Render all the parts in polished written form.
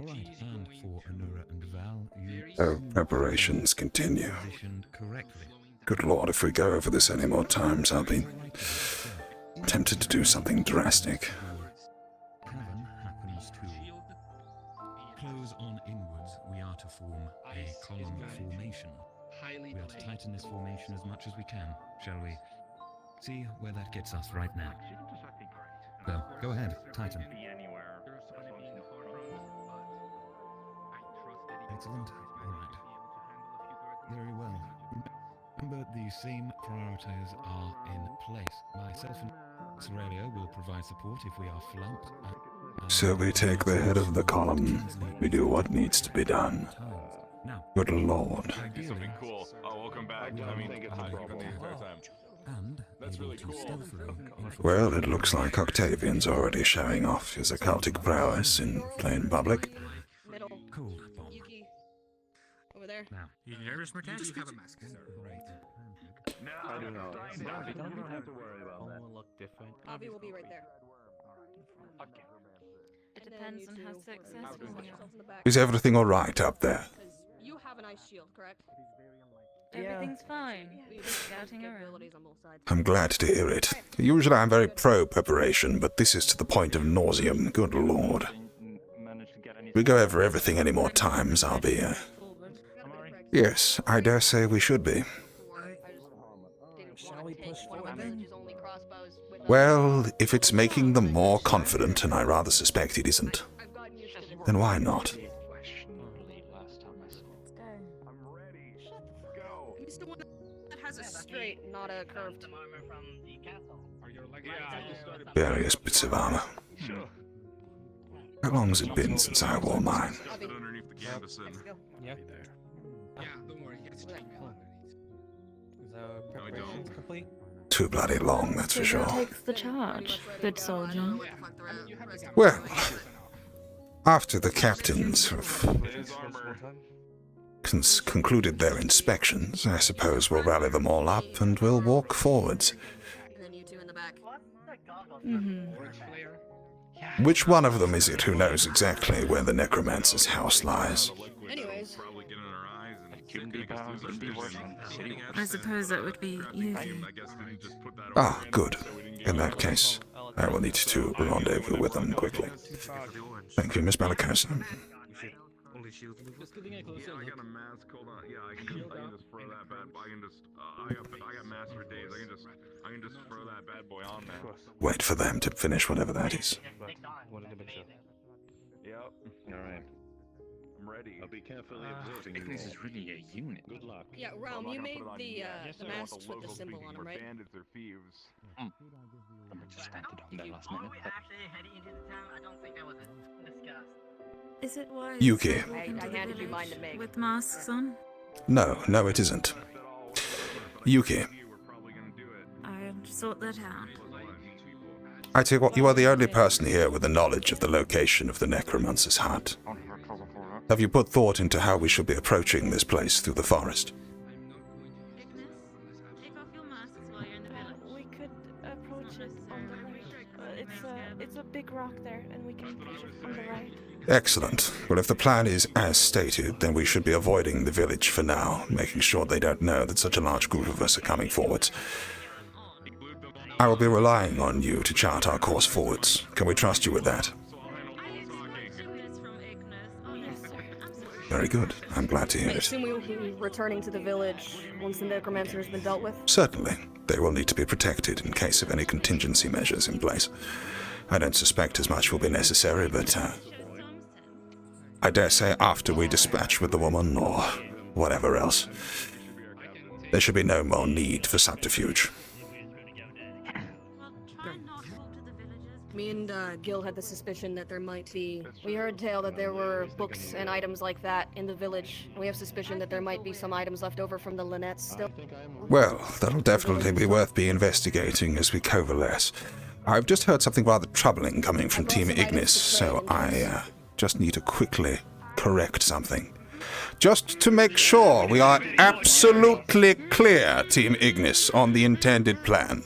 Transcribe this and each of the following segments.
Alright, and for Anura and Val, you... Oh, preparations continue. Positioned correctly. Good lord, if we go over this any more times, I'll be tempted to do something drastic. Cavern happens to close on inwards. We are to form a column formation. We are to tighten this formation as much as we can, shall we? See where that gets us right now. So, go ahead, tighten. Excellent. Alright. Very well. Remember, the same priorities are in place. Myself and Sorelio will provide support if we are flanked. So we take the head of the column. We do what needs to be done. Now, Good lord. ideally, Cool. Oh, welcome back. I mean, think it's a problem the entire time. and That's able really to cool. stealthily infiltrate. Well, it looks like Octavian's already showing off his occultic prowess in plain public. Middle. Cool. Bomb. Yuki. Over there. Now, You nervous, Mercatus? You have a mask, sir. I don't know. You don't have to worry about that. Look different. Avi will be right there. Okay. It And then depends you on two how will successful put we are. yourselves in the back. Is everything alright up there? Because you have an ice shield, correct? Everything's fine. We have Scouting around. capabilities on both sides. I'm glad to hear it. Usually I'm very pro-preparation, but this is to the point of nauseam. Good lord. If we go over everything any more times, I'll be, Got a bit of practice. Yes, I dare say we should be. Shall we push forward then? Well, if it's making them more confident, and I rather suspect it isn't, I've gotten used to the then why not? He's the one that has a straight, not a curved. Various bits of armor. How long has it been since I wore mine? Avi, Underneath the canvas and... let's go. Yeah. Yeah, don't worry. It's Over there. Is our preparations complete? Too bloody long, that's for sure. Takes the charge, good soldier. Well, after the captains have His armor... concluded their inspections, I suppose we'll rally them all up and we'll walk forwards. And then you two in the back. Which one of them is it who knows exactly where the necromancer's house lies? Anyways. Probably get in our eyes and make us lose our vision. I suppose that would be Yuki. I guess they didn't just put that Ah, over in good. so we didn't get In that case, I will need to rendezvous with them quickly. Thank you, Miss Malakasa. Just getting a closer Yeah, I look. got a mask. Hold on. Yeah, I can just throw that bad. I got mask for days. I can just throw that bad boy on there. Wait for them to finish whatever that is. Yep. All right. I'm ready. I'll be carefully observing you. This is really a unit. Good luck. Yeah, Realm, you made the masks with the symbol on them, right? Bandits or thieves. I'm suspected on that last minute. Is it wise? Yuki. to walk into I the handed you mine to village make. with masks on? No, it isn't. Yuki, We're probably gonna do it. I'll sort that out. I tell you what, you are the only person here with the knowledge of the location of the necromancer's hut. Have you put thought into how we should be approaching this place through the forest? Ignis, take off your masks while you're in the village. We could approach it on the right. It's a big rock there, and we can approach it from the right. Excellent. Well, if the plan is as stated, then we should be avoiding the village for now, making sure they don't know that such a large group of us are coming forwards. I will be relying on you to chart our course forwards. Can we trust you with that? I expected this from Ignis. Oh, yes, sir. Absolutely. Very good. I'm glad to hear I it. assume we will be returning to the village once the necromancer has been dealt with. Certainly. They will need to be protected in case of any contingency measures in place. I don't suspect as much will be necessary, but I dare say after we dispatch with the woman or whatever else, there should be no more need for subterfuge. Try not to talk to the villagers. Me and Gil had the suspicion that there might be... We heard tale that there were books and items like that in the village. We have suspicion that there might be some items left over from the Lynnettes still. Well, that'll definitely be worth investigating as we coalesce. I've just heard something rather troubling coming from Team Ignis, so I just need to quickly correct something. Just to make sure we are absolutely clear, Team Ignis, on the intended plan.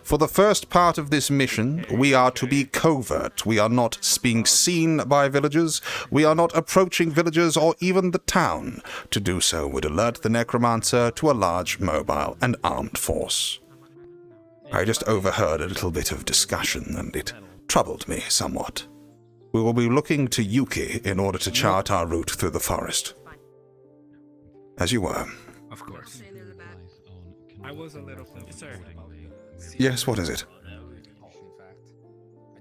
For the first part of this mission, we are to be covert. We are not being seen by villagers. We are not approaching villagers or even the town. To do so would alert the necromancer to a large mobile and armed force. I just overheard a little bit of discussion, and it troubled me somewhat. We will be looking to Yuki in order to chart our route through the forest. As you were. Of course. I was a little sir. Yes, what is it?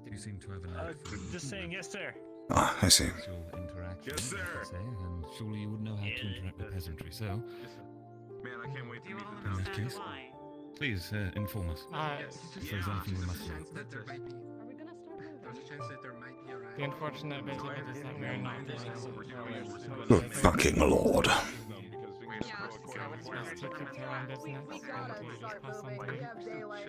You seem to have an knack for Just saying, yes, sir. Ah, I see. social interaction, Yes, sir. I should say, and surely you would know how to interact with peasantry. So, Man, I can't wait to meet the in town. that case, please inform us. If there's anything we must know. Are we gonna start moving? The unfortunate bit of it is that we are not doing Good fucking lord. to keep their own business. We gotta and to just start pass on moving. to We you. have daylight.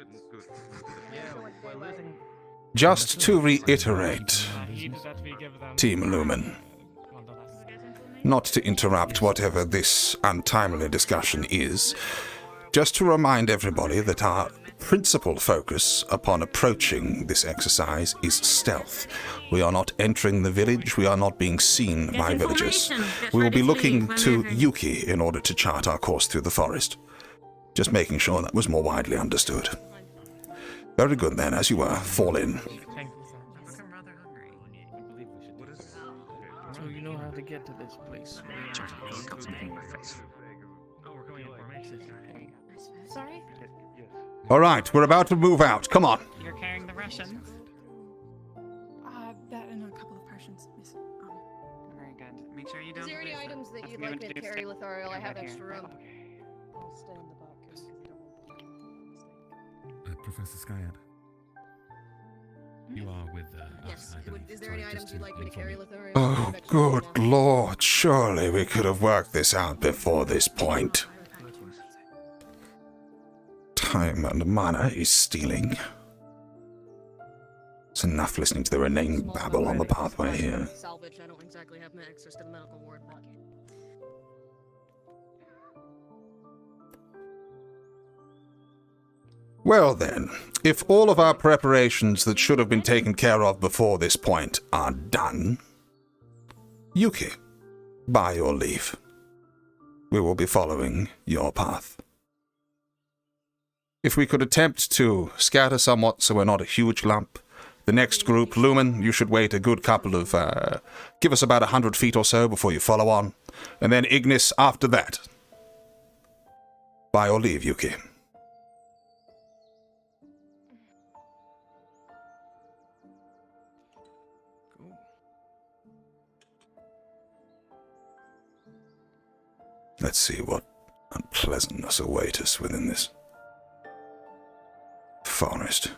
Just to reiterate, The heed that we give them, Team Lumen, nonetheless. not to interrupt whatever this untimely discussion is, just to remind everybody that our principal focus upon approaching this exercise is stealth. We are not entering the village, we are not being seen by villagers. We will be looking to Yuki in order to chart our course through the forest. Just making sure that was more widely understood. Very good then, as you were, fall in. Thank you, sir. I'm rather hungry. So you know how to get to this place. Got something in my face. Sorry? Alright, we're about to move out. Come on. You're carrying the Russians. That and a couple of Persians, miss. Very good. Make sure you don't Is there any lose them. items that you'd You like want me to to do carry, stay- Lothario? I stay have back extra here. room. I'll stay in the back because I don't want to Professor Skyad, you are with us, Yes. I believe. Is there any Sorry, items just you'd like me to inform carry, you. Lothario? Oh, I have extra room good now. lord. Surely we could have worked this out before this point. Time and mana is stealing. It's enough listening to the inane Small babble on the number. pathway here. Salvage. I don't exactly have access to the medical ward. But... Well then, if all of our preparations that should have been taken care of before this point are done, Yuki, by your leave, we will be following your path. If we could attempt to scatter somewhat so we're not a huge lump, the next group, Lumen, you should wait a good couple of, give us about 100 feet or so before you follow on, and then Ignis after that. By your leave, Yuki. Let's see what unpleasantness await us within this forest.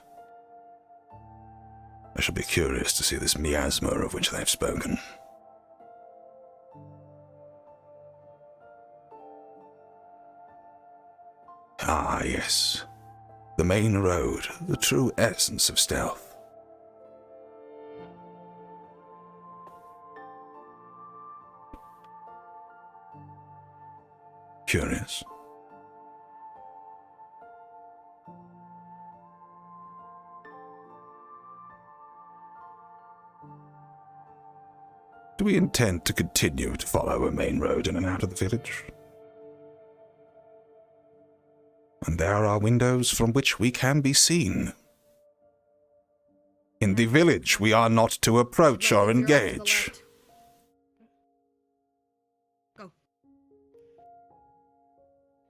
I shall be curious to see this miasma of which they've spoken. Ah, yes. The main road, the true essence of stealth. Curious. Do we intend to continue to follow a main road in and out of the village? And there are windows from which we can be seen. In the village, we are not to approach or engage. Go.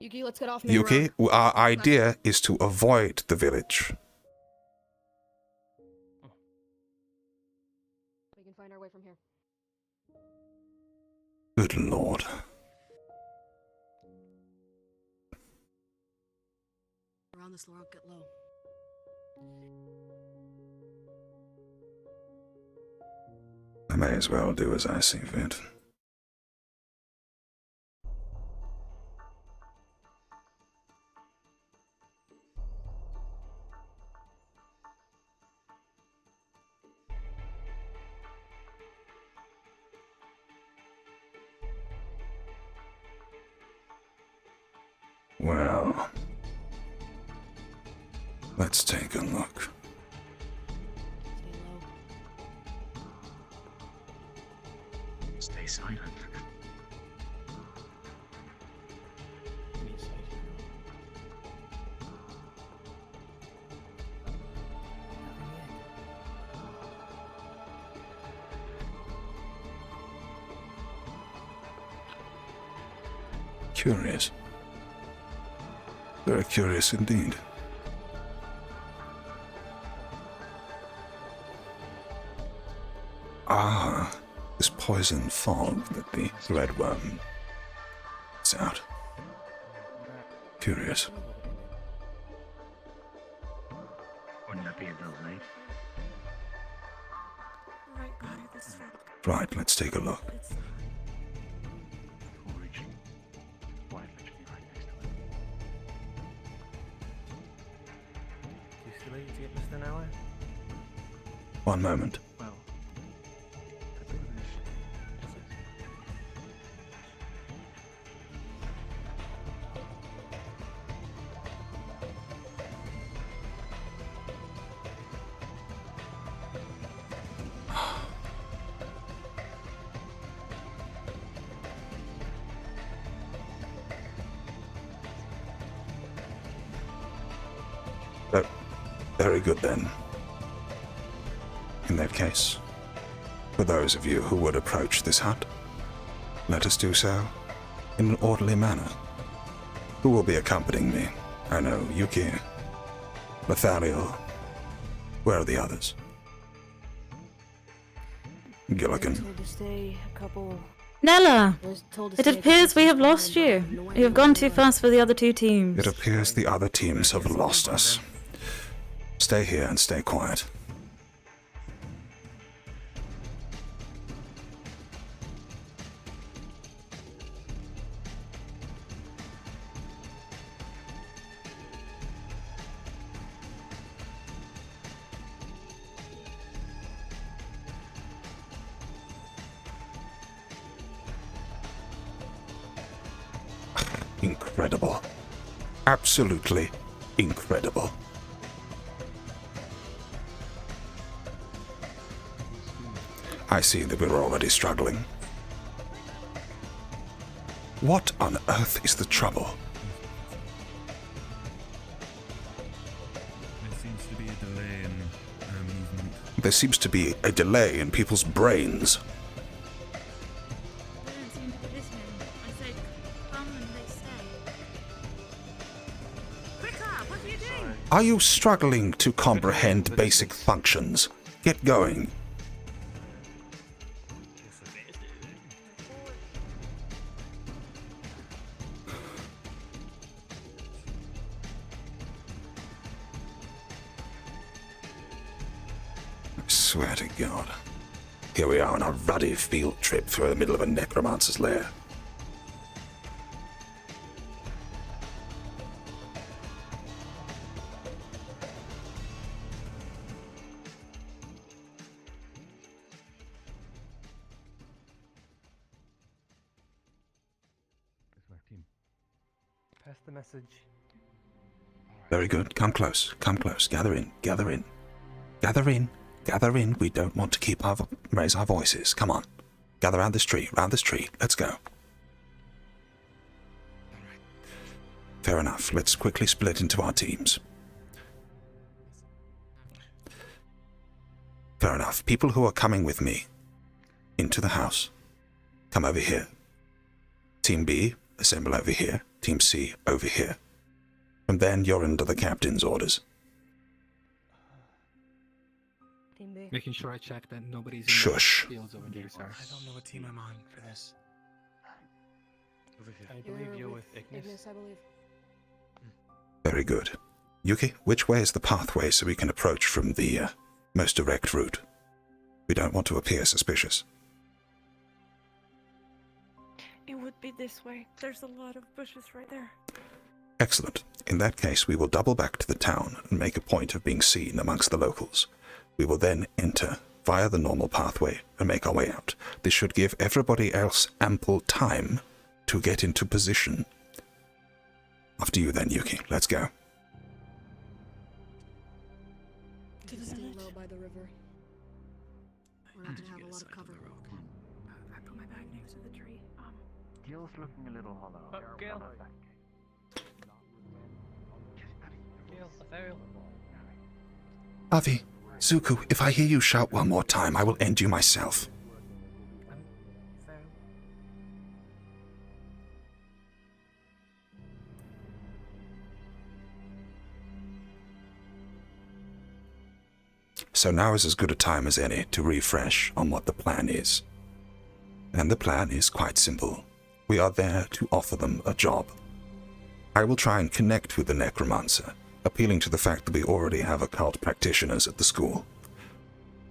Yuki, let's get off main Yuki, road. our idea is to avoid the village. We can find our way from here. Good lord. Around this rock, get low. I may as well do as I see fit. Well, Let's take a look. Stay silent. Curious. Very curious indeed. Ah, this poison fog that the dreadworm is out. Curious. Wouldn't that be a little late? Right by this rock. Right, let's take a look. It's Before reaching, why literally right next to it? You still need to get just an hour? One moment. Well, Very good then. In that case, for those of you who would approach this hut, let us do so in an orderly manner. Who will be accompanying me? I know Yuki, Lothario. Where are the others? Gilligan. Told to stay a couple. Nella! was told to It stay a appears couple we have days lost behind, you. but no You have gone too idea. fast for the other two teams. It appears the other teams have lost us. Stay here and stay quiet. Incredible. Absolutely incredible. I see that we're already struggling. What on earth is the trouble? There seems to be a delay in movement. There seems to be a delay in people's brains. They don't seem to be listening. I said, come and they stay. Quicker! What are you doing? Are you struggling to comprehend basic functions? Get going. I swear to God. Here we are on a ruddy field trip through the middle of a necromancer's lair. Pass the message. Very good. Come close. Come close. Gather in. Gather in. Gather in. Gather in. We don't want to raise our voices. Come on. Gather round this tree. Round this tree. Let's go. Fair enough. Let's quickly split into our teams. Fair enough. People who are coming with me into the house, come over here. Team B, assemble over here. Team C, over here. And then you're under the captain's orders. Team B. Making sure I check that nobody's in Shush. the fields over there, sir. I don't know what team I'm on for this. I believe you're with Ignis. Ignis, I believe. Very good. Yuki, which way is the pathway so we can approach from the most direct route? We don't want to appear suspicious. It would be this way. There's a lot of bushes right there. Excellent. In that case, we will double back to the town and make a point of being seen amongst the locals. We will then enter via the normal pathway and make our way out. This should give everybody else ample time to get into position. After you then, Yuki. Let's go. to the Stay village. low by the river. We're not gonna have a lot of cover. I put my bag next to the tree. Gil's looking a little hollow. Gil. Gil, a ferry. Avi, Zuko, if I hear you shout one more time, I will end you myself. Ferry. So now is as good a time as any to refresh on what the plan is. And the plan is quite simple. We are there to offer them a job. I will try and connect with the necromancer, appealing to the fact that we already have occult practitioners at the school.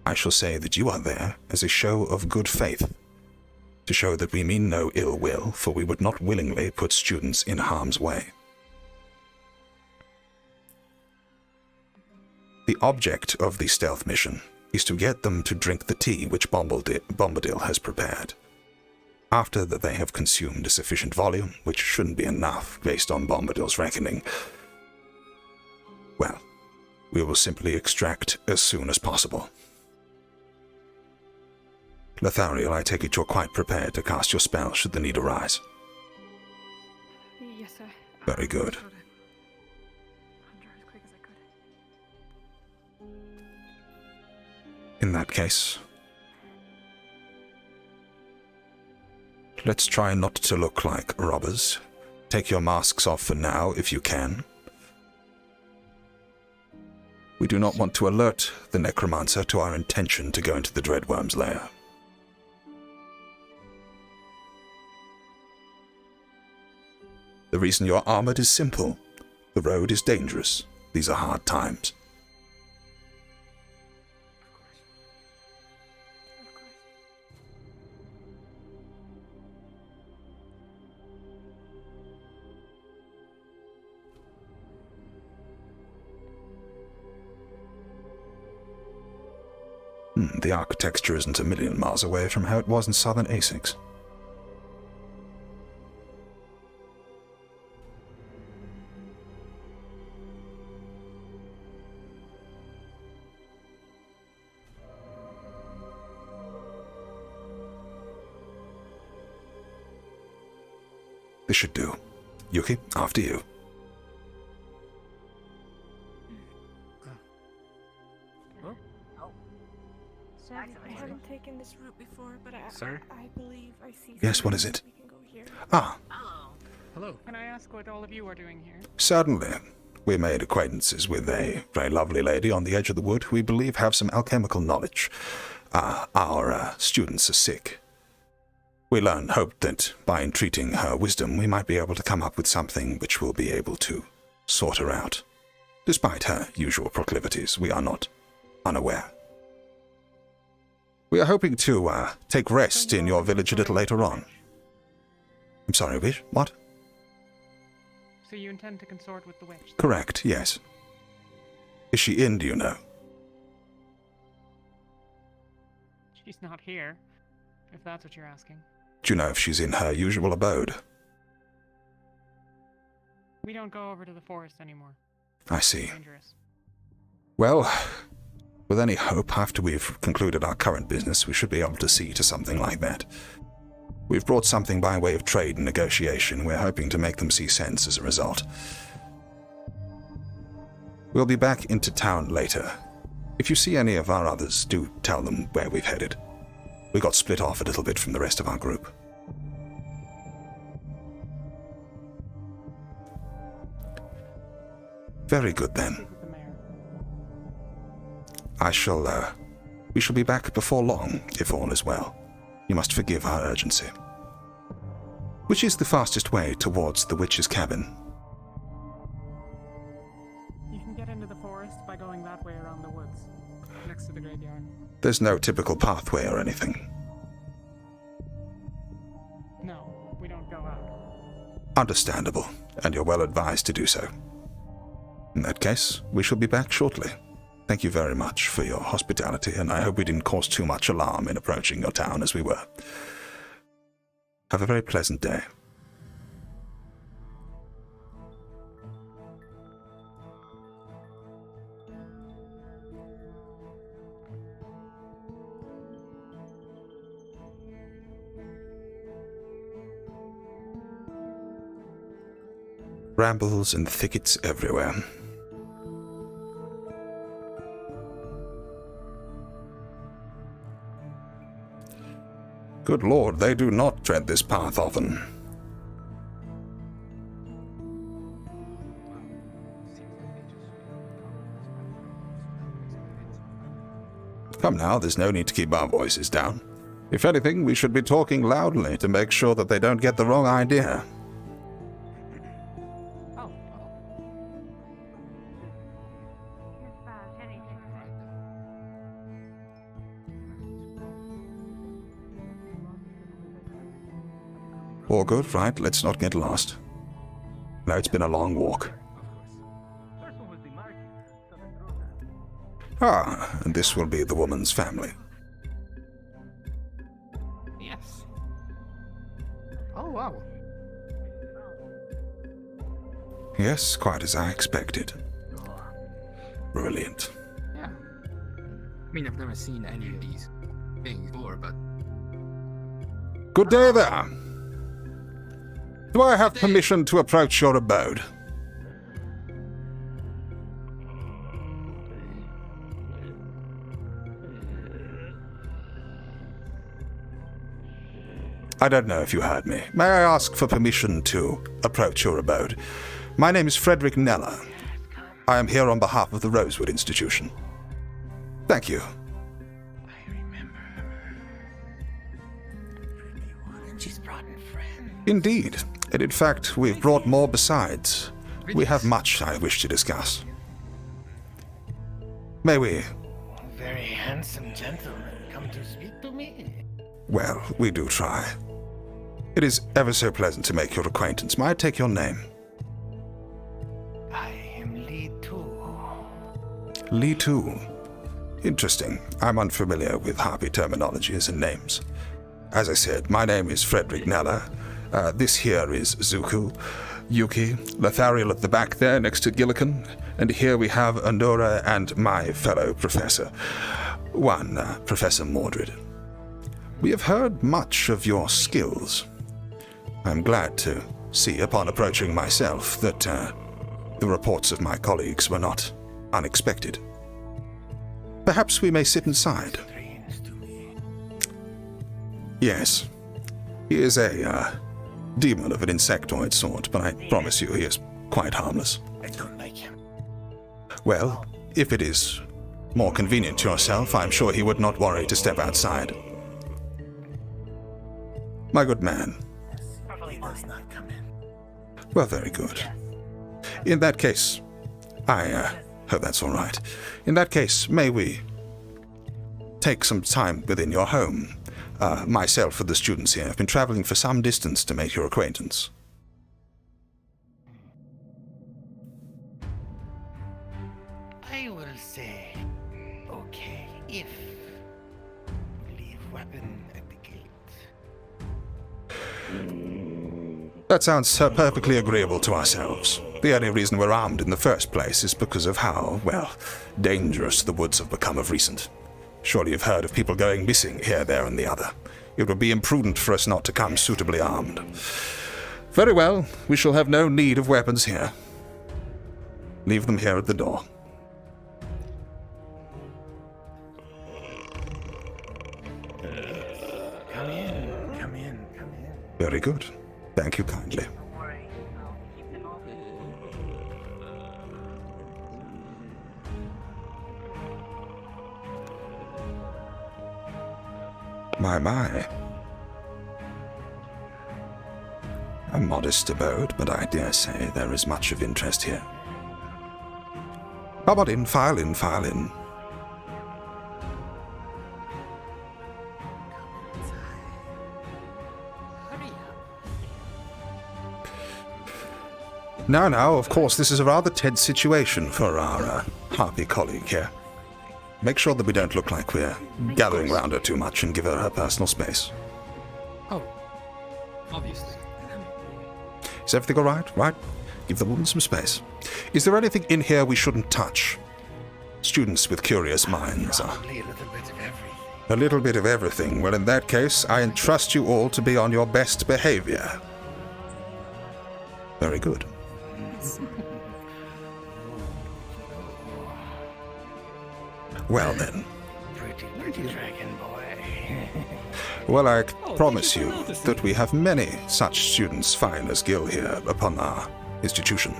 I shall say that you are there as a show of good faith, to show that we mean no ill will, for we would not willingly put students in harm's way. The object of the stealth mission is to get them to drink the tea which Bombadil has prepared. After that they have consumed a sufficient volume, which shouldn't be enough based on Bombadil's reckoning, well, we will simply extract as soon as possible. Lothariel, I take it you're quite prepared to cast your spell should the need arise. Yes, sir. Very good. As quick as I could. In that case, let's try not to look like robbers. Take your masks off for now, if you can. We do not want to alert the necromancer to our intention to go into the dreadworms' lair. The reason you're armored is simple. The road is dangerous. These are hard times. The architecture isn't a million miles away from how it was in southern Essex. This should do. Yuki, after you. Sorry, I haven't taken this route before, but Sir? I believe I see. Yes, what is it? We can go here. Ah, Hello. Can I ask what all of you are doing here? certainly. We made acquaintances with a very lovely lady on the edge of the wood who we believe have some alchemical knowledge. Our students are sick. We hoped that by entreating her wisdom we might be able to come up with something which will be able to sort her out. Despite her usual proclivities, we are not unaware. We are hoping to take rest in your village a little later on. I'm sorry, Wish, what? So you intend to consort with the witch? Correct, yes. Is she in, do you know? She's not here, if that's what you're asking. Do you know if she's in her usual abode? We don't go over to the forest anymore. I see. Dangerous. Well, with any hope, after we've concluded our current business, we should be able to see to something like that. We've brought something by way of trade and negotiation. We're hoping to make them see sense as a result. We'll be back into town later. If you see any of our others, do tell them where we've headed. We got split off a little bit from the rest of our group. Very good then. Speak with the mayor. We shall be back before long, if all is well. You must forgive our urgency. Which is the fastest way towards the witch's cabin? You can get into the forest by going that way around the woods, next to the graveyard. There's no typical pathway or anything. No, we don't go out. Understandable, and you're well advised to do so. In that case, we shall be back shortly. Thank you very much for your hospitality, and I hope we didn't cause too much alarm in approaching your town as we were. Have a very pleasant day. Brambles and thickets everywhere. Good lord, they do not tread this path often. Come now, there's no need to keep our voices down. If anything, we should be talking loudly to make sure that they don't get the wrong idea. All good, right? Let's not get lost. Now it's been a long walk. Ah, and this will be the woman's family. Yes. Oh, wow. Yes, quite as I expected. Brilliant. Yeah. I mean, I've never seen any of these things before, but... Good day there. Do I have permission to approach your abode? I don't know if you heard me. May I ask for permission to approach your abode? My name is Frederick Neller. I am here on behalf of the Rosewood Institution. Thank you. I remember her. And she's brought in friends. Indeed. And in fact, we've brought more besides. We have much I wish to discuss. May we? Very handsome gentleman come to speak to me. Well, we do try. It is ever so pleasant to make your acquaintance. May I take your name? I am Lee Tu. Lee Tu. Interesting. I'm unfamiliar with Harpy terminologies and names. As I said, my name is Frederick Neller. This here is Zuku, Yuki, Lothariel at the back there next to Gillican, and here we have Andorra and my fellow professor, Professor Mordred. We have heard much of your skills. I'm glad to see upon approaching myself that the reports of my colleagues were not unexpected. Perhaps we may sit inside. Yes, he is a demon of an insectoid sort, but I promise you he is quite harmless. I don't like him. Well, if it is more convenient to yourself, I'm sure he would not worry to step outside. My good man. Probably does not come in. Well, very good. In that case, I hope that's all right. In that case, may we take some time within your home? Myself and the students here have been traveling for some distance to make your acquaintance. I will say, okay, if you leave weapon at the gate. That sounds perfectly agreeable to ourselves. The only reason we're armed in the first place is because of how, well, dangerous the woods have become of recent. Surely you've heard of people going missing here, there, and the other. It would be imprudent for us not to come suitably armed. Very well, we shall have no need of weapons here. Leave them here at the door. Come in, come in, come in. Very good. Thank you kindly. My. A modest abode, but I dare say there is much of interest here. Come on in, file in, file in. Now, of course, this is a rather tense situation for our Harpy colleague here. Make sure that we don't look like we're gathering around her too much and give her personal space. Oh, obviously. Is everything all right? Right? Give the woman some space. Is there anything in here we shouldn't touch? Students with curious minds are... Probably a little bit of everything. A little bit of everything. Well, in that case, I entrust you all to be on your best behavior. Very good. Well then. Pretty dragon boy. Well, I promise you that we have many such students fine as Gil here upon our institution.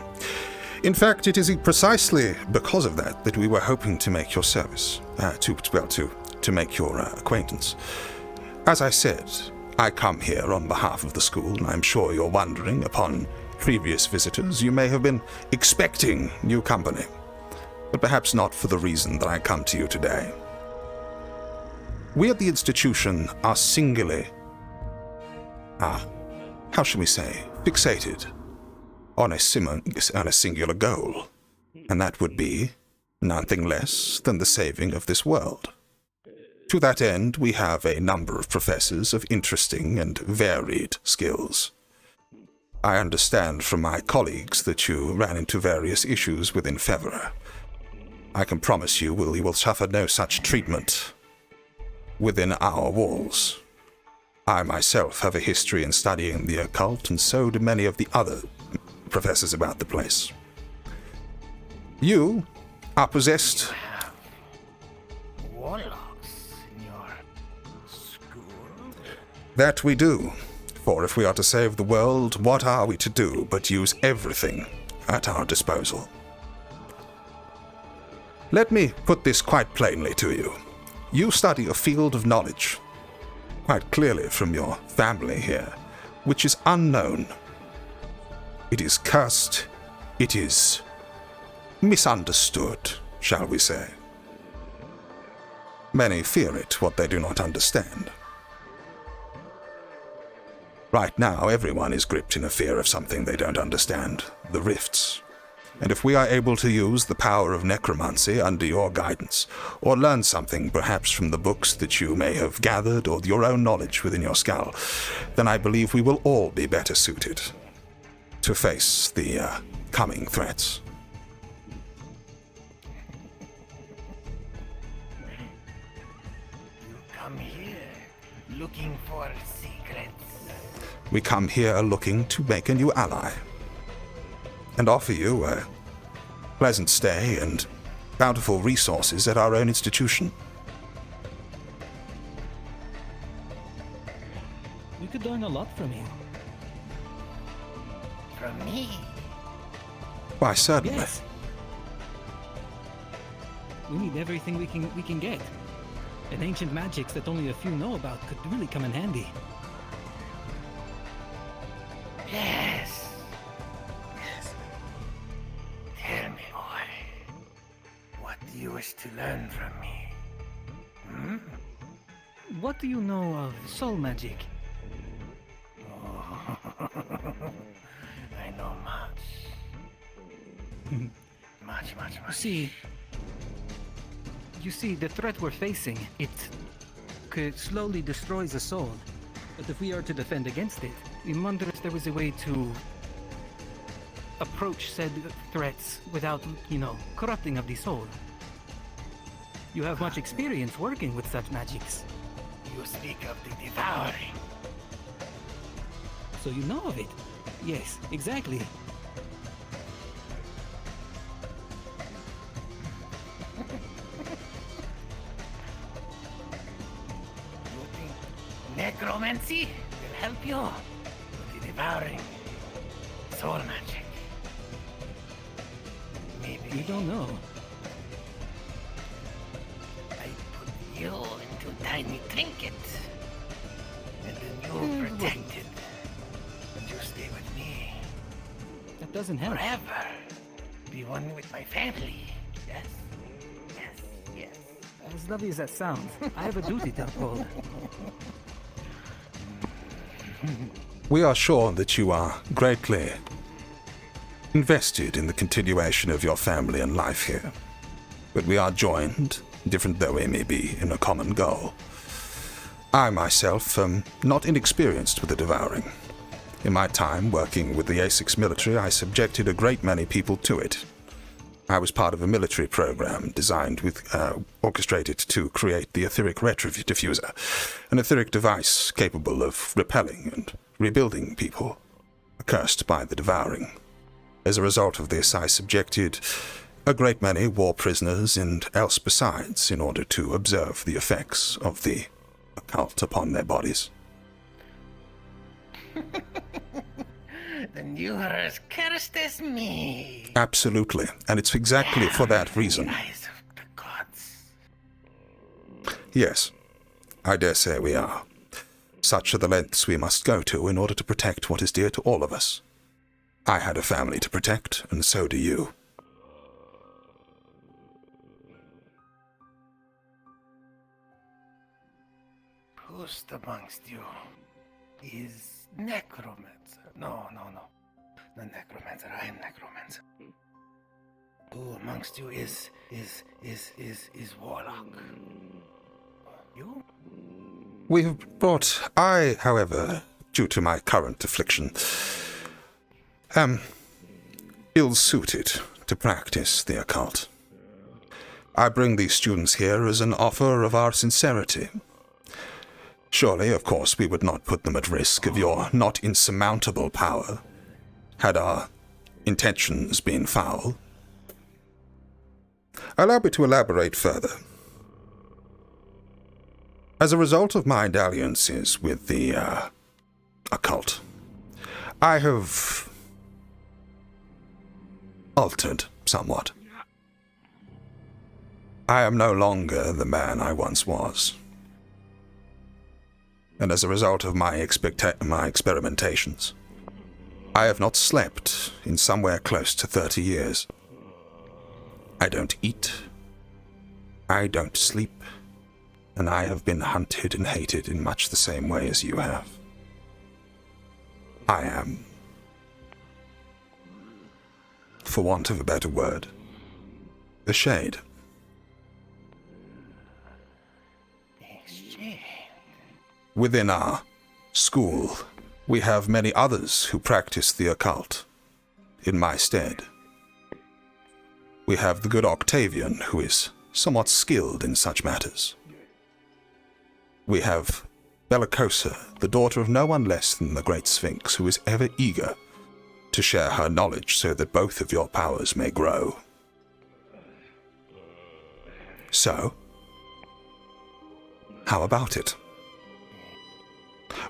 In fact, it is precisely because of that that we were hoping to make your service, to make your acquaintance. As I said, I come here on behalf of the school, and I'm sure you're wondering, upon previous visitors, you may have been expecting new company, but perhaps not for the reason that I come to you today. We at the institution are singularly, how shall we say, fixated on a singular goal, and that would be nothing less than the saving of this world. To that end, we have a number of professors of interesting and varied skills. I understand from my colleagues that you ran into various issues within Fevra. I can promise you we will suffer no such treatment within our walls. I myself have a history in studying the occult, and so do many of the other professors about the place. You are possessed... Warlocks in your school? That we do. For if we are to save the world, what are we to do but use everything at our disposal? Let me put this quite plainly to you. You study a field of knowledge, quite clearly from your family here, which is unknown. It is cursed. It is misunderstood, shall we say. Many fear it, what they do not understand. Right now, everyone is gripped in a fear of something they don't understand, the rifts. And if we are able to use the power of necromancy under your guidance, or learn something perhaps from the books that you may have gathered or your own knowledge within your skull, then I believe we will all be better suited to face the coming threats. You come here looking for secrets. We come here looking to make a new ally, and offer you a pleasant stay and bountiful resources at our own institution. We could learn a lot from you. From me? Why, certainly. Yes. We need everything we can get. And ancient magics that only a few know about could really come in handy. Yes. Tell me, boy. What do you wish to learn from me? Hmm? What do you know of soul magic? Oh, I know much. much. You see, the threat we're facing, it slowly destroys a soul. But if we are to defend against it, we wonder if there was a way to approach said threats without, corrupting of the soul. You have much experience working with such magics. You speak of the devouring. So you know of it? Yes, exactly. You think necromancy will help you with the devouring soul magic? Maybe You don't know. I put you into tiny trinket, and then you're protected, and you stay with me That doesn't help. forever. Be one with my family. Yes. As lovely as that sounds, I have a duty to uphold. We are sure that you are greatly invested in the continuation of your family and life here. But we are joined, different though we may be, in a common goal. I myself am not inexperienced with the devouring. In my time working with the A6 military, I subjected a great many people to it. I was part of a military program designed orchestrated to create the etheric diffuser, an etheric device capable of repelling and rebuilding people cursed by the devouring. As a result of this, I subjected a great many war prisoners and else besides in order to observe the effects of the occult upon their bodies. Then you are as cursed as me. Absolutely, and it's exactly for that reason. Eyes of the gods. Yes, I dare say we are. Such are the lengths we must go to in order to protect what is dear to all of us. I had a family to protect, and so do you. Who's amongst you is necromancer? No. Not necromancer, I am necromancer. Who amongst you is warlock? You? We have brought... I, however, due to my current affliction, am ill-suited to practice the occult. I bring these students here as an offer of our sincerity. Surely, of course, we would not put them at risk of your not insurmountable power, had our intentions been foul. Allow me to elaborate further. As a result of my dalliances with the occult, I have altered somewhat. I am no longer the man I once was. And as a result of my experimentations, I have not slept in somewhere close to 30 years. I don't eat, I don't sleep, and I have been hunted and hated in much the same way as you have. I am, for want of a better word, a shade. Within our school, we have many others who practice the occult in my stead. We have the good Octavian, who is somewhat skilled in such matters. We have Bellicosa, the daughter of no one less than the great Sphinx, who is ever eager to share her knowledge so that both of your powers may grow. So, how about it?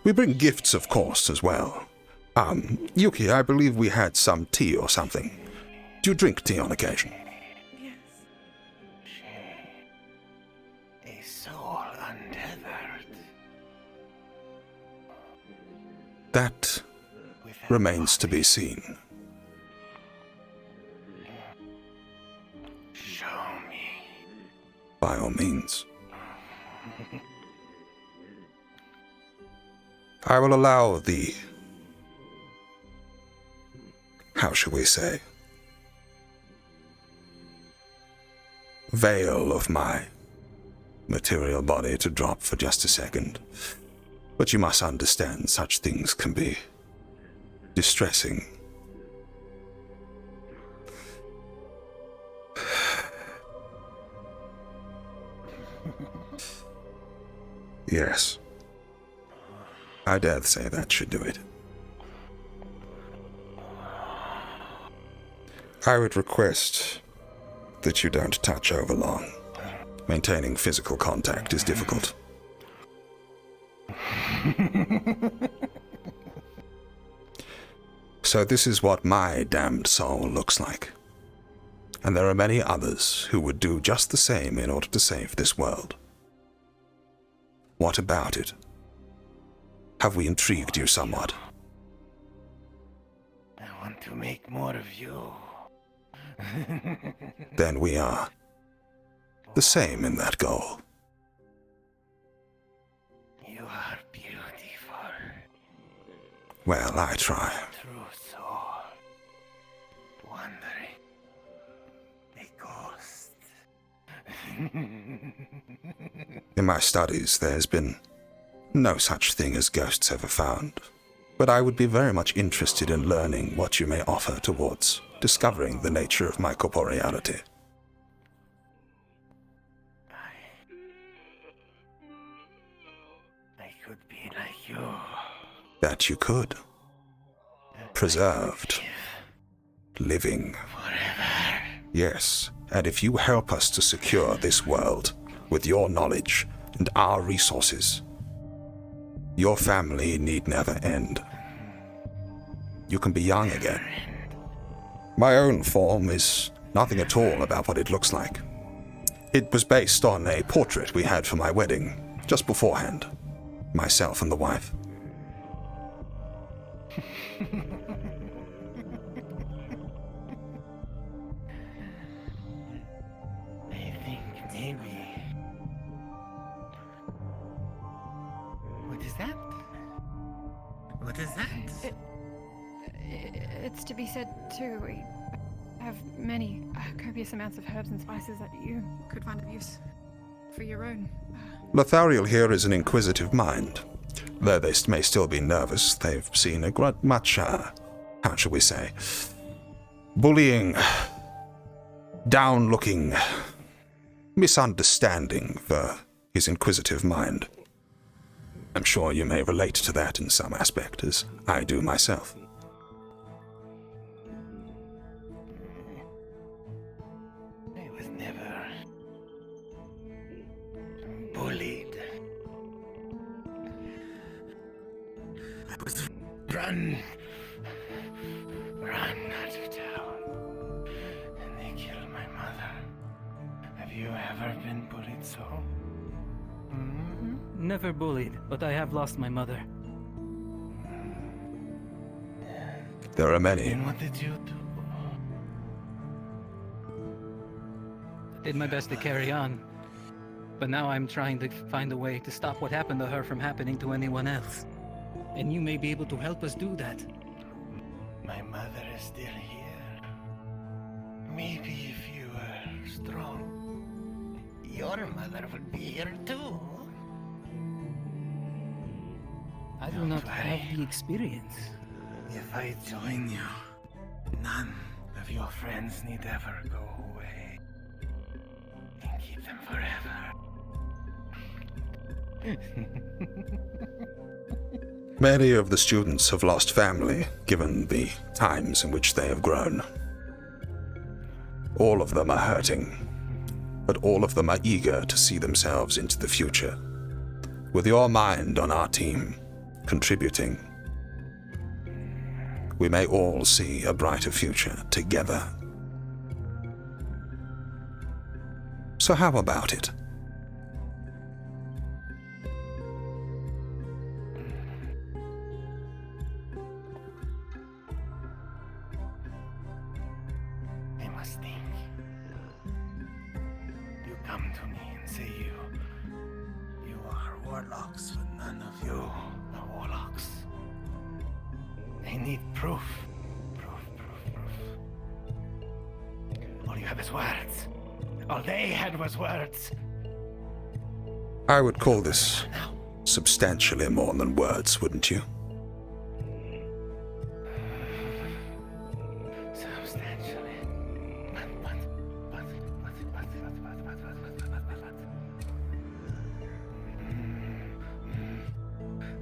We bring gifts, of course, as well. Yuki, I believe we had some tea or something. Do you drink tea on occasion? Yes. A soul untethered. That remains to be seen. Show me. By all means. I will allow the, how shall we say, veil of my material body to drop for just a second. But you must understand such things can be distressing. Yes. I dare say that should do it. I would request that you don't touch over long. Maintaining physical contact is difficult. So this is what my damned soul looks like. And there are many others who would do just the same in order to save this world. What about it? Have we intrigued you somewhat? I want to make more of you. Then we are the same in that goal. You are beautiful. Well, I try. True soul. Wandering. A ghost. In my studies, there's been no such thing as ghosts ever found, but I would be very much interested in learning what you may offer towards discovering the nature of my corporeality. I could be like you. That you could. Preserved. living. Forever. Yes, and if you help us to secure this world with your knowledge and our resources, your family need never end. You can be young again. My own form is nothing at all about what it looks like. It was based on a portrait we had for my wedding, just beforehand. Myself and the wife. I think maybe... What is that? What is that? It's to be said too. We have many copious amounts of herbs and spices that you could find of use for your own. Lothariel here is an inquisitive mind. Though they may still be nervous, they've seen a much, how shall we say, bullying, down-looking, misunderstanding for his inquisitive mind. I'm sure you may relate to that in some aspect, as I do myself. I was never bullied. I was run out of town, and they killed my mother. Have you ever been bullied so? Never bullied, but I have lost my mother. There are many. And what did you do? I did my best to carry on, but now I'm trying to find a way to stop what happened to her from happening to anyone else. And you may be able to help us do that. My mother is still here. Maybe if you were strong, your mother would be here too. I do not have the experience. If I join you, none of your friends need ever go away. And keep them forever. Many of the students have lost family, given the times in which they have grown. All of them are hurting, but all of them are eager to see themselves into the future. With your mind on our team, contributing, we may all see a brighter future together. So how about it? I must think. You come to me and say you are warlocks, but none of you are warlocks. I need proof. Proof. All you have is words. All they had was words. I would call this substantially more than words, wouldn't you? Substantially.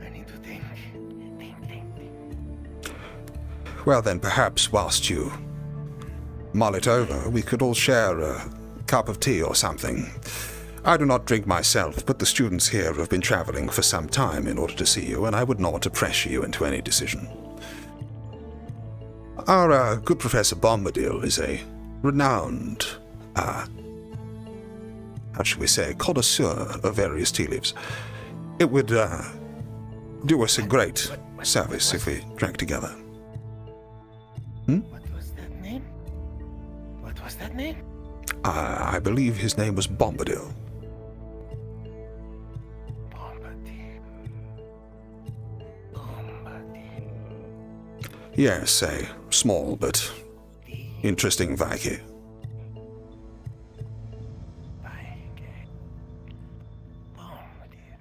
I need to think. Well then, perhaps whilst you mull it over, we could all share a cup of tea or something. I do not drink myself, but the students here have been traveling for some time in order to see you, and I would not want to pressure you into any decision. Our good Professor Bombadil is a renowned, how shall we say, connoisseur of various tea leaves. It would do us a great service if we drank together. What was that name? What was that name? I believe his name was Bombadil. Bombadil. Yes, a small but interesting Viking. Bombadil.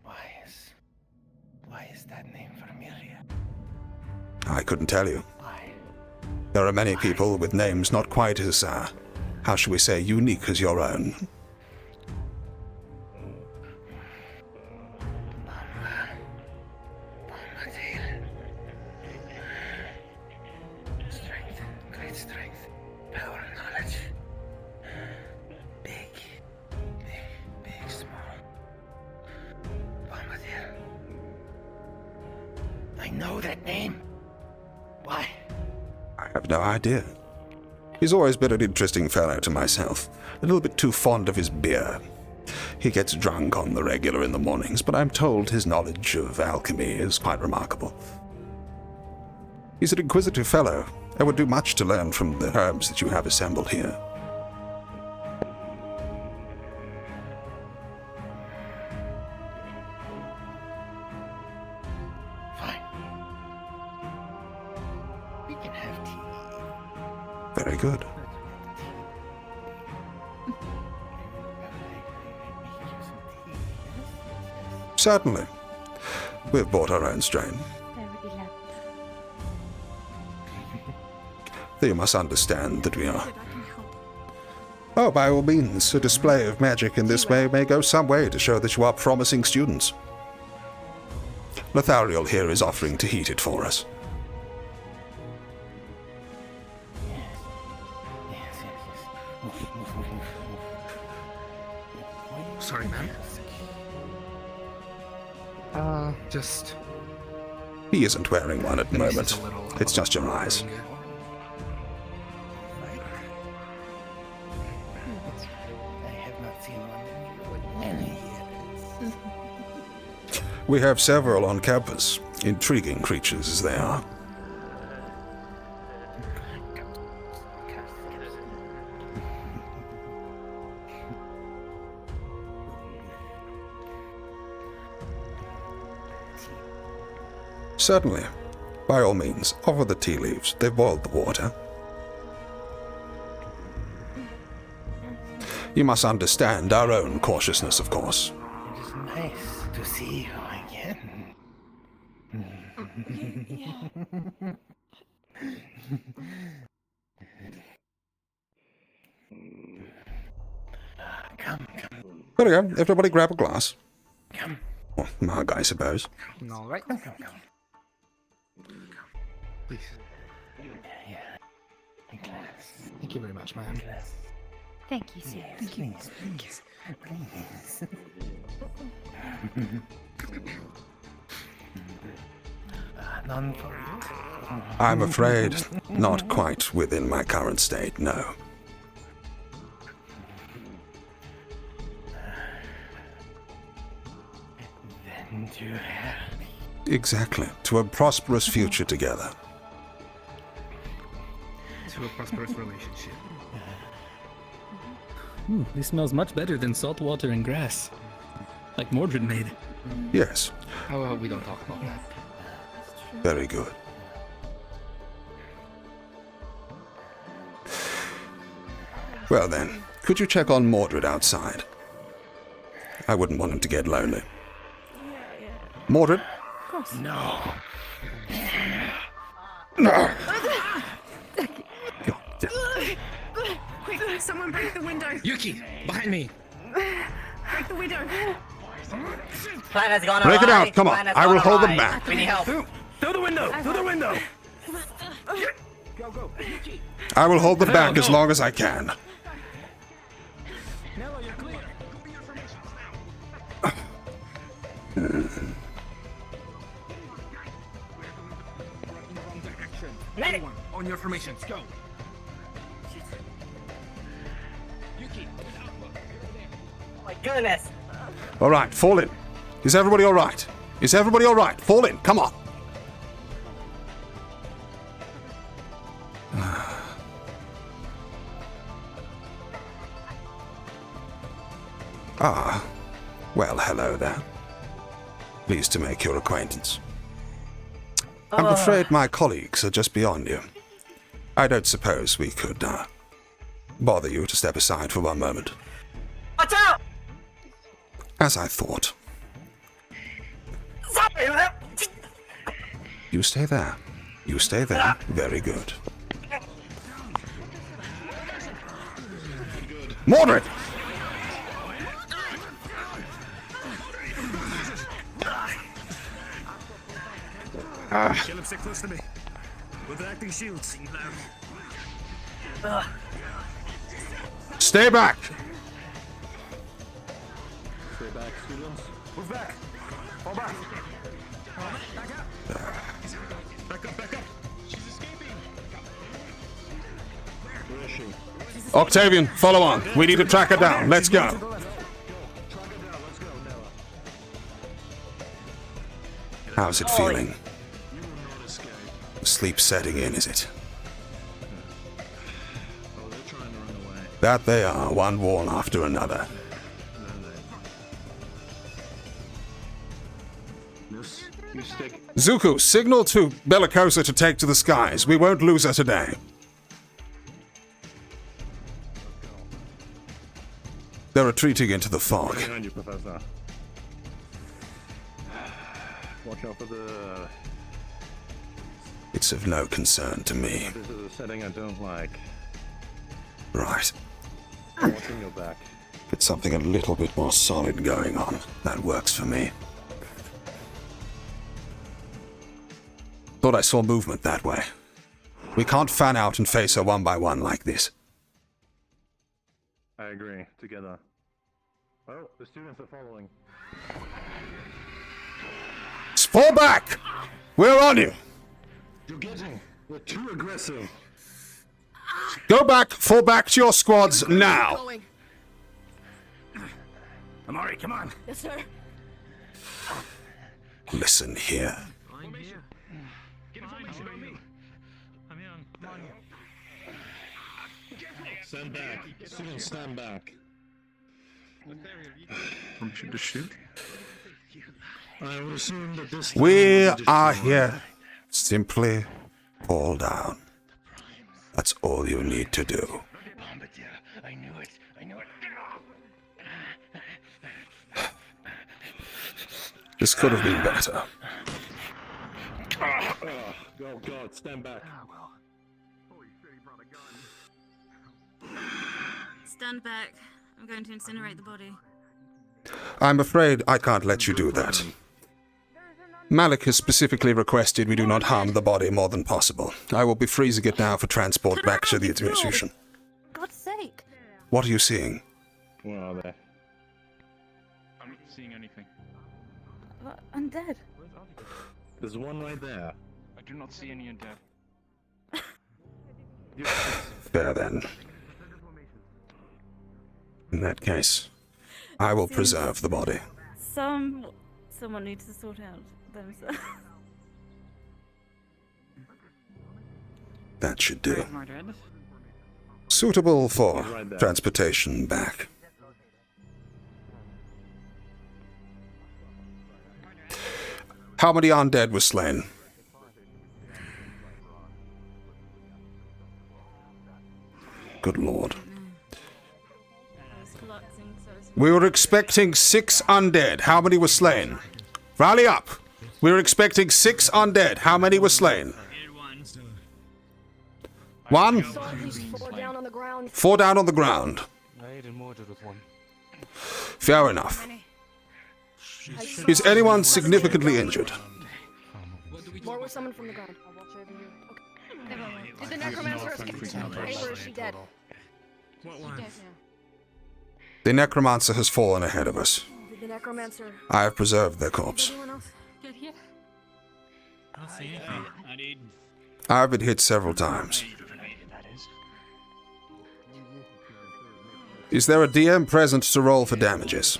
Why is that name familiar? I couldn't tell you. Why? There are many people with names not quite as, how shall we say, unique as your own. Bombadil. strength, power, knowledge. Big, small. Bombardier. I know that name. Why? I have no idea. He's always been an interesting fellow to myself. A little bit too fond of his beer. He gets drunk on the regular in the mornings, but I'm told his knowledge of alchemy is quite remarkable. He's an inquisitive fellow. I would do much to learn from the herbs that you have assembled here. Fine. We can have tea. Very good. Certainly. We've bought our own strain. You must understand that we are... Oh, by all means, a display of magic in this way may go some way to show that you are promising students. Lothariel here is offering to heat it for us. Sorry, ma'am. Just... He isn't wearing one at the moment. It's just your eyes. I have not seen one in many years. We have several on campus, intriguing creatures as they are. Certainly. By all means, offer the tea leaves. They've boiled the water. You must understand our own cautiousness, of course. It is nice to see you again. Come. There we go. Everybody grab a glass. Come. Well, mug, I suppose. All right. Come. Please. Yeah. A glass. Thank you very much, ma'am. Thank you, sir. Thank you. Please. None for you? I'm afraid not quite within my current state, no. Then to hell. Exactly. To a prosperous future together. To a prosperous relationship. This smells much better than salt water and grass. Like Mordred made. Yes. How about we don't talk about that? Very good. Well then, could you check on Mordred outside? I wouldn't want him to get lonely. Mordred? Of course. No. No! Quick, someone break the window. Yuki, behind me. Break the window. Plan has gone Break it awry. out, come on. Plan has I will gone hold them awry. back. We need help. Through the window. Through the window. Go. I will hold them back as long as I can. Nello, you're clear. Medic! On your formations, go. Yuki, My goodness. All right, fall in. Is everybody all right? Is everybody all right? Fall in, come on. Ah, well, hello there. Pleased to make your acquaintance. I'm afraid my colleagues are just beyond you. I don't suppose we could, bother you to step aside for one moment. Watch out! As I thought. Sorry. You stay there. You stay there. Very good. Mordred! Kill him, stay close to me. With acting shields. Stay back! Stay back, students. Move back! Fall back! Back up! She's escaping! Where is she? Octavian, follow on. We need to track her down. Let's go. Track her down, let's go, Nella. How's it feeling? You will not escape. Sleep setting in, is it? Oh, they're trying to run away. That they are, one wall after another. You stick. Zuko, signal to Bellicosa to take to the skies. We won't lose her today. They're retreating into the fog. Behind you, Professor. Watch out for the... It's of no concern to me. This is a setting I don't like. Right. I'm watching your back. Get something a little bit more solid going on. That works for me. Thought I saw movement that way. We can't fan out and face her one by one like this. I agree. Together. Oh, the students are following. Fall back! We're on you! You're getting... We're too aggressive. Go back, fall back to your squads now! Amari, come on! Yes, sir. Listen here. I'm here. Get information on me. I'm in. Come on. Stand back. Students, stand back. Permission to shoot? I would assume that this... We are here. Simply fall down. That's all you need to do. I knew it. I knew it. This could have been better. Oh, God, stand back. Stand back. I'm going to incinerate the body. I'm afraid I can't let you do that. Malik has specifically requested we do not harm the body more than possible. I will be freezing it now for transport back to the institution. God's sake. What are you seeing? Where are they? I'm not seeing anything. Undead. There's one right there. I do not see any undead. Fair then. In that case, I will preserve the body. Someone needs to sort out themselves. That should do. Suitable for transportation back. How many undead were slain? Good lord. We were expecting 6 undead. How many were slain? Rally up. We were expecting 6 undead. How many were slain? 1? 4 down on the ground. 4 down on the ground. Fair enough. Is anyone significantly injured? More was summoned from the ground. I'll watch over you. Okay. Did the necromancer escape? Or is she dead? The necromancer has fallen ahead of us. Did the necromancer... I have preserved their corpse. Anyone else? Get here. I don't see anything. I need... I have been hit several times. Is there a DM present to roll for damages?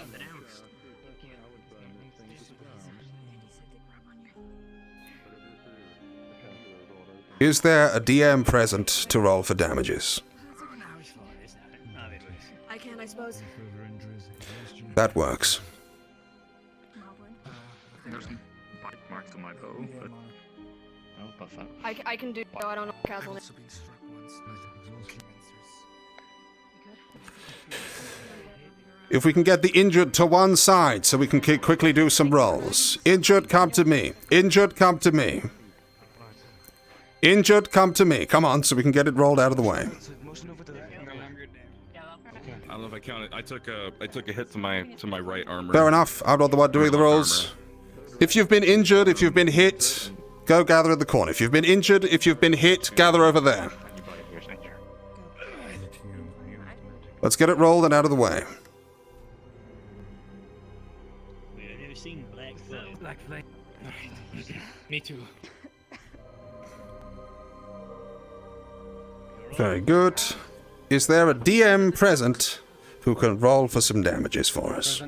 Is there a DM present to roll for damages? I can, I suppose. That works. There's some bite marks on my bow, but I'll buff that. I can do I don't know Castle. If we can get the injured to one side so we can quickly do some rolls. Injured, come to me. Injured, come to me. Injured, come to me. Come on, so we can get it rolled out of the way. I don't know if I counted. I took a hit to my right armor. Fair enough. I'm not the one doing the rolls. If you've been injured, if you've been hit, go gather in the corner. If you've been injured, if you've been hit, gather over there. Let's get it rolled and out of the way. Have you ever seen Black Flame? Black Flame. Me too. Very good. Is there a DM present who can roll for some damages for us?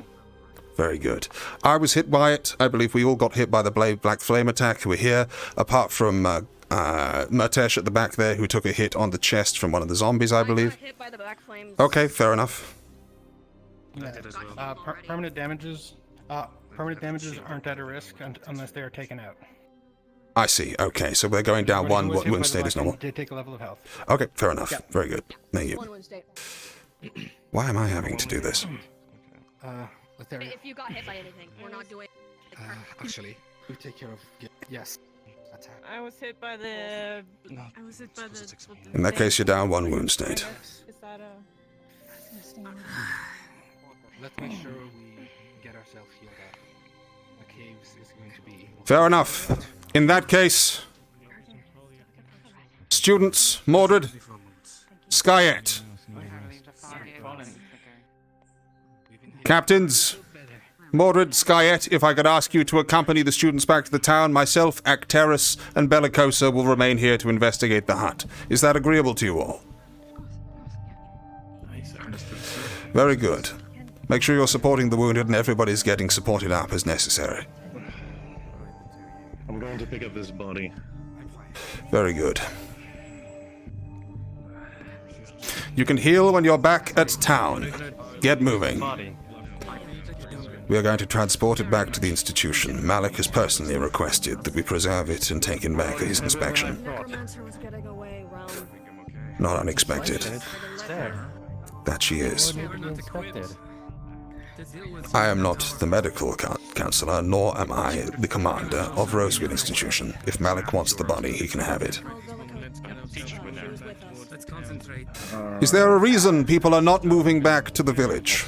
Very good. I was hit by it. I believe we all got hit by the Black Flame attack. We're here, apart from Murtesh at the back there, who took a hit on the chest from one of the zombies, I believe. Hit by the Black Flames. Okay, fair enough. Permanent damages. Permanent damages aren't at a risk unless they are taken out. I see. Okay, so we're going down one wound state is normal. They take a level of health. Okay, fair enough. Yep. Very good. Thank you. One wound state. Why am I having to do this? If you got hit by anything, we're not doing it. Actually, we take care of. Yes. Attack. I was hit by the. No. I was hit by the. In that case, you're down one wound state. Is that a? Let's make sure we get ourselves healed up. The caves is going to be. Fair enough. In that case, students, Mordred, Skyette, captains, Mordred, Skyette, if I could ask you to accompany the students back to the town, myself, Acteris, and Bellicosa will remain here to investigate the hut. Is that agreeable to you all? Very good. Make sure you're supporting the wounded and everybody's getting supported up as necessary. I'm going to pick up this body. Very good. You can heal when you're back at town. Get moving. We are going to transport it back to the institution. Malik has personally requested that we preserve it and take it back for his inspection. Not unexpected. That she is. I am not the medical counselor, nor am I the commander of Rosewood Institution. If Malik wants the body, he can have it. Is there a reason people are not moving back to the village?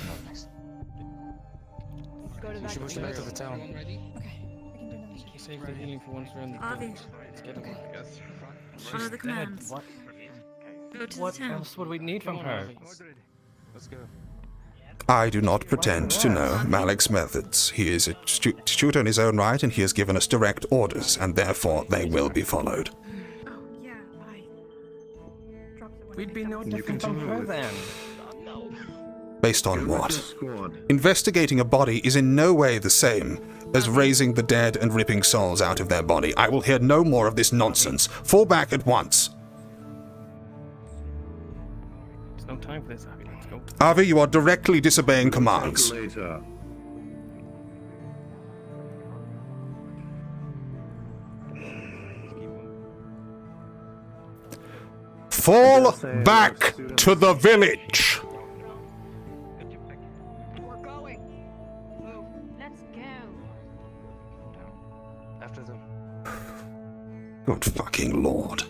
We should push them back to the town. Save the healing for once we're in the Avi. Okay. Follow the commands. What? Go to What the town. else would we need from her? Let's go. I do not pretend to know Malik's methods. He is a tutor in his own right, and he has given us direct orders, and therefore they will be followed. We'd be no different from her then. Based on what? Investigating a body is in no way the same as raising the dead and ripping souls out of their body. I will hear no more of this nonsense. Fall back at once. There's no time for this, Avi. Let's go. Avi, you are directly disobeying commands. Later. Fall back to the village. We're going. Move. Let's go. After them. Good fucking lord.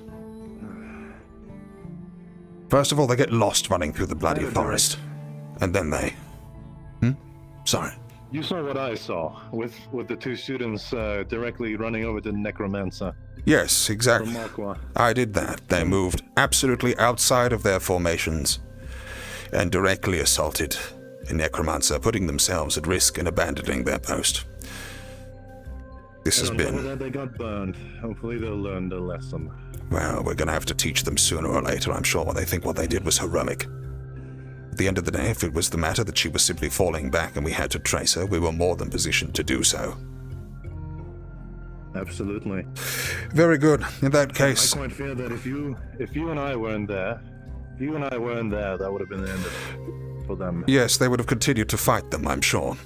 First of all, they get lost running through the bloody forest. And then they... Sorry. You saw what I saw, with the two students directly running over the necromancer. Yes, exactly. From Marquardt. I did that. They moved absolutely outside of their formations and directly assaulted a necromancer, putting themselves at risk and abandoning their post. This has been... That they got burned. Hopefully they'll learn their lesson. Well, we're gonna have to teach them sooner or later, I'm sure. They think what they did was heroic. At the end of the day, if it was the matter that she was simply falling back and we had to trace her, we were more than positioned to do so. Absolutely. Very good. In that case... I quite fear that if you and I weren't there, that would have been the end of it for them. Yes, they would have continued to fight them, I'm sure.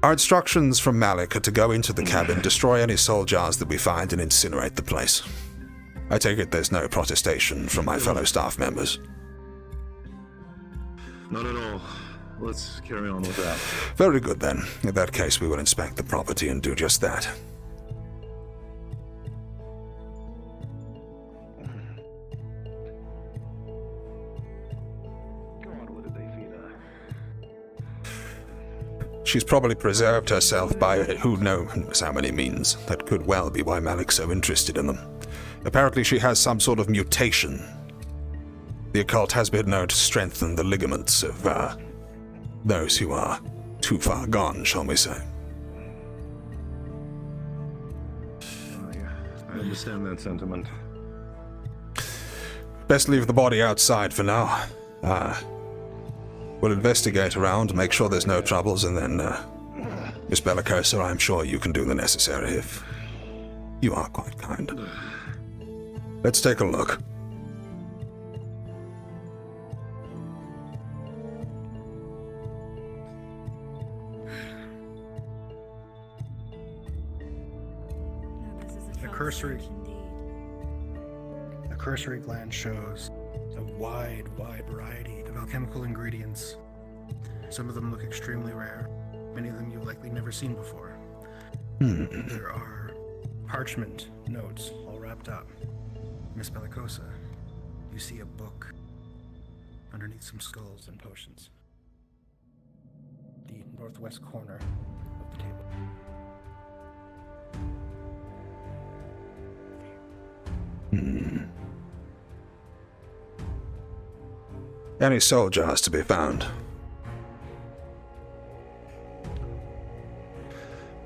Our instructions from Malik are to go into the cabin, destroy any soul jars that we find, and incinerate the place. I take it there's no protestation from my fellow staff members. Not at all. Let's carry on with that. Very good, then. In that case, we will inspect the property and do just that. She's probably preserved herself by who knows how many means. That could well be why Malik's so interested in them. Apparently she has some sort of mutation. The occult has been known to strengthen the ligaments of those who are too far gone, shall we say. I understand that sentiment. Best leave the body outside for now. We'll investigate around, make sure there's no troubles, and then, Miss Bellicosa, I'm sure you can do the necessary if you are quite kind. Let's take a look. A cursory glance shows a wide variety of alchemical ingredients. Some of them look extremely rare. Many of them you've likely never seen before. There are parchment notes all wrapped up. Miss Bellicosa, you see a book underneath some skulls and potions. The northwest corner of the table. Any soul jars to be found?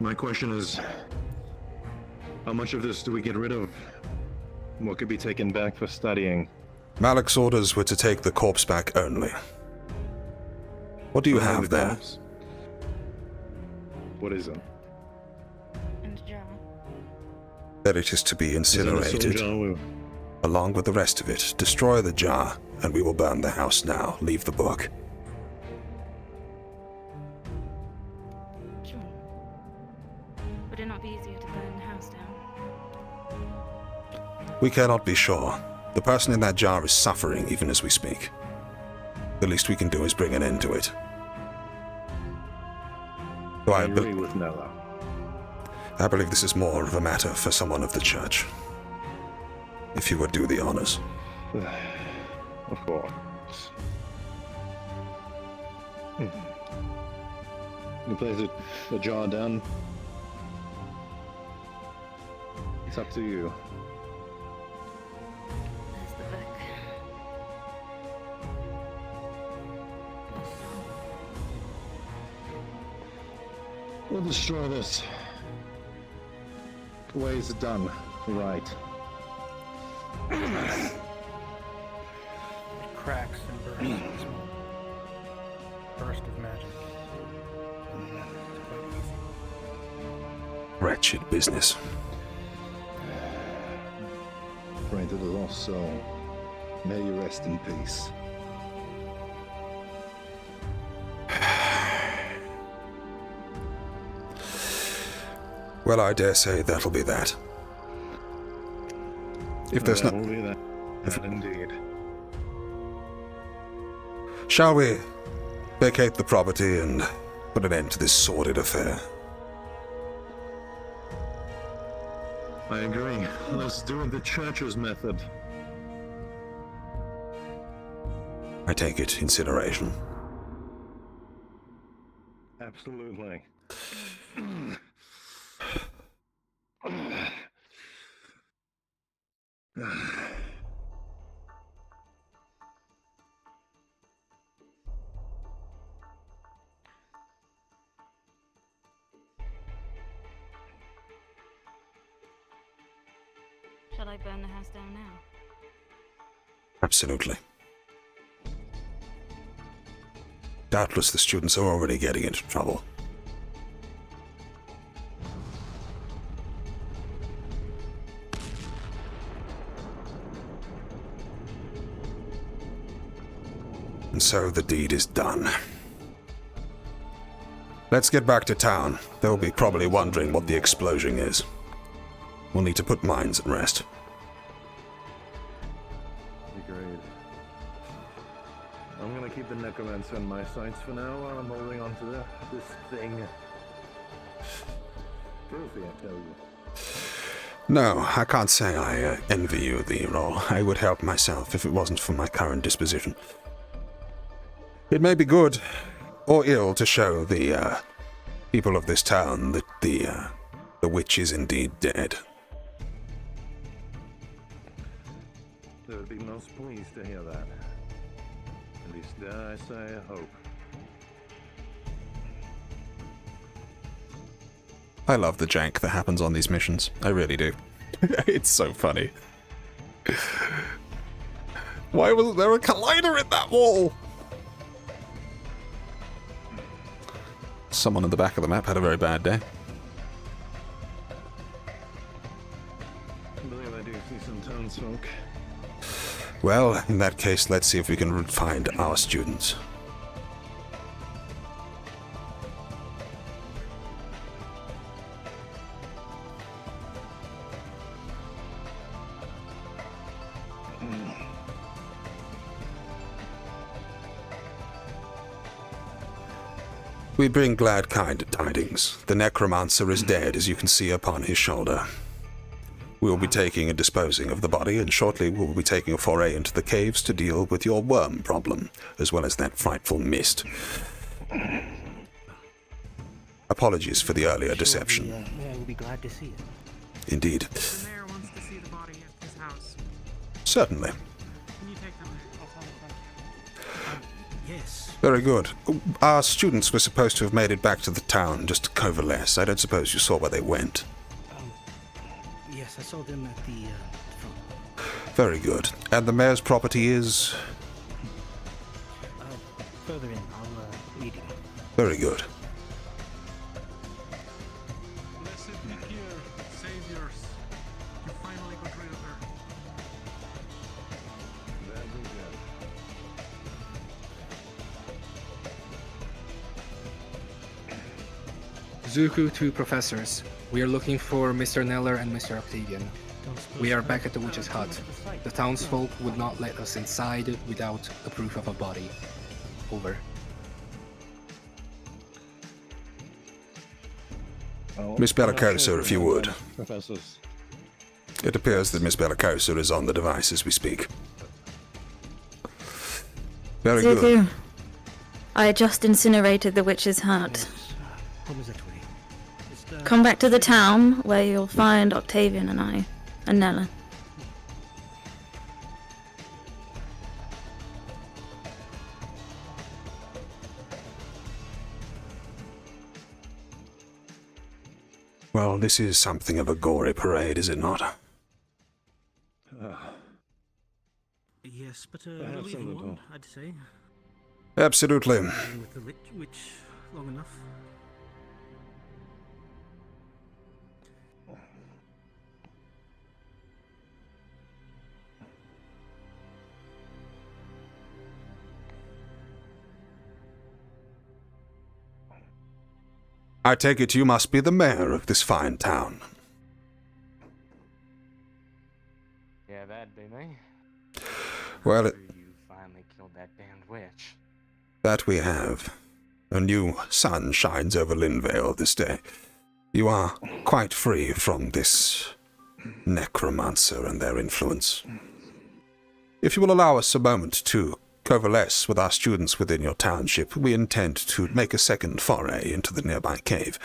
My question is, how much of this do we get rid of? What could be taken back for studying? Malik's orders were to take the corpse back only. What do you have there? Corpse? What is it? And jar. That it is to be incinerated, along with the rest of it. Destroy the jar, and we will burn the house now. Leave the book. Sure. Would it not be easier to burn the house down? We cannot be sure. The person in that jar is suffering even as we speak. The least we can do is bring an end to it. So I agree with Nella. I believe this is more of a matter for someone of the church. If you would do the honors. Of course. You place the jar down. It's up to you. There's the book. We'll destroy this. The way it's done, right. It cracks and bursts with a small burst of magic. It's quite easy. Wretched business. Pray to the lost soul. May you rest in peace. Well, I dare say that'll be that. If there's That'll be that. Indeed. Shall we vacate the property and put an end to this sordid affair? I agree. Let's do it the church's method. I take it incineration. Absolutely. Shall I burn the house down now? Absolutely. Doubtless the students are already getting into trouble. And so the deed is done. Let's get back to town. They'll be probably wondering what the explosion is. We'll need to put minds at rest. Agreed. I'm gonna keep the necromancer in my sights for now while I'm holding on to this thing. Filthy, I tell you. No, I can't say I envy you the role. I would help myself if it wasn't for my current disposition. It may be good or ill to show the people of this town that the witch is indeed dead. They would be most pleased to hear that. At least dare I say hope. I love the jank that happens on these missions. I really do. It's so funny. Why wasn't there a collider in that wall? Someone in the back of the map had a very bad day. I believe I do see some townsfolk. Well, in that case, let's see if we can find our students. We bring glad tidings. The necromancer is dead, as you can see upon his shoulder. We will be taking and disposing of the body, and shortly we will be taking a foray into the caves to deal with your worm problem, as well as that frightful mist. Apologies for the earlier deception. The mayor will be glad to see it. Indeed. The mayor wants to see the body at his house. Certainly. Can you take them? Yes. Very good. Our students were supposed to have made it back to the town just to coalesce. I don't suppose you saw where they went. Yes, I saw them at the front. Very good. And the mayor's property is? Further in, I'll lead you. Very good. Blessed be here, saviors. You finally got rid of her. Zuku to professors. We are looking for Mr. Neller and Mr. Octavian. We are back at the witch's hut. The townsfolk would not let us inside without a proof of a body. Over. Miss Bellicosa, if you would. Professors. It appears that Miss Bellicosa is on the device as we speak. Very Zuku, good. I just incinerated the witch's hut. Come back to the town, where you'll find Octavian and I, and Nella. Well, this is something of a gory parade, is it not? Yes, but Perhaps a relieving little. one, I'd say. Absolutely. Been with the witch long enough. I take it you must be the mayor of this fine town. Yeah, that'd be me. Well, You finally killed that damned witch. that we have. A new sun shines over Linvale this day. You are quite free from this necromancer and their influence. If you will allow us a moment to coalesce with our students within your township, we intend to make a second foray into the nearby cave,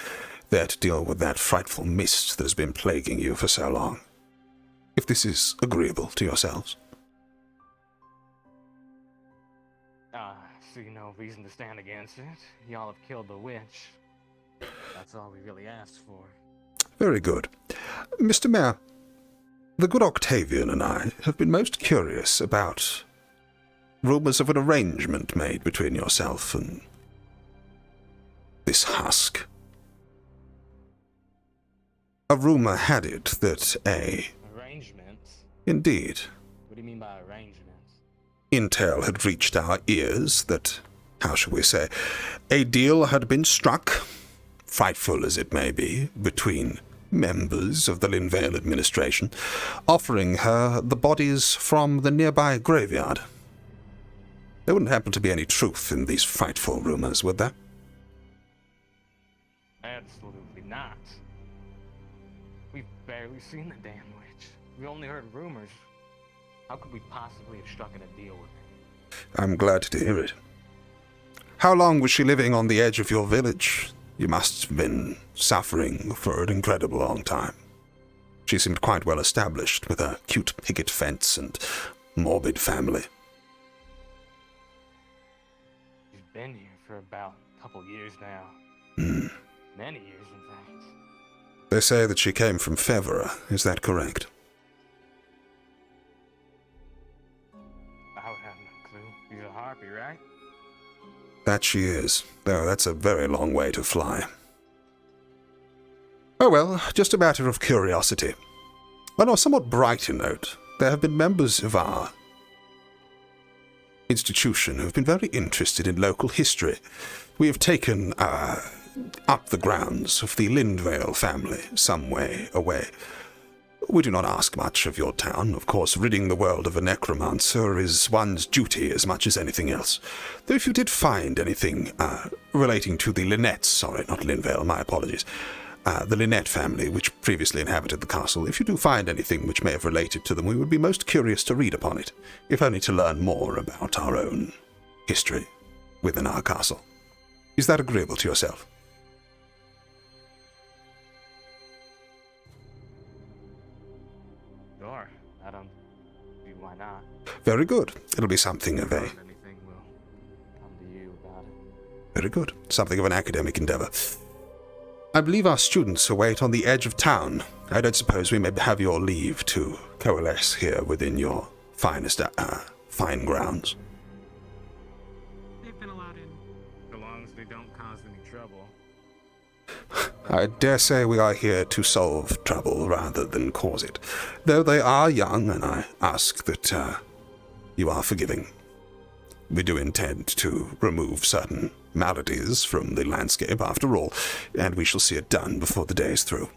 there to deal with that frightful mist that has been plaguing you for so long. If this is agreeable to yourselves. See no reason to stand against it. Y'all have killed the witch. That's all we really asked for. Very good. Mr. Mayor, the good Octavian and I have been most curious about rumors of an arrangement made between yourself and this husk. A rumor had it that Arrangements? Indeed, What do you mean by arrangements? intel had reached our ears that, how shall we say, a deal had been struck, frightful as it may be, between members of the Linvale administration, offering her the bodies from the nearby graveyard. There wouldn't happen to be any truth in these frightful rumors, would there? Absolutely not. We've barely seen the damn witch. We only heard rumors. How could we possibly have struck in a deal with her? I'm glad to hear it. How long was she living on the edge of your village? You must have been suffering for an incredible long time. She seemed quite well established with her cute picket fence and morbid family. been here for about a couple years now. Many years, in fact. They say that she came from Fevera. Is that correct? I would have no clue. She's a harpy, right? That she is, though that's a very long way to fly. Oh well, just a matter of curiosity. On a somewhat brighter note, there have been members of our institution who have been very interested in local history. We have taken up the grounds of the Lindvale family some way away. We do not ask much of your town. Of course, ridding the world of a necromancer is one's duty as much as anything else. Though if you did find anything relating to the Linnettes, sorry, not Lindvale, my apologies, the Linnette family, which previously inhabited the castle, if you do find anything which may have related to them, we would be most curious to read upon it, if only to learn more about our own history within our castle. Is that agreeable to yourself? Sure. I don't see why not. Very good. It'll be something of a... Anything will come to you about it. Very good. Something of an academic endeavor. I believe our students await on the edge of town. I don't suppose we may have your leave to coalesce here within your finest, fine grounds. They've been allowed in. So long as they don't cause any trouble. I dare say we are here to solve trouble rather than cause it. Though they are young, and I ask that you are forgiving. We do intend to remove certain maladies from the landscape, after all, and we shall see it done before the day is through.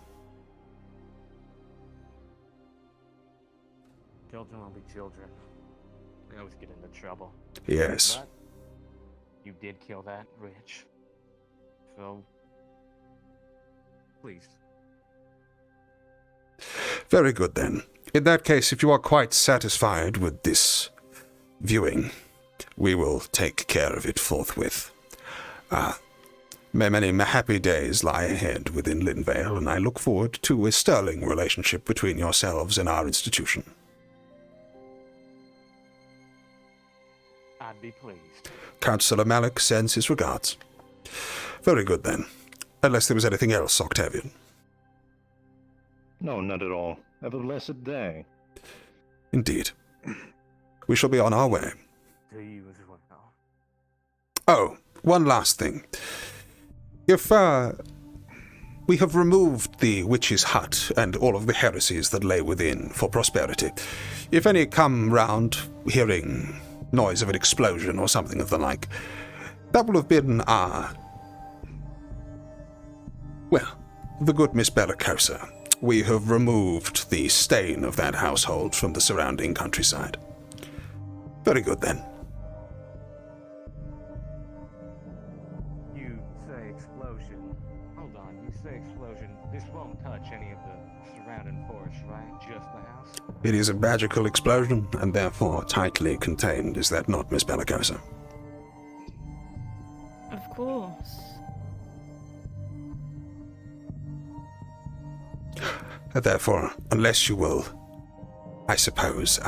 Children will be children. They always get into trouble. Yes. But you did kill that Rich. So, please. Very good, then. In that case, if you are quite satisfied with this viewing, we will take care of it forthwith. May many happy days lie ahead within Lindvale, and I look forward to a sterling relationship between yourselves and our institution. I'd be pleased. Councillor Malik sends his regards. Very good, then. Unless there was anything else, Octavian. No, not at all. Have a blessed day. Indeed. We shall be on our way. To you as well. Oh, one last thing. If, we have removed the witch's hut and all of the heresies that lay within for prosperity. If any come round hearing noise of an explosion or something of the like, that will have been the good Miss Bellicosa. We have removed the stain of that household from the surrounding countryside. Very good, then. You say explosion. Hold on, you say explosion. This won't touch any of the surrounding forest, right? Just the house? It is a magical explosion, and therefore tightly contained. Is that not, Miss Bellicosa? Of course. Therefore, unless you will, I suppose,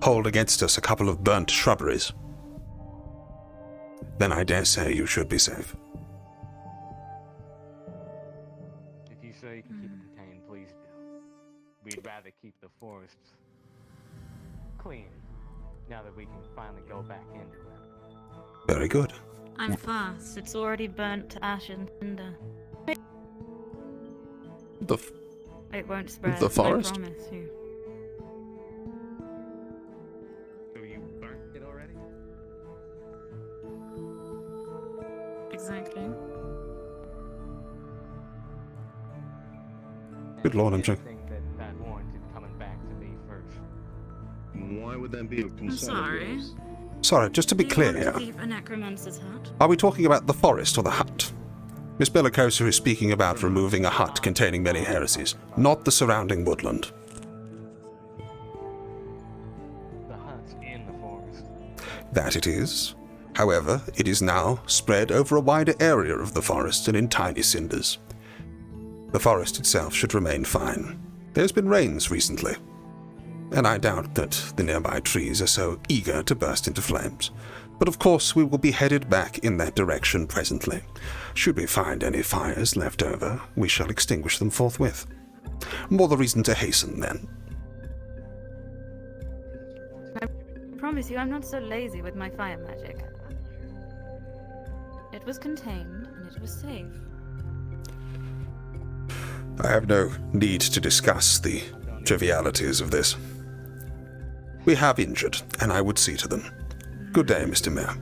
hold against us a couple of burnt shrubberies, then I dare say you should be safe. If you say you can keep it contained, please do. We'd rather keep the forests clean, now that we can finally go back into it. Very good. I'm fast. It's already burnt to ash and cinder. It won't spread. The forest? I promise you. So you burnt it already? Exactly. Good lord, I'm I think that warranted coming back to me first. Why would that be a concern? I'm sorry. Sorry, just to be Do you clear want here. to leave a necromancer's hut? Are we talking about the forest or the hut? Miss Bellicosa is speaking about removing a hut containing many heresies, not the surrounding woodland. The hut's in the forest. That it is. However, it is now spread over a wider area of the forest and in tiny cinders. The forest itself should remain fine. There's been rains recently. and I doubt that the nearby trees are so eager to burst into flames. But of course we will be headed back in that direction presently. Should we find any fires left over, we shall extinguish them forthwith. More the reason to hasten, then. I promise you I'm not so lazy with my fire magic. It was contained, and it was safe. I have no need to discuss the trivialities of this. We have injured, and I would see to them. Good day, Mr. Mayor.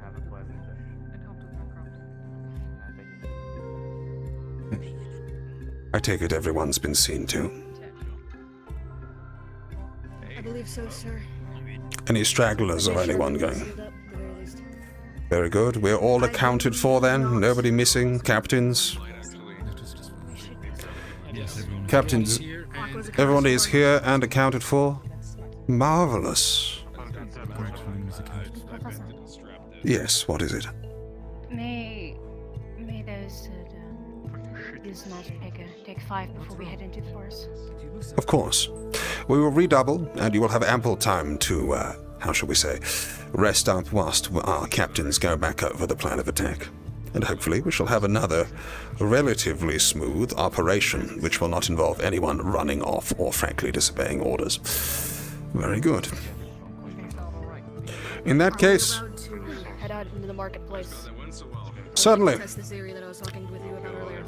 Have a pleasant day. I take it everyone's been seen to. I believe so, sir. Any stragglers or anyone going? Very good. We're all accounted for then? Nobody missing? Captains? Captains, everyone is here and accounted for? Marvelous. Yes, what is it? May those that use magic take 5 before we head into the forest. Of course. We will redouble, and you will have ample time to, how shall we say, rest up whilst our captains go back over the plan of attack. And hopefully we shall have another relatively smooth operation, which will not involve anyone running off or frankly disobeying orders. Very good. In that case, Head out into the marketplace. certainly. Test this area that I was talking with you about earlier.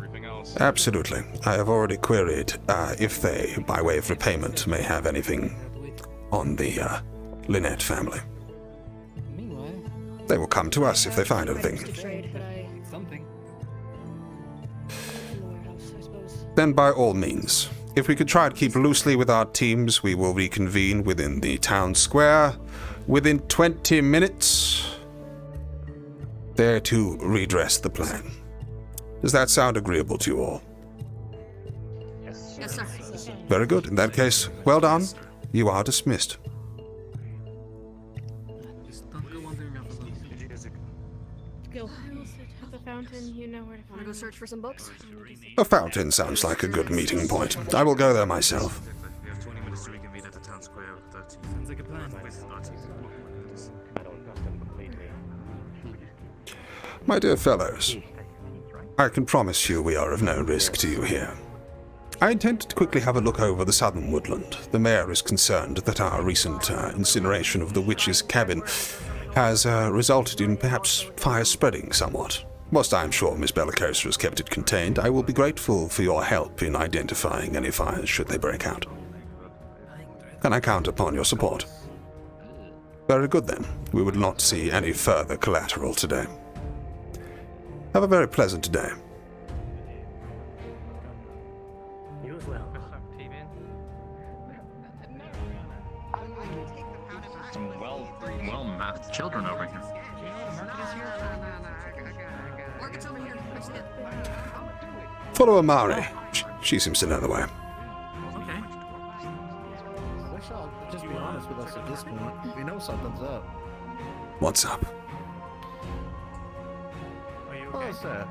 Absolutely. I have already queried if they, by way of repayment, may have anything on the Lynette family. They will come to us if they find anything. Then by all means, if we could try to keep loosely with our teams, we will reconvene within the town square within 20 minutes, there to redress the plan. Does that sound agreeable to you all? Yes, sir. Very good. In that case, well done. You are dismissed. Go. At the fountain, you know where to Wanna find go me. search for some books? A fountain sounds like a good meeting point. I will go there myself. We have 20 minutes to reconvene at the town square with 13. Sounds like a plan. I don't trust him completely. My dear fellows, I can promise you we are of no risk to you here. I intend to quickly have a look over the southern woodland. The mayor is concerned that our recent incineration of the witch's cabin has resulted in perhaps fire spreading somewhat. Whilst I am sure Miss Bellicosa has kept it contained, I will be grateful for your help in identifying any fires should they break out. Can I count upon your support? Very good then. We would not see any further collateral today. Have a very pleasant day. You as well. Some well-mathed children over here. Market's over here. I see it. Follow Amari. She seems to know the way. Okay. Wish y'all just be honest with us at this point. We know something's up. What's up? What is that?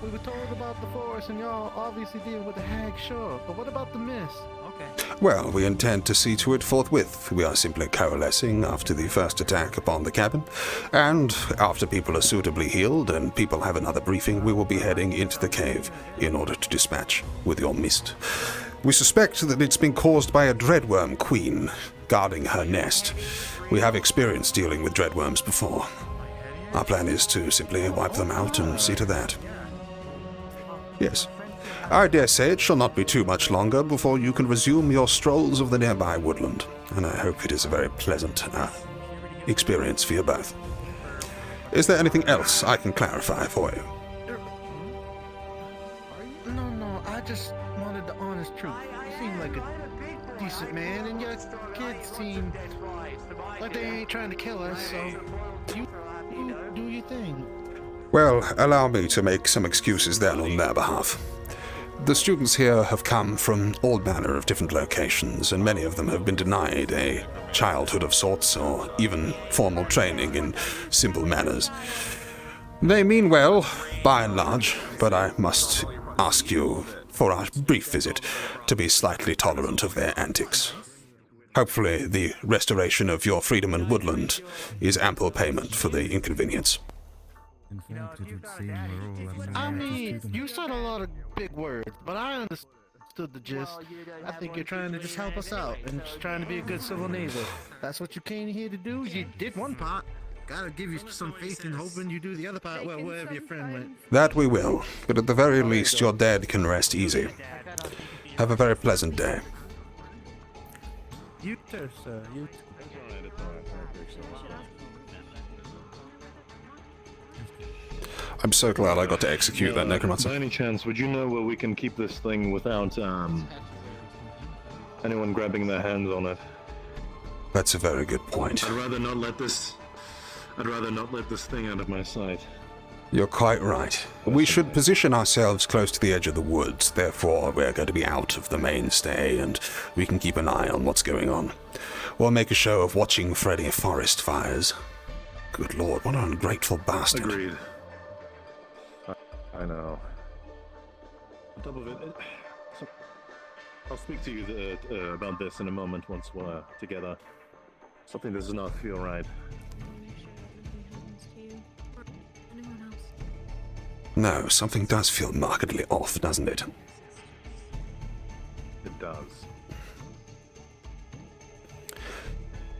We were told about the forest and y'all obviously deal with the hag, sure. But what about the mist? Okay. Well, we intend to see to it forthwith. We are simply coalescing after the first attack upon the cabin. And after people are suitably healed and people have another briefing, we will be heading into the cave in order to dispatch with your mist. We suspect that it's been caused by a dreadworm queen guarding her nest. We have experience dealing with dreadworms before. Our plan is to simply wipe them out and see to that. Yes. I dare say it shall not be too much longer before you can resume your strolls of the nearby woodland, and I hope it is a very pleasant experience for you both. Is there anything else I can clarify for you? No, I just wanted the honest truth. You seem like a decent man, and your kids seem like they ain't trying to kill us, so you do your thing. Well, allow me to make some excuses then on their behalf. The students here have come from all manner of different locations, and many of them have been denied a childhood of sorts, or even formal training in simple manners. They mean well, by and large, but I must ask you, for our brief visit, to be slightly tolerant of their antics. Hopefully, the restoration of your freedom and woodland is ample payment for the inconvenience. In fact, it would seem we're all I mean, you said a lot of big words, but I understood the gist. I think you're trying to just help us out and just trying to be a good civil neighbor. That's what you came here to do. You did one part. Gotta give you some faith in hoping you do the other part, well, wherever your friend went. That we will, but at the very least your dead can rest easy. Have a very pleasant day. You too, sir. You too. I'm so glad I got to execute that necromancer. By any chance, would you know where we can keep this thing without anyone grabbing their hands on it? That's a very good point. I'd rather not let this thing out of my sight. You're quite right. We should position ourselves close to the edge of the woods, therefore we're going to be out of the mainstay, and we can keep an eye on what's going on. We'll make a show of watching for any forest fires. Good lord, what an ungrateful bastard. Agreed. I know. On top of it, I'll speak to you about this in a moment once we're together. Something does not feel right. No, something does feel markedly off, doesn't it? It does.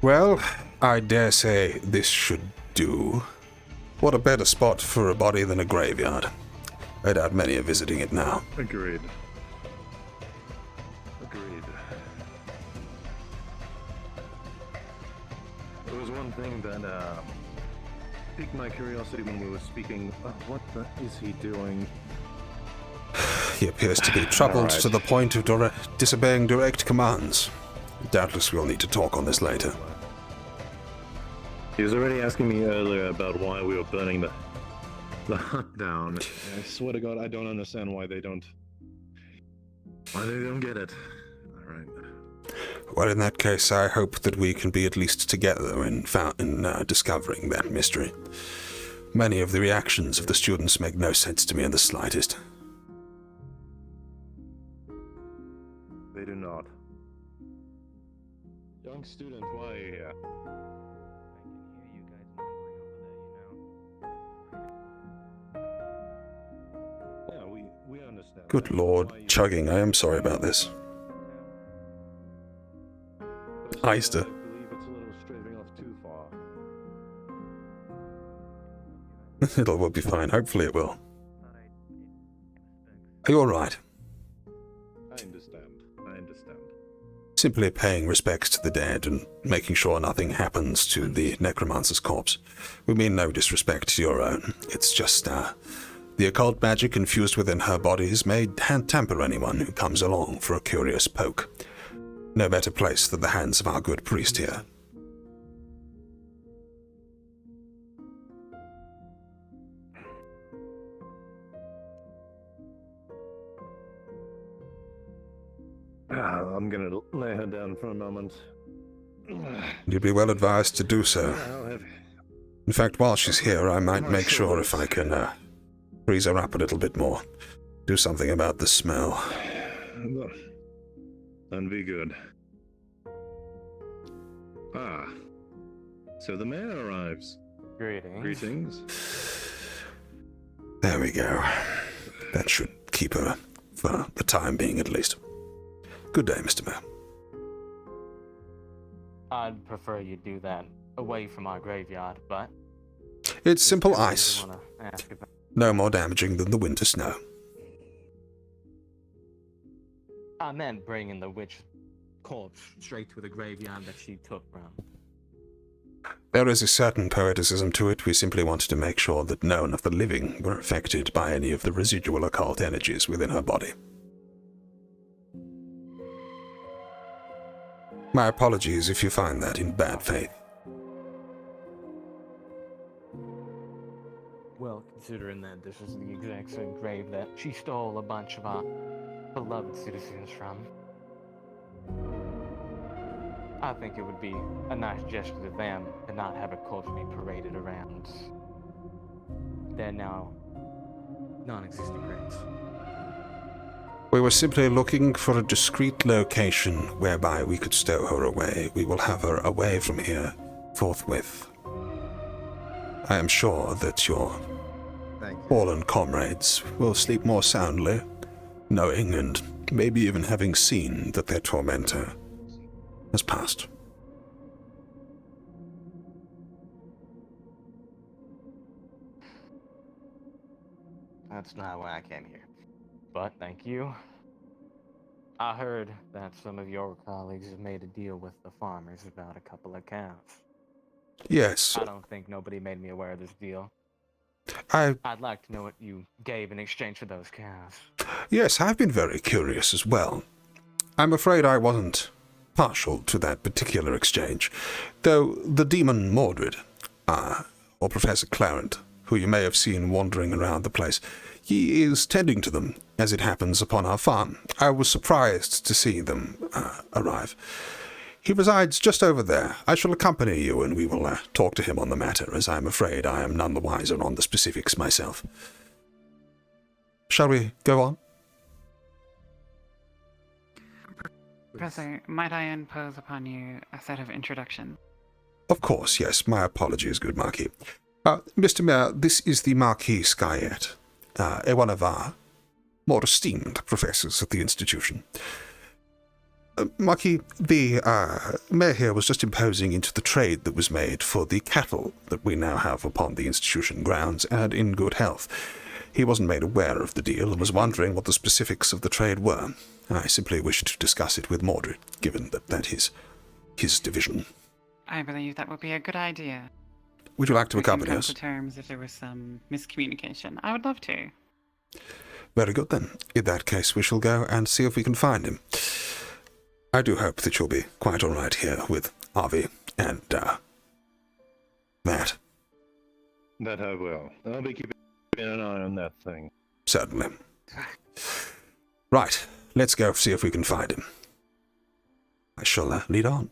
Well, I dare say this should do. What a better spot for a body than a graveyard. I doubt many are visiting it now. Agreed. Agreed. There was one thing that piqued my curiosity when we were speaking. What is he doing? He appears to be troubled to the point of disobeying direct commands. Doubtless we'll need to talk on this later. He was already asking me earlier about why we were burning the hut down. I swear to God, I don't understand why they don't get it. All right. Well, in that case, I hope that we can be at least together in discovering that mystery. Many of the reactions of the students make no sense to me in the slightest. They do not. Young student, why are you here? We understand. Good lord, chugging, I am sorry about this. Easter. I believe it's a little straying off too far. It will be fine, hopefully it will. Are you alright? I understand. Simply paying respects to the dead and making sure nothing happens to the necromancer's corpse. We mean no disrespect to your own. It's just, the occult magic infused within her bodies may hamper anyone who comes along for a curious poke. No better place than the hands of our good priest here. I'm gonna lay her down for a moment. You'd be well advised to do so. In fact, while she's here, I might make sure if I can freeze her up a little bit more. Do something about the smell. That'd be good. So the mayor arrives. Greetings. There we go. That should keep her, for the time being at least. Good day, Mr. Mayor. I'd prefer you do that away from our graveyard, but... It's simple ice. No more damaging than the winter snow. I meant bringing the witch corpse straight to the graveyard that she took from. There is a certain poeticism to it. We simply wanted to make sure that none of the living were affected by any of the residual occult energies within her body. My apologies if you find that in bad faith. Well, considering that this is the exact same grave that she stole a bunch of our beloved citizens from, I think it would be a nice gesture to them to not have a corpse be paraded around they're now non-existent graves. We were simply looking for a discreet location whereby we could stow her away. We will have her away from here forthwith. I am sure that your fallen comrades will sleep more soundly, knowing and maybe even having seen that their tormentor has passed. That's not why I came here. But thank you. I heard that some of your colleagues have made a deal with the farmers about a couple of cows. Yes. I don't think nobody made me aware of this deal. I'd like to know what you gave in exchange for those cows. Yes, I've been very curious as well. I'm afraid I wasn't partial to that particular exchange, though the demon Mordred, or Professor Clarent, who you may have seen wandering around the place, he is tending to them, as it happens, upon our farm. I was surprised to see them arrive. He resides just over there. I shall accompany you, and we will talk to him on the matter, as I am afraid I am none the wiser on the specifics myself. Shall we go on? Professor, might I impose upon you a set of introductions? Of course, yes. My apologies, good Marquis. Mr. Mayor, this is the Marquis Skyette, one of our more esteemed professors at the institution. Marquis, the mayor here was just imposing into the trade that was made for the cattle that we now have upon the institution grounds and in good health. He wasn't made aware of the deal and was wondering what the specifics of the trade were. I simply wished to discuss it with Mordred, given that that is his division. I believe that would be a good idea. Would you like to accompany come us? to terms if there was some miscommunication. I would love to. Very good then. In that case, we shall go and see if we can find him. I do hope that you'll be quite all right here with Avi and Matt. That I will. I'll be keeping an eye on that thing. Certainly. Right, let's go see if we can find him. I shall lead on.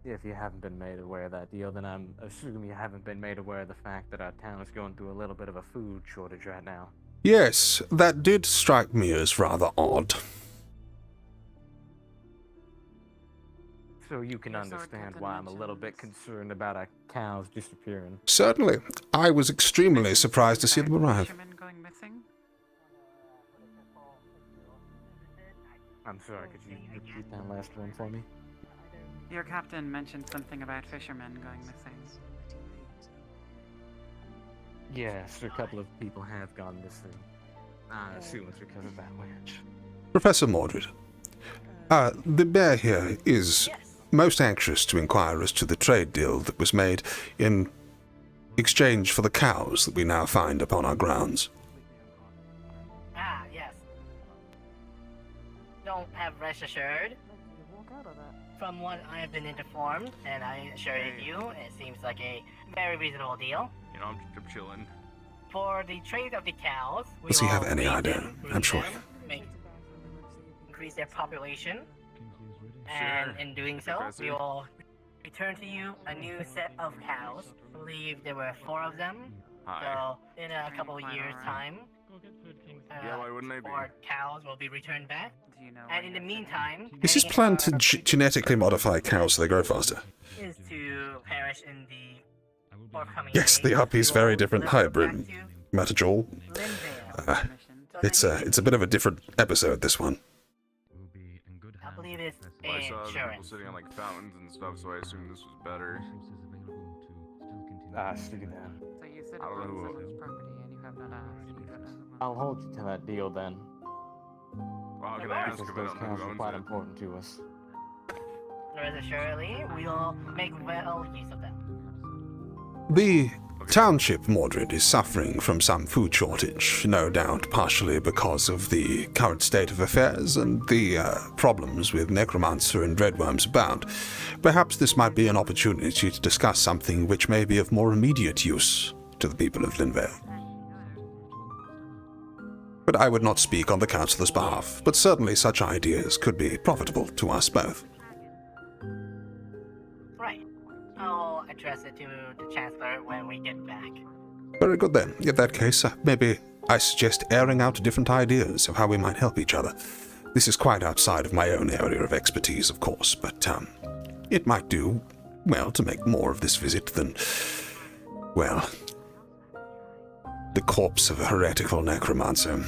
If you haven't been made aware of that deal, then I'm assuming you haven't been made aware of the fact that our town is going through a little bit of a food shortage right now. Yes, that did strike me as rather odd. So you can understand why I'm a little bit concerned about our cows disappearing. Certainly. I was extremely surprised to see them arrive. Going missing? I'm sorry, could you repeat that last one for me? Your captain mentioned something about fishermen going missing. Yes, a couple of people have gone missing. I assume it's because of that witch. Professor Mordred, the bear here is most anxious to inquire as to the trade deal that was made in exchange for the cows that we now find upon our grounds. Ah, yes. Don't have rest assured. From what I have been informed, and I assure you, it seems like a very reasonable deal. You know, I'm chilling. For the trade of the cows, we Does he will have any breed idea? them, I'm sure. Increase their population, and in doing so, we will return to you a new set of cows. I believe there were 4 of them. So in a couple of years' time, why wouldn't they be? 4 cows will be returned back. And in the meantime, Is his plan to genetically modify cows so they grow faster? is to perish in the forthcoming Yes, the RP's very different hybrid. Matter Joel. It's a bit of a different episode, this one. I believe it's Well, I saw the people insurance. sitting on like fountains and stuff, so I assumed this was better. See that. So you said I don't know who- it was property and you have not asked. I'll hold you to that deal then. Well, how can I ask Because if I those don't know cows who are owns quite it? important to us. Rest assuredly, we'll make well use of them. The township, Mordred, is suffering from some food shortage, no doubt partially because of the current state of affairs and the problems with necromancer and dreadworms abound. Perhaps this might be an opportunity to discuss something which may be of more immediate use to the people of Linvale. But I would not speak on the councillor's behalf, but certainly such ideas could be profitable to us both. Right. I'll address it to the Chancellor when we get back. Very good then. In that case, maybe I suggest airing out different ideas of how we might help each other. This is quite outside of my own area of expertise, of course, but it might do well to make more of this visit than, well, the corpse of a heretical necromancer.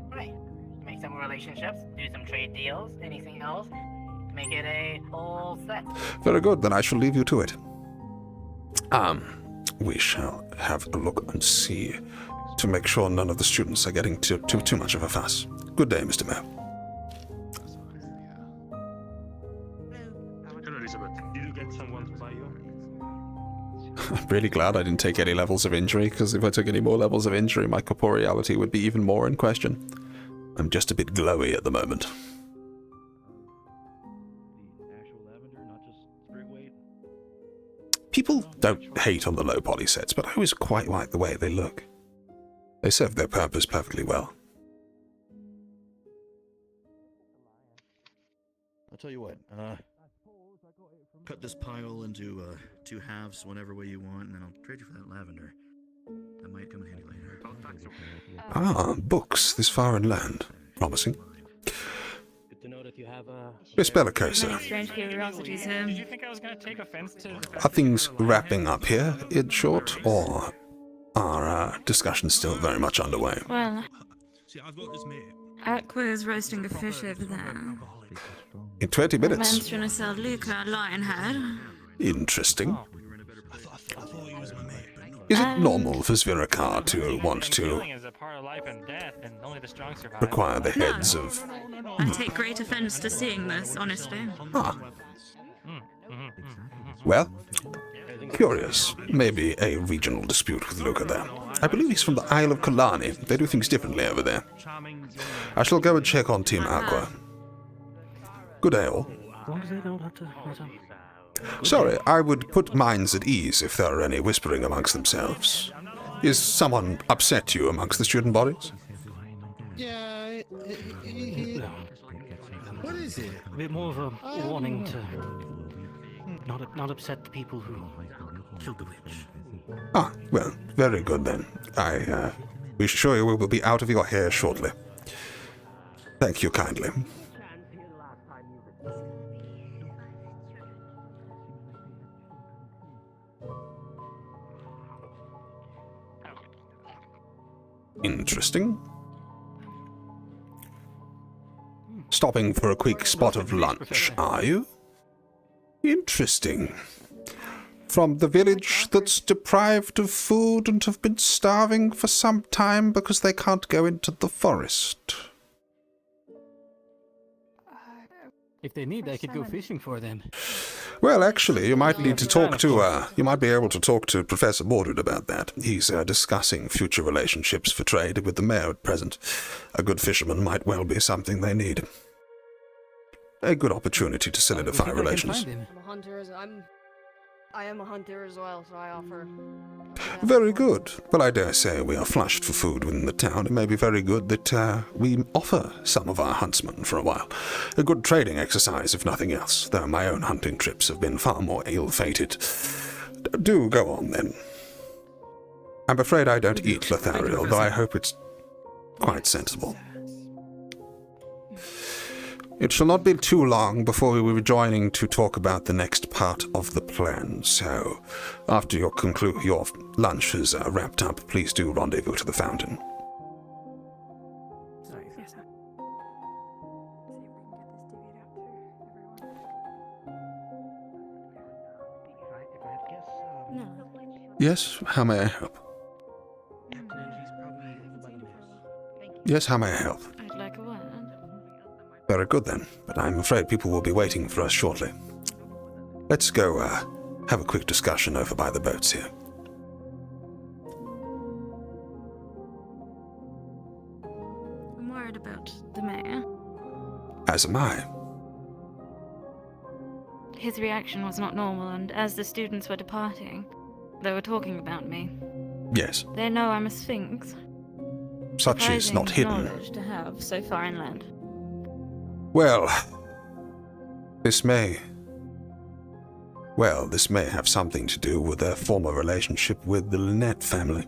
Right. Make some relationships, do some trade deals, anything else. Make it a whole set. Very good, then I shall leave you to it. We shall have a look and see to make sure none of the students are getting too much of a fuss. Good day, Mr. Mo. Hello, Elizabeth. Did you get someone to buy you? I'm really glad I didn't take any levels of injury, because if I took any more levels of injury, my corporeality would be even more in question. I'm just a bit glowy at the moment. People don't hate on the low poly sets, but I always quite like the way they look. They serve their purpose perfectly well. I'll tell you what, cut this pile into 2 halves, whatever way you want, and then I'll trade you for that lavender. That might come in handy later. Ah, books this far inland. Promising. Good to know that you have Miss Bellicosa, Many strange curiosities here. Did you think I was going to take offense to? are things wrapping up here, in short, or are discussions still very much underway? Well, See, I've got this mate. Aqua is roasting a fish over there. In 20 minutes. Man's trying to sell Luca a lion head. Interesting. Is it normal for Svirikar to want to require the heads of... I take great offense to seeing this, honestly. Ah. Well, curious. Maybe a regional dispute with Luca there. I believe he's from the Isle of Kalani. They do things differently over there. I shall go and check on Team Aqua. Good day, all. As long as they don't have to. Sorry, I would put minds at ease if there are any whispering amongst themselves. Is someone upset you amongst the student bodies? Yeah, what is it? A bit more of a warning to not upset the people who killed the witch. Ah, well, very good then. We assure you we will be out of your hair shortly. Thank you kindly. Interesting. Stopping for a quick spot of lunch, are you? Interesting. From the village that's deprived of food and have been starving for some time because they can't go into the forest. If they need, I could go fishing for them. Well, actually, you might need to talk to, you might be able to talk to Professor Mordred about that. He's discussing future relationships for trade with the mayor at present. A good fisherman might well be something they need. A good opportunity to solidify relations. I am a hunter as well, so I offer. Very good. Well, I dare say we are flushed for food within the town. It may be very good that we offer some of our huntsmen for a while. A good trading exercise, if nothing else, though my own hunting trips have been far more ill-fated. Do go on, then. I'm afraid I don't eat Lothariel, though I hope it's quite sensible. It shall not be too long before we will be joining to talk about the next part of the plan, so after your lunch is wrapped up, please do rendezvous to the fountain. Yes, how may I help? Yes, how may I help? I'd like a word. Very good then, but I'm afraid people will be waiting for us shortly. Let's go have a quick discussion over by the boats here. I'm worried about the mayor. As am I. His reaction was not normal, and as the students were departing, they were talking about me. Yes. They know I'm a sphinx. Such is not hidden. Knowledge to have so far inland. Well, this may have something to do with their former relationship with the Lynette family.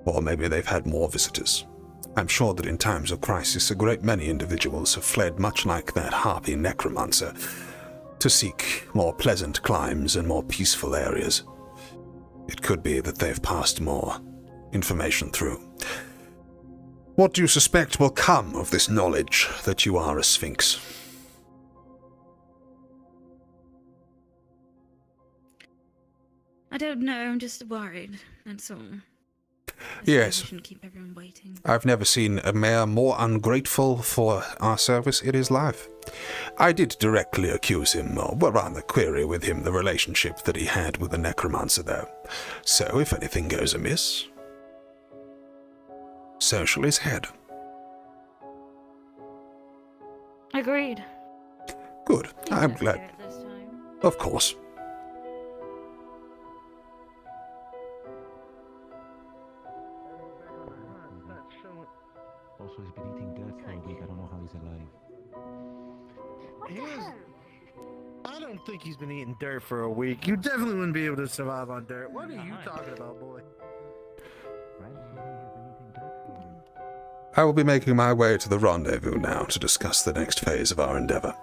Or maybe they've had more visitors. I'm sure that in times of crisis, a great many individuals have fled, much like that harpy necromancer, to seek more pleasant climes and more peaceful areas. It could be that they've passed more information through. What do you suspect will come of this knowledge that you are a sphinx? I don't know, I'm just worried, that's all. Yes. Shouldn't keep everyone waiting. I've never seen a mayor more ungrateful for our service in his life. I did directly accuse him, or rather query with him the relationship that he had with the necromancer, though. So if anything goes amiss, so shall his head. Agreed. Good. I'm glad. Of course. Also, he's been eating dirt for a week. I don't know how he's alive. I don't think he's been eating dirt for a week. You definitely wouldn't be able to survive on dirt. What are you talking about, boy? I will be making my way to the rendezvous now to discuss the next phase of our endeavor.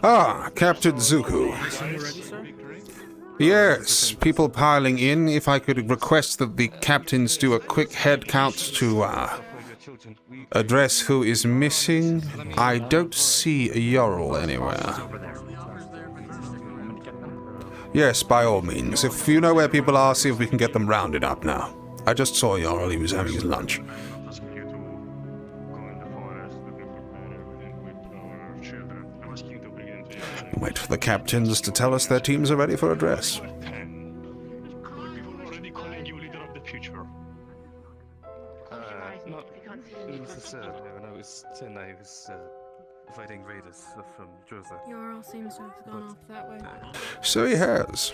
Ah, Captain Zuko. Yes, people piling in. If I could request that the captains do a quick head count to address who is missing. I don't see a Yorl anywhere. Yes, by all means. If you know where people are, see if we can get them rounded up now. I just saw Yorl. He was having his lunch. Wait for the captains to tell us their teams are ready for address. Fighting raiders from Joseph. Yorl seems to have gone off that way. So he has.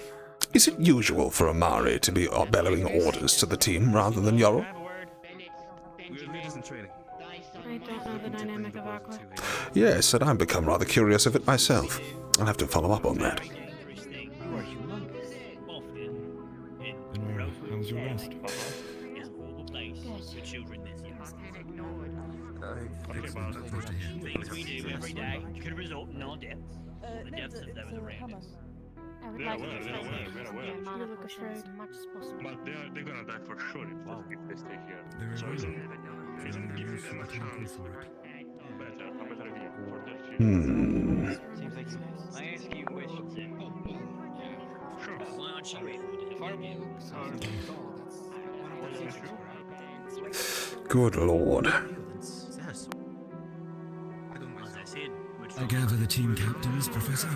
Is it usual for Amari to be bellowing orders to the team rather than Yorl? We're leaders in training. I don't know the dynamic of Aqua. Yes, and I've become rather curious of it myself. I'll have to follow up on that. How was your rest? Things we do every day could result in our deaths, or the deaths of those around us. You look afraid. But they're gonna die for sure if they stay here. So isn't giving them a chance better idea for their future. Seems like I ask you questions. Sure. Why aren't you able to help me? Good lord. I gather the team captains, Professor?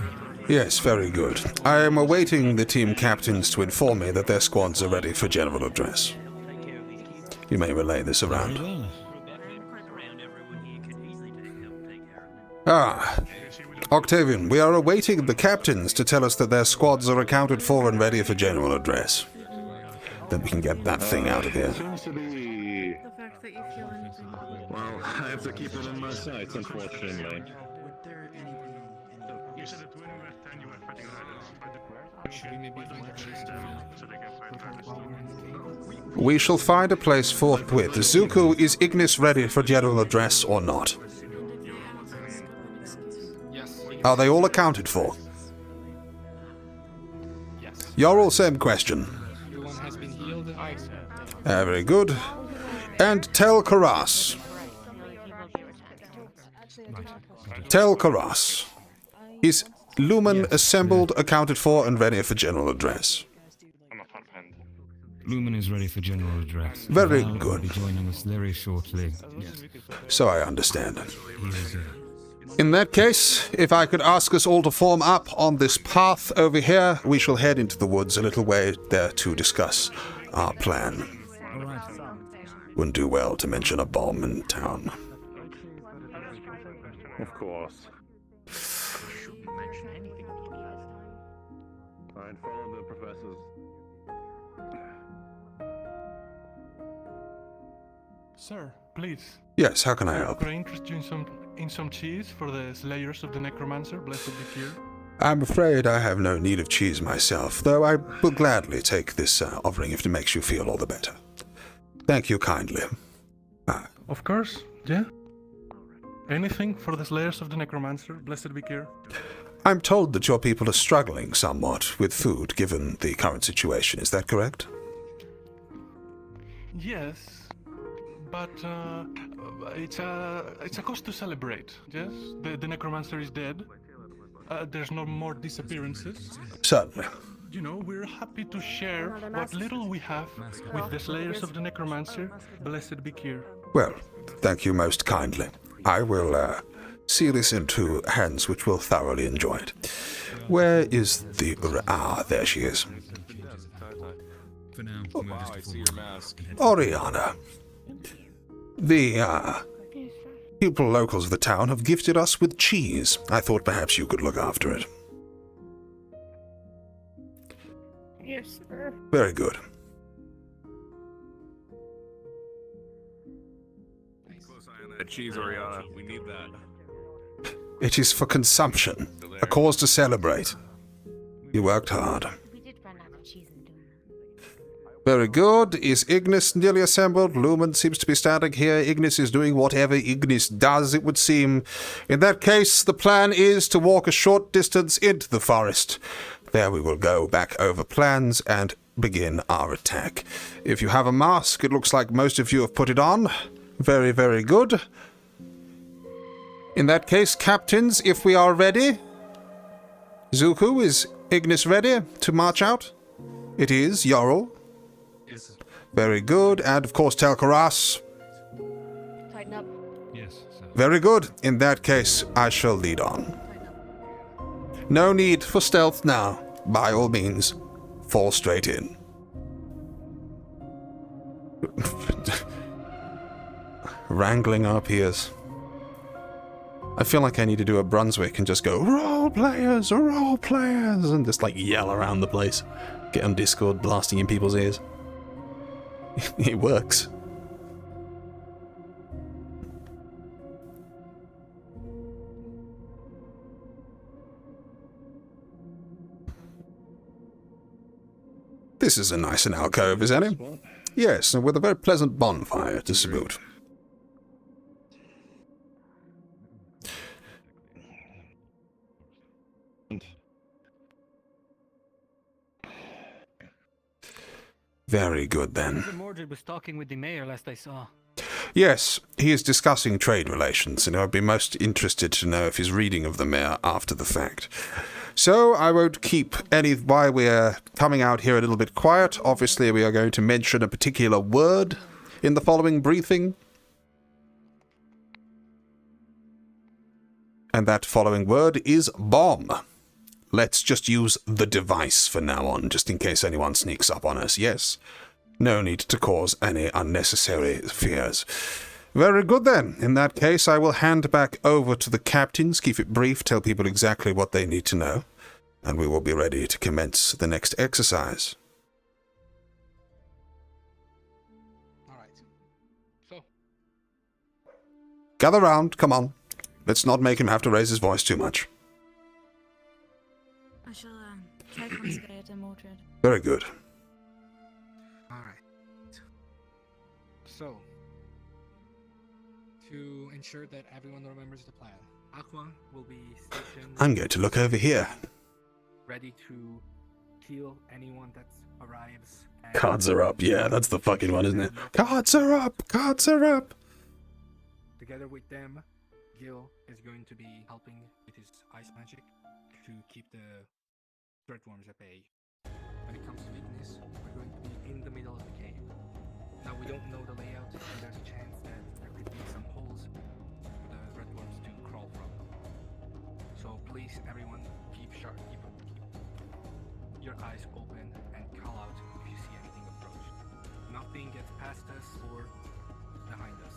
Yes, very good. I am awaiting the team captains to inform me that their squads are ready for general address. You may relay this around. Ah, Octavian, we are awaiting the captains to tell us that their squads are accounted for and ready for general address. Then we can get that thing out of here. Seems to be... Well, I have to keep it in my sights, unfortunately. You said that when we were 10, you were fighting riders. We shall find a place forthwith. Zuko, is Ignis ready for general address or not? Yes. Are they all accounted for? Yes. Yorl, same question. Everyone has been healed. Very good. And tell Karas. Tell Karas. Is Lumen assembled, accounted for, and ready for general address? Lumen is ready for general address. Very Val good. will be joining us very shortly. Yes. So I understand. He is, In that case, if I could ask us all to form up on this path over here, we shall head into the woods a little way there to discuss our plan. wouldn't do well to mention a bomb in town. Of course. Shouldn't mention anything about that. Alright, follow the professors. Sir, please. Yes, how can I help? Could I interest you in some cheese for the slayers of the necromancer, blessed be fear? I'm afraid I have no need of cheese myself, though I will gladly take this offering if it makes you feel all the better. Thank you kindly. Of course, yeah. Anything for the slayers of the necromancer, blessed be fear. I'm told that your people are struggling somewhat with food given the current situation. Is that correct? Yes, but it's a cause to celebrate. Yes, the necromancer is dead. There's no more disappearances. Certainly. You know, we're happy to share what little we have with the slayers of the necromancer. Blessed be Kier. Well, thank you most kindly. I will see this into hands which will thoroughly enjoy it. Where is the... there she is. For now, wow, I see your mask. Oriana. The, people locals of the town have gifted us with cheese. I thought perhaps you could look after it. Yes, sir. Very good. Close eye on that cheese, Oriana. We need that. It is for consumption, a cause to celebrate. You worked hard. We did run out of cheese in doing that. Very good. Is Ignis nearly assembled? Lumen seems to be standing here. Ignis is doing whatever Ignis does, it would seem. In that case, the plan is to walk a short distance into the forest. There we will go back over plans and begin our attack. If you have a mask, it looks like most of you have put it on. Very, very good. In that case, captains, if we are ready. Zuku, is Ignis ready to march out? It is, Yorl. Yes. Very good. And of course, Telkaras. Tighten up. Yes, sir. Very good. In that case, I shall lead on. No need for stealth now. By all means, fall straight in. Wrangling our peers. I feel like I need to do a Brunswick and just go, role players, and just like yell around the place. Get on Discord blasting in people's ears. It works. This is a nice an alcove, isn't it? Yes, and with a very pleasant bonfire to boot. Very good, then. Mordred was talking with the mayor last I saw. Yes, he is discussing trade relations, and I'd be most interested to know if his reading of the mayor after the fact. So, I won't keep any... While we're coming out here a little bit quiet, obviously we are going to mention a particular word in the following briefing. And that following word is bomb. Let's just use the device for now on, just in case anyone sneaks up on us, yes? No need to cause any unnecessary fears. Very good then. In that case, I will hand back over to the captains, keep it brief, tell people exactly what they need to know, and we will be ready to commence the next exercise. Alright. So. Gather round, come on. Let's not make him have to raise his voice too much. I shall try confiscate and Mordred. Very good. Alright. So, to ensure that everyone remembers the plan, Aqua will be stationed... I'm going to look over here. ...ready to kill anyone that arrives. Cards are up, yeah, that's the fucking one, isn't it? Cards are up! Cards are up! Together with them, Gil is going to be helping with his ice magic to keep the dreadworms at bay. When it comes to Ignis, we're going to be in the middle of the cave. Now we don't know the layout, and there's a chance that there could be some holes for the dreadworms to crawl from. So please, everyone, keep sharp, keep your eyes open, and call out if you see anything approach. Nothing gets past us or behind us.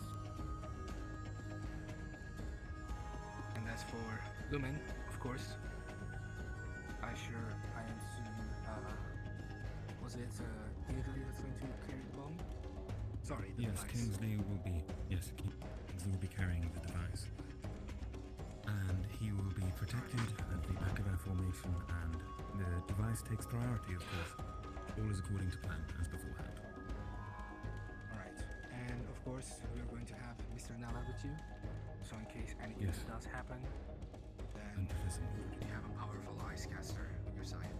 And as for Lumen, of course, I am soon, was it Kingsley that's going to carry the bomb? Sorry, the device. Kingsley will be carrying the device. And he will be protected at the back of our formation, and the device takes priority, of course. All is according to plan, as beforehand. Alright, and of course, we're going to have Mr. Nala with you, so in case anything does happen, then you have a powerful ice caster on your side.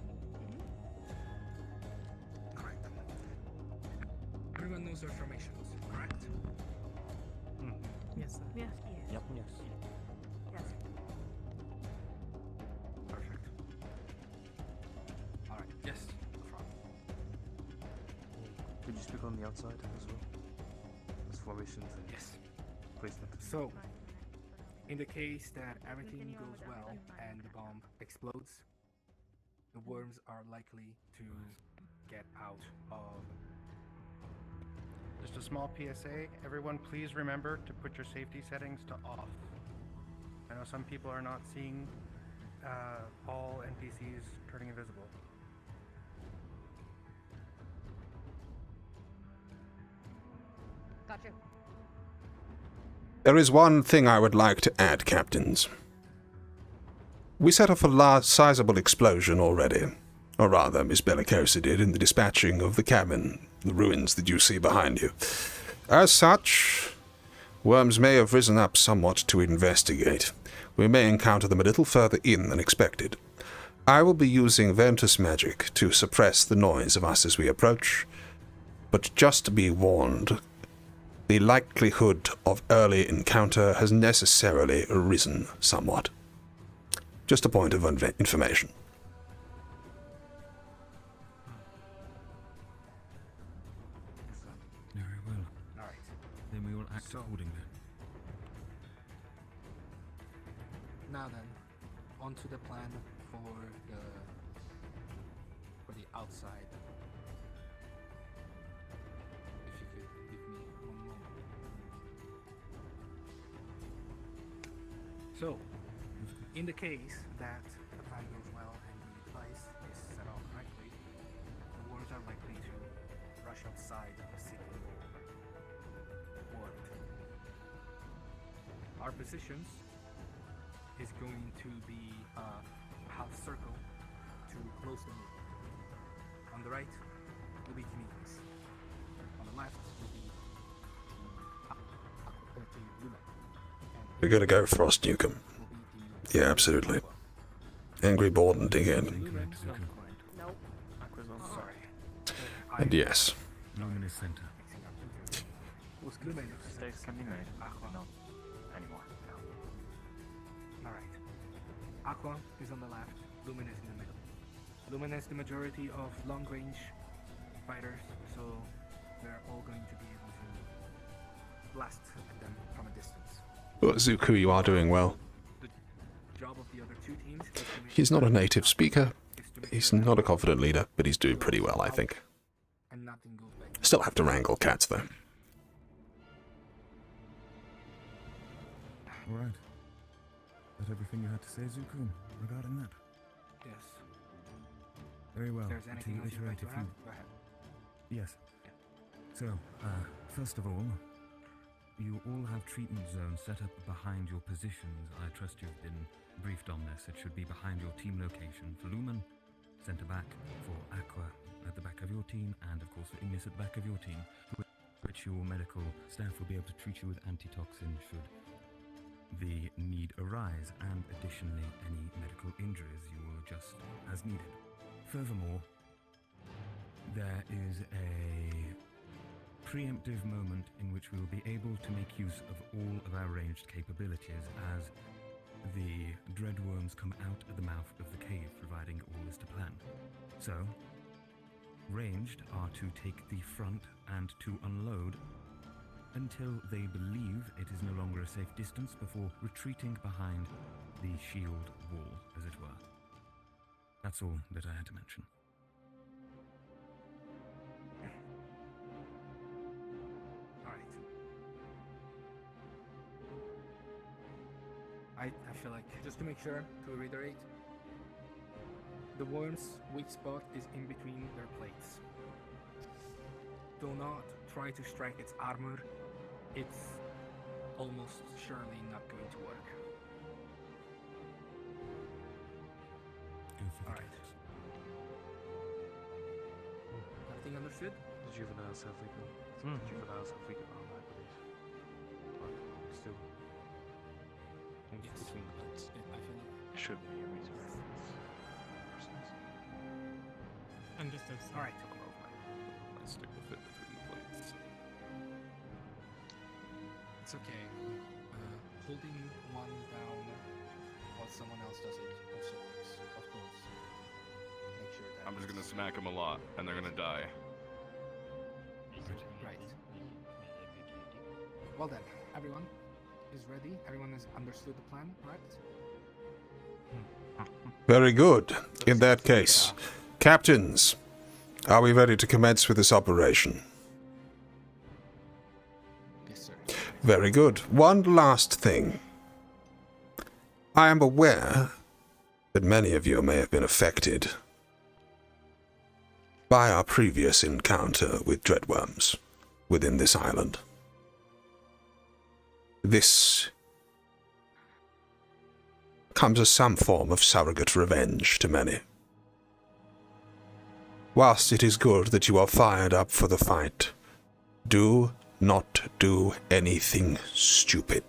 Alright then. Everyone knows their formations, correct? Yes, sir. Yes. Yep. Yes. Perfect. Alright, yes. Could you speak on the outside as well? As formations and placement. So, in the case that everything goes well and the bomb explodes, the worms are likely to get out of. Just a small PSA, everyone please remember to put your safety settings to off. I know some people are not seeing all NPCs turning invisible. Gotcha. There is one thing I would like to add, Captains. We set off a sizable explosion already. Or rather, Miss Bellicosa did in the dispatching of the cabin, the ruins that you see behind you. As such, worms may have risen up somewhat to investigate. We may encounter them a little further in than expected. I will be using Ventus magic to suppress the noise of us as we approach, but just to be warned, the likelihood of early encounter has necessarily risen somewhat. Just a point of information. Very well. Alright. Then we will act accordingly. Now then, onto the plan for the outside. If you could give me one moment. So, in the case that the plan goes well and the device is set off correctly, the worms are likely to rush outside the city warped. Our positions is going to be a half circle to close the loop. On the right will be Timikis. On the left will be Luma. We're gonna go Frost Nukem. Yeah, absolutely. Angry Borden again. Nope. Sorry. And yes. Luminous center. Mistakes can be made. No. Anymore. Alright. Aqua is on the left, Lumen is in the middle. Lumen has the majority of long-range fighters, so they're all going to be able to blast at them from a distance. Well, Zuku, you are doing well. The job of the other two teams is to make He's not a native speaker. He's not a confident leader, but he's doing pretty well, I think. and nothing goes back. Still have to wrangle cats, though. Alright. Is that everything you had to say, Zuku, regarding that? Yes. Very well. If there's anything else you'd like to add, go ahead. Yes. So, first of all, you all have treatment zones set up behind your positions. I trust you've been briefed on this. It should be behind your team location. For Lumen, center back. For Aqua, at the back of your team. And, of course, for Ignis at the back of your team. Which your medical staff will be able to treat you with antitoxin should the need arise. And, additionally, any medical injuries you will adjust as needed. Furthermore, there is a preemptive moment in which we will be able to make use of all of our ranged capabilities as the dreadworms come out at the mouth of the cave, providing all is to plan. So, ranged are to take the front and to unload until they believe it is no longer a safe distance before retreating behind the shield wall, as it were. That's all that I had to mention. Alright. feel like, just to make sure, to reiterate, the worm's weak spot is in between their plates. Do not try to strike its armor. It's almost surely not going to work. Alright. Everything understood? The juveniles have legal. Juveniles have legal armor, I believe. But still. Yes, between but I feel like should be a reason. understood. Alright. I stick with it between the plates. It's okay. Holding one down while someone else does it also works, of course. Make sure that I'm just gonna smack them a lot, and they're gonna die. Right. Well then, everyone is ready. Everyone has understood the plan, correct? Very good. In that case, captains, are we ready to commence with this operation? Yes, sir. Very good. One last thing. I am aware that many of you may have been affected by our previous encounter with dreadworms within this island. This comes as some form of surrogate revenge to many. Whilst it is good that you are fired up for the fight, do not do anything stupid.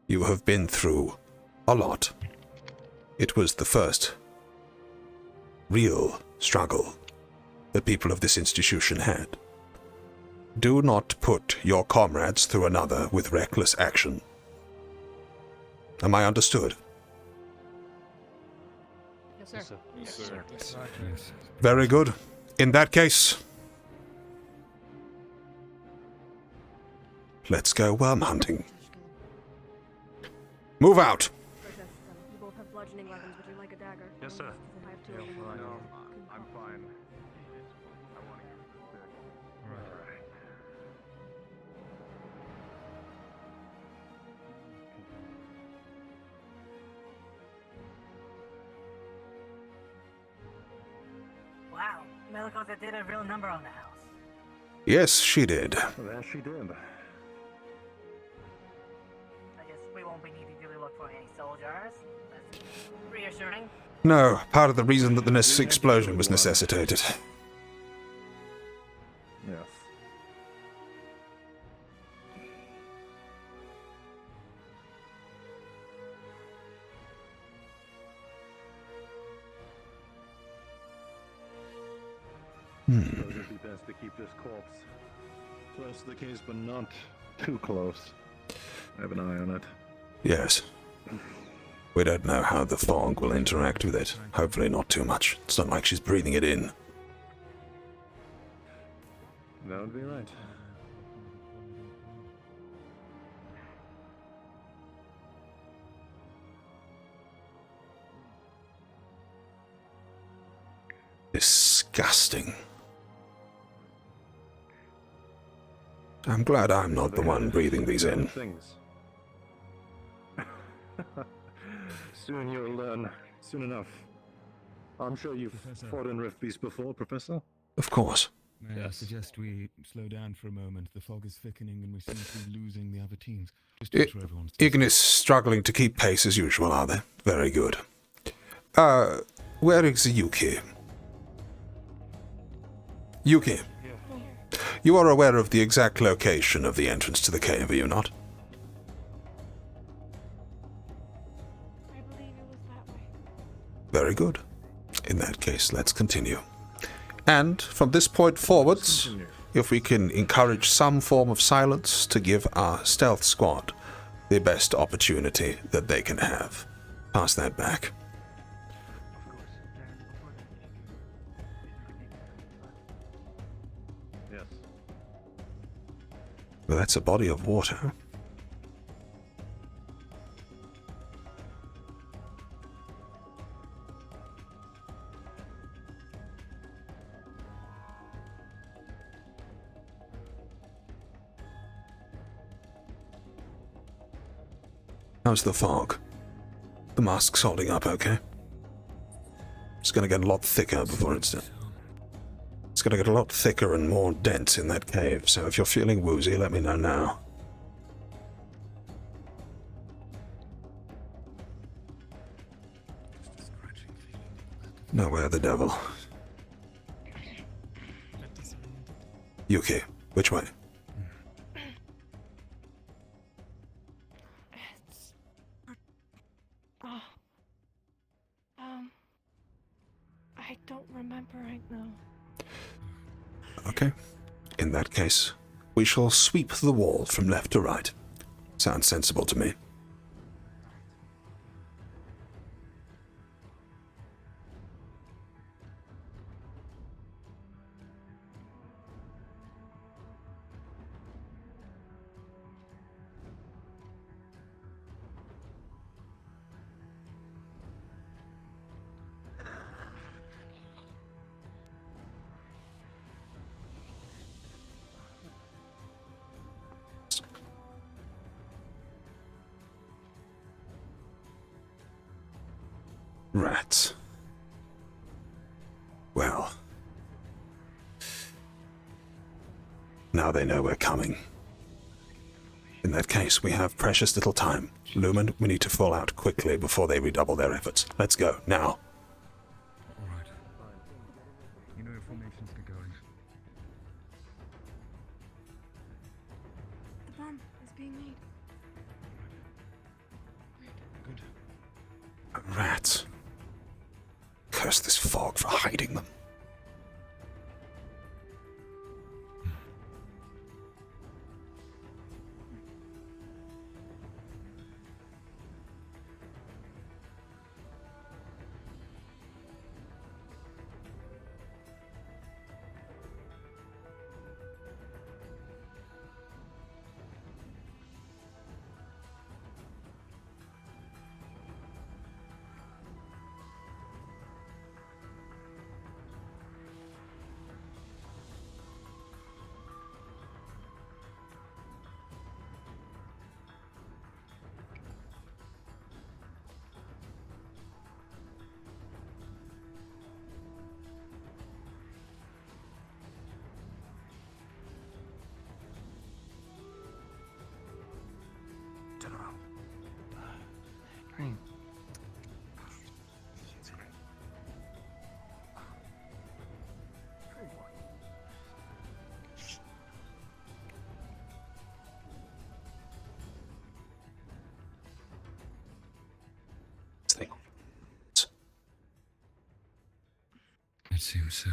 You have been through a lot. It was the first real struggle that people of this institution had. Do not put your comrades through another with reckless action. Am I understood? Yes, sir. Yes, sir. Yes, sir. Yes. Very good. In that case, let's go worm hunting. Move out! You both have bludgeoning weapons. Would you like a dagger? Yes, sir. I have two. No, I'm fine. I want to use the stick. Right. Wow, Melikota did a real number on the house. Yes, she did. Well, she did. I guess we won't be needing to look for any soldiers. That's reassuring. No, part of the reason that this explosion was necessitated. Yes. It would be best to keep this corpse close to the case, but not too close. I have an eye on it. Yes. We don't know how the fog will interact with it. Hopefully not too much. It's not like she's breathing it in. That would be right. Disgusting. I'm glad I'm not the one breathing these in. Things. Soon you'll learn. Soon enough. I'm sure you've fought in Rift Beast before, Professor. Of course. May I suggest we slow down for a moment? The fog is thickening and we seem to be losing the other teams. Just to ensure everyone's... Ignis struggling to keep pace as usual, are they? Very good. Where is Yuki? Yuki, you are aware of the exact location of the entrance to the cave, are you not? I believe it was that way. Very good. In that case, let's continue. And from this point forwards, if we can encourage some form of silence to give our stealth squad the best opportunity that they can have. Pass that back. Yes. Well, that's a body of water. How's the fog? The mask's holding up, okay? It's gonna get a lot thicker before it's done. It's gonna get a lot thicker and more dense in that cave, so if you're feeling woozy, let me know now. Nowhere the devil. Yuki, which way? It's... I don't remember right now. Okay. In that case, we shall sweep the wall from left to right. Sounds sensible to me. Rats. Well. Now they know we're coming. In that case, we have precious little time. Lumen, we need to fall out quickly before they redouble their efforts. Let's go, now. Alright. You know your formations get going. The bomb is being made. Good. Rats. Curse this fog for hiding them. Green. It seems so.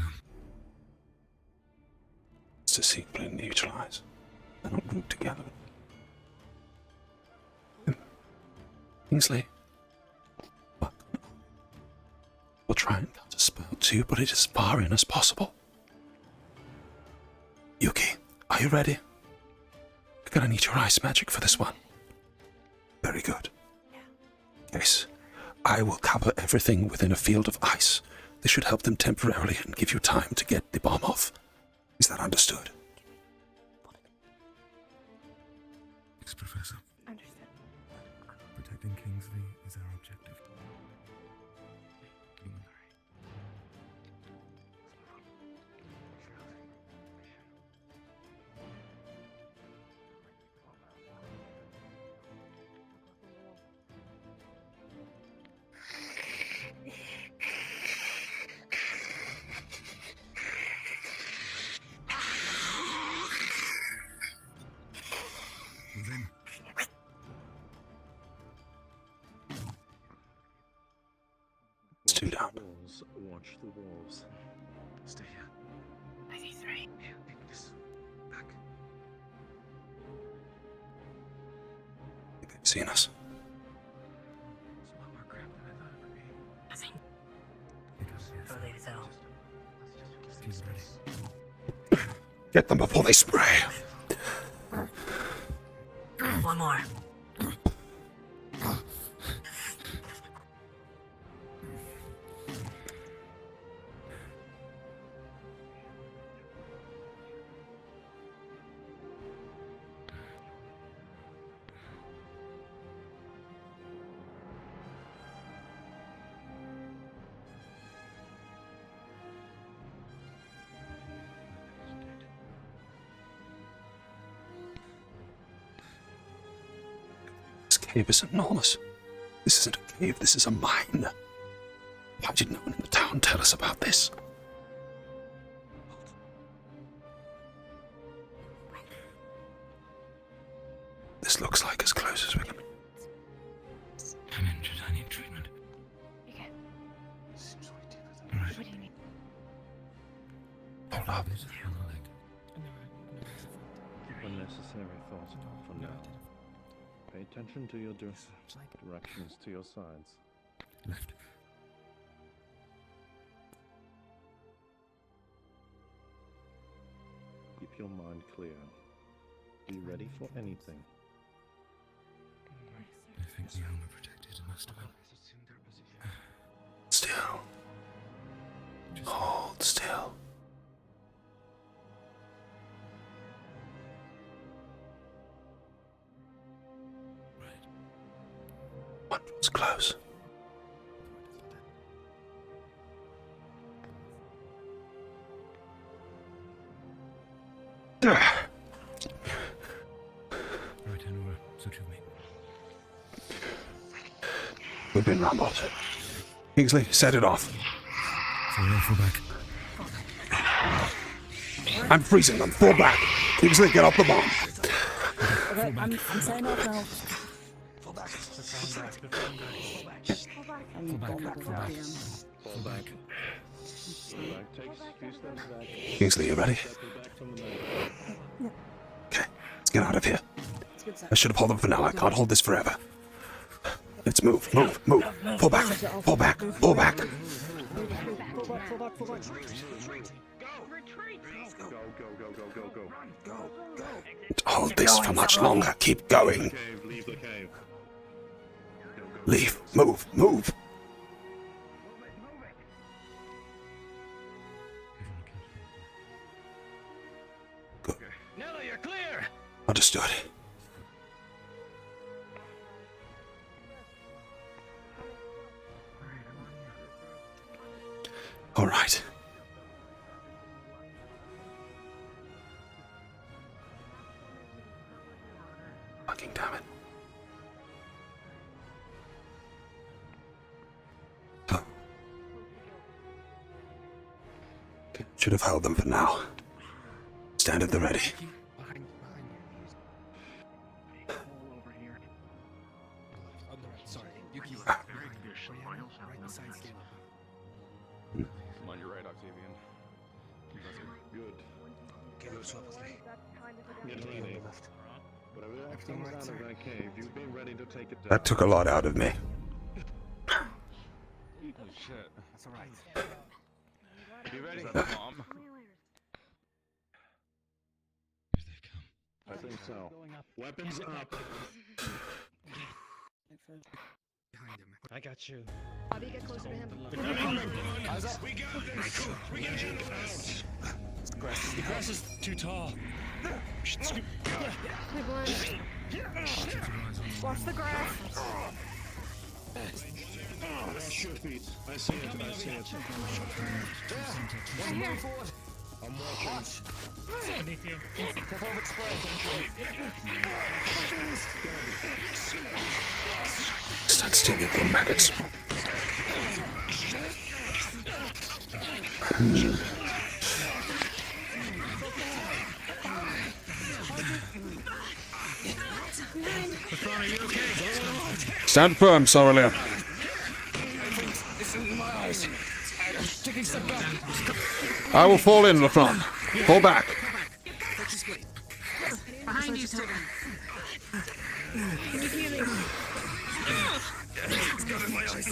It's to secretly neutralize. They're not grouped together. Kingsley. What? We'll try and counterspell too, but it is as far in as possible. Yuki, are you ready? We're gonna need your ice magic for this one. Very good. Yes. I will cover everything within a field of ice. This should help them temporarily and give you time to get the bomb off. Is that understood? Yes, Professor. Understood. Protecting Kingsley is our objective. Then It's two down. Watch the walls. Stay here. I see three. This back. They've seen us. It's a lot more crap than I thought it would be. Nothing. because Too late to tell. she's ready. Get them before they spray. One more. cave is enormous. This isn't a cave, this is a mine. Why did no one in the town tell us about this? This looks like as close as we can. I'm injured. I need treatment. Okay. All right. What do you need? Hold up. Unnecessary thought for now. Pay attention to your directions to your sides. Left. Keep your mind clear. Be ready for anything. I think the armor protected. It must have been. Still. Hold still. One was close. Right hand over. So to me. We've been rumbled. Kingsley, set it off. Fall back. I'm freezing them. Fall back. Kingsley, get off the bomb. Okay, I'm setting off now. Fall back. Fall back. Take a few steps back. Kingsley, you ready? Okay, let's get out of here. I should have held them for now. I can't hold this forever. Let's move, move, move. Pull back, pull back, pull back. Go. Don't hold this for much longer. Keep going. Leave the cave. Leave, move, move. Good. Nello, you're clear. Understood. All right. Fucking damn it. Oh. Should have held them for now. Stand at the ready. I'm on your right, Octavian. Good. Get ready. Whatever that comes out of that cave, you be ready to take it down. That took a lot out of me. Oh shit. That's alright. You ready? Is that the bomb? I think so. Weapons up. Behind him. I got you. Bobby, get closer to him. Eyes up. We got this. We got you out. The grass is too tall. My blind. Watch the grass. That's your feet. I see it. I see it. Right here. I'm watching. Beneath you. Start stealing from maggots. Stand firm, Sorelia. I will fall in, Lafrance. Fall back. Behind you, Toga. Can you hear me? It's got in my eyes.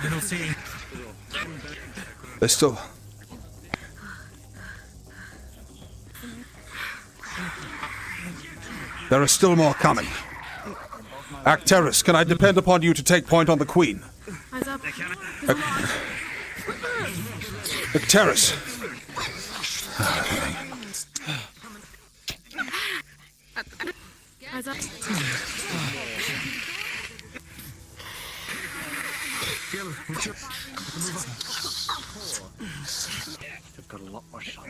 I don't see. They're still. There are still more coming. Acteris, can I depend upon you to take point on the Queen? Eyes up. Acteris. Eyes up. Gil, move They've got a lot more shots.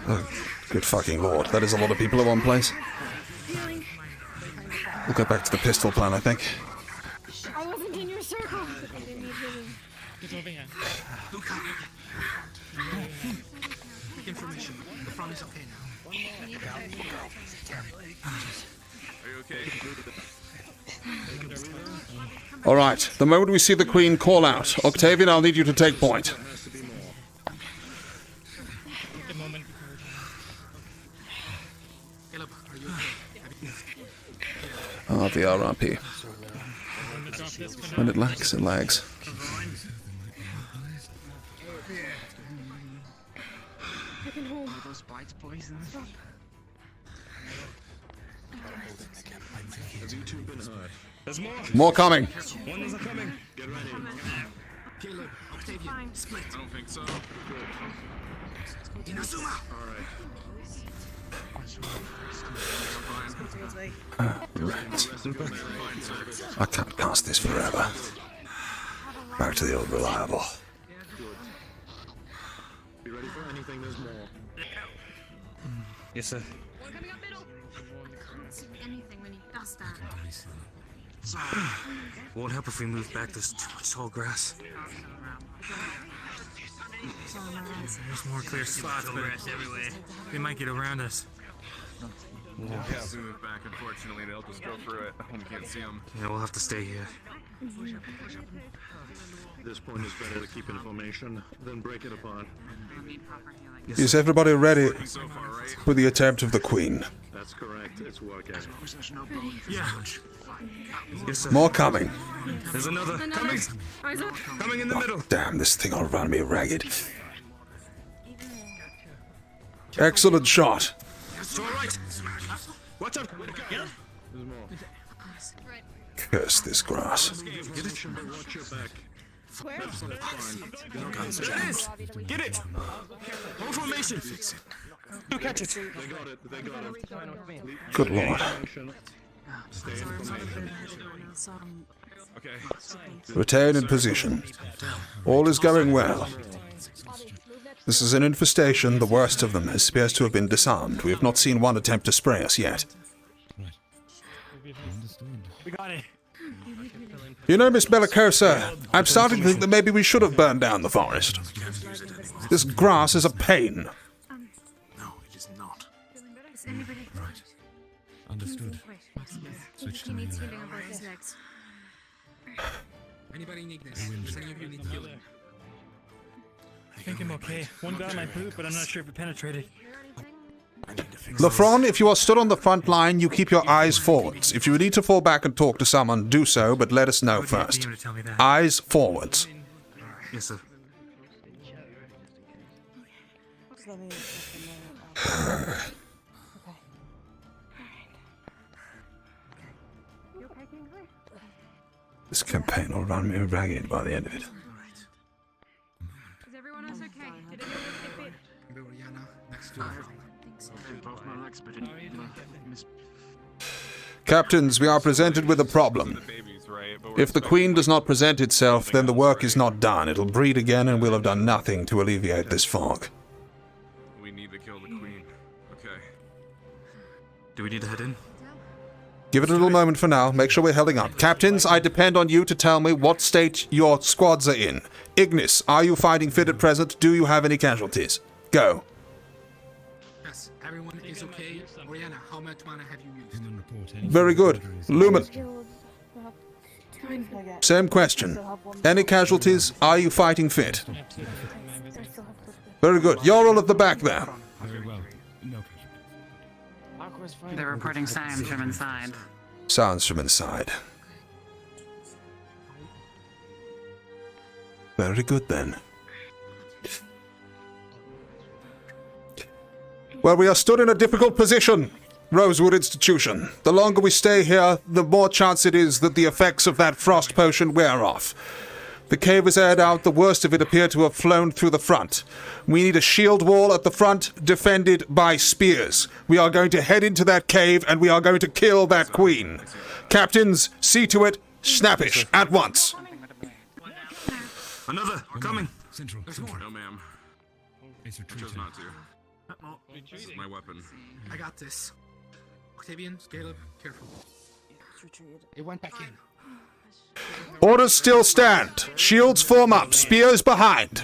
Oh, good fucking lord. That is a lot of people in one place. We'll go back to the pistol plan, I think. I wasn't in your circle. Get over here. Take information. The front is okay now. Are you okay? Alright, the moment we see the Queen call out, Octavian, I'll need you to take point. Good moment. Caleb, are you okay? Ah, the RRP. When it lags, it lags. I can hold. Are those bites poison? Have you two been hurt? There's more. More coming. One is coming. Get ready. Caleb, Octavian, split. I don't think so. Inazuma! I can't cast this forever. Back to the old reliable. Be ready for anything, there's more. Yes, sir. Anything when he does that. Won't help if we move back. There's too much tall grass. There's more clear spots, but they might get around us. Yeah, if we move back, unfortunately, they'll just go through it. We can't see them. Yeah, we'll have to stay here. At this point, it's better to keep information than break it apart. Is everybody ready for the attempt of the Queen? That's correct. It's working. Yeah. Yes, sir. More coming. There's another. Coming. Coming in the middle. Damn, this thing will run me ragged. Excellent shot. It's all right. Watch out. Get it. There's more. Curse this grass. Get it. Watch your back. Where? There it is. Get it. Hold formation. You catch it. They got it. They got it. Good lord. Stay in formation. Okay. Retain in position. All is going well. This is an infestation. The worst of them appears to have been disarmed. We have not seen one attempt to spray us yet. We got it. You know, Miss Bellicosa, I'm starting to think that maybe we should have burned down the forest. This grass is a pain. No, it is not. Right. Understood. Switch to He me needs now. healing on both his legs. Anybody need this? Does any of you need healing? I think I'm okay. One got my boot, but I'm not sure if it penetrated. Lafron, if you are stood on the front line, you keep your eyes forwards. If you need to fall back and talk to someone, do so, but let us know first. Eyes forwards. Yes, sir. This campaign will run me ragged by the end of it. Is everyone else okay? Did anyone get bit? Rihanna, next to her. Both my legs, but Captains, we are presented with a problem. If the Queen does not present itself, then the work is not done. It'll breed again, and we'll have done nothing to alleviate this fog. We need to kill the Queen. Okay. Do we need to head in? Give it a little moment for now. Make sure we're heading up. Captains, I depend on you to tell me what state your squads are in. Ignis, are you fighting fit at present? Do you have any casualties? Go. Yes, everyone is okay. Oriana, how much mana have you used? Very good. Lumen, same question. Any casualties? Are you fighting fit? Very good. You're all at the back there. Very well. No They're reporting sounds from inside. Sounds from inside. Very good then. Well, we are stood in a difficult position, Rosewood Institution. The longer we stay here, the more chance it is that the effects of that frost potion wear off. The cave is aired out. The worst of it appear to have flown through the front. We need a shield wall at the front, defended by spears. We are going to head into that cave, and we are going to kill that queen. Captains, see to it. Snappish, at once. Another coming. Central. No, ma'am. It's I chose retreating. not to. This is my weapon. I got this. Octavian, Caleb, careful. It went back in. Orders still stand. Shields form up. Spears behind.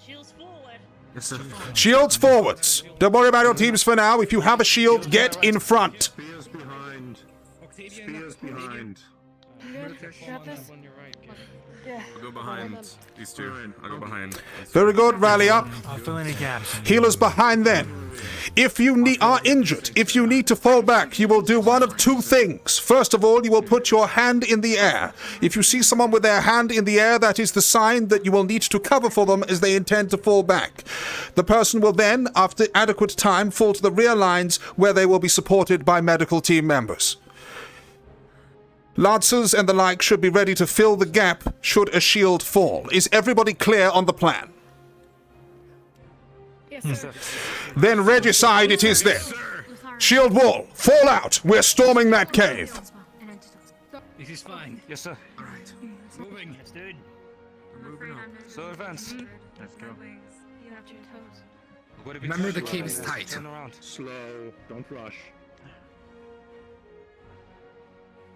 Shields forward. Yes, sir. Shields forwards. Don't worry about your teams for now. If you have a shield, get in front. Spears behind. Spears behind. Got this? Yeah. I'll go behind these two. I'll go behind. Very good. Rally up. I'll fill any gaps. Healers behind then. If you are injured, if you need to fall back, you will do one of two things. First of all, you will put your hand in the air. If you see someone with their hand in the air, that is the sign that you will need to cover for them as they intend to fall back. The person will then, after adequate time, fall to the rear lines where they will be supported by medical team members. Lancers and the like should be ready to fill the gap should a shield fall. Is everybody clear on the plan? Yes, sir. Then regicide it is then. Shield wall, fall out. We're storming that cave. This is fine. Yes, sir. All right. Moving. Let's do it. We're moving on. So advance. Let's go. You have your toes. Remember, the cave is tight. Turn around. Slow. Don't rush.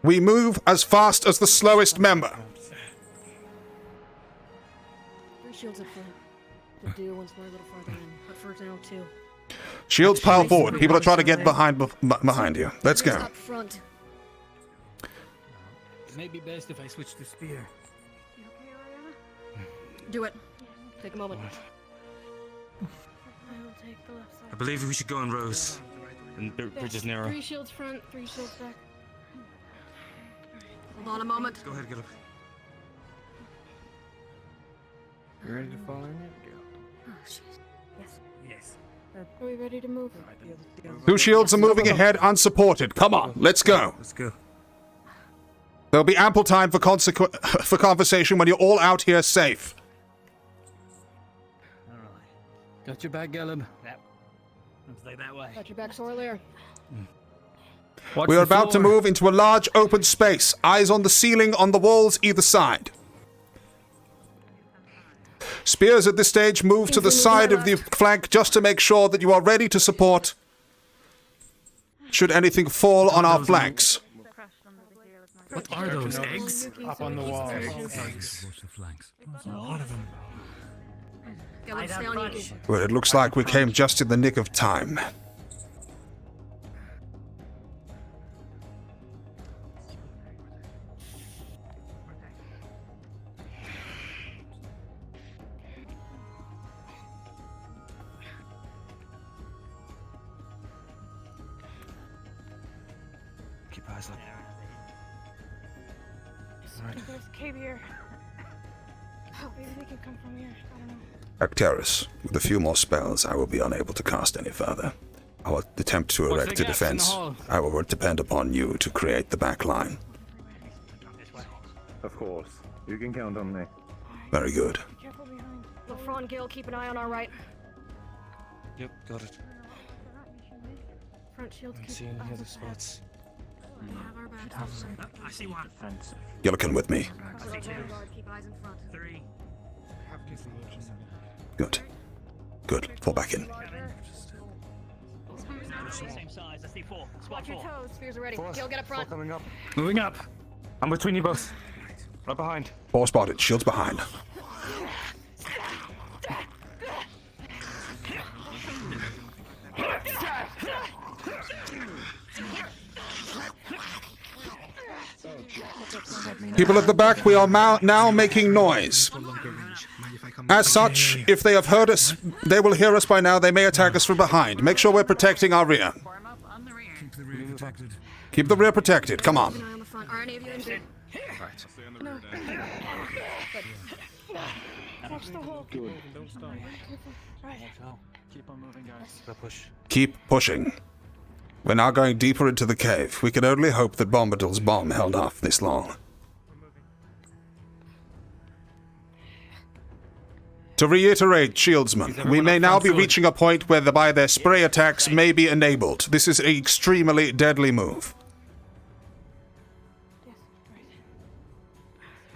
We move as fast as the slowest member. 3 shields up front. The deer once more a little farther in, but for now, 2. Shields pile forward. People are trying to get behind you. Let's go. Up front. It may be best if I switch to spear. Do it. Take a moment. I will take the left side. I believe we should go on Rose. And the bridge is narrow. 3 shields front, 3 shields back. Hold on a moment. Go ahead, get up. You ready to fall in yet? Oh, shit. Yes. Yes. Are we ready to move? 2 shields are moving ahead unsupported. Come on, let's go. Let's go. There'll be ample time for conversation when you're all out here safe. Got your back, Galeb. Let's stay that way. Got your back, Sorlier. We are about to move into a large open space. Eyes on the ceiling, on the walls, either side. Spears at this stage move to the side of the flank just to make sure that you are ready to support should anything fall on our flanks. What are those eggs? Up on the wall. Eggs. A lot of them. Caleb, stay on Yuki. Well, it looks like we came just in the nick of time. Keep eyes up. There's a cave here. Oh, maybe they can come from here. I don't know. Acteris, with a few more spells, I will be unable to cast any further. I will attempt to What's erect the a gaps in the defense. hall? I will depend upon you to create the back line. Of course. You can count on me. Very good. Careful behind. LaFron, Gil, keep an eye on our right. Yep, got it. Front shields. I don't see any other spots. We have our backs. I see one. You're looking with me. Keep eyes in front. 3. Good. Good. Fall back in. Same size. I see 4. Spot Watch your 4. toes. Spears are ready. Gil, get up front. Coming up. Moving up. I'm between you both. Right behind. 4 spotted. Shields behind. People at the back, we are now making noise. As such, if they have heard us, they will hear us by now. They may attack us from behind. Make sure we're protecting our rear. Keep the rear protected. Keep the rear protected. Come on. Keep an eye on the front. Are any of you injured? Right. Stay on the No. rear Watch the hole. Good. Don't stop. Right. Keep on moving, guys. Let's push. Keep pushing. We're now going deeper into the cave. We can only hope that Bombadil's bomb held off this long. To reiterate, Shieldsman, we may now be reaching a point whereby their spray attacks may be enabled. This is an extremely deadly move.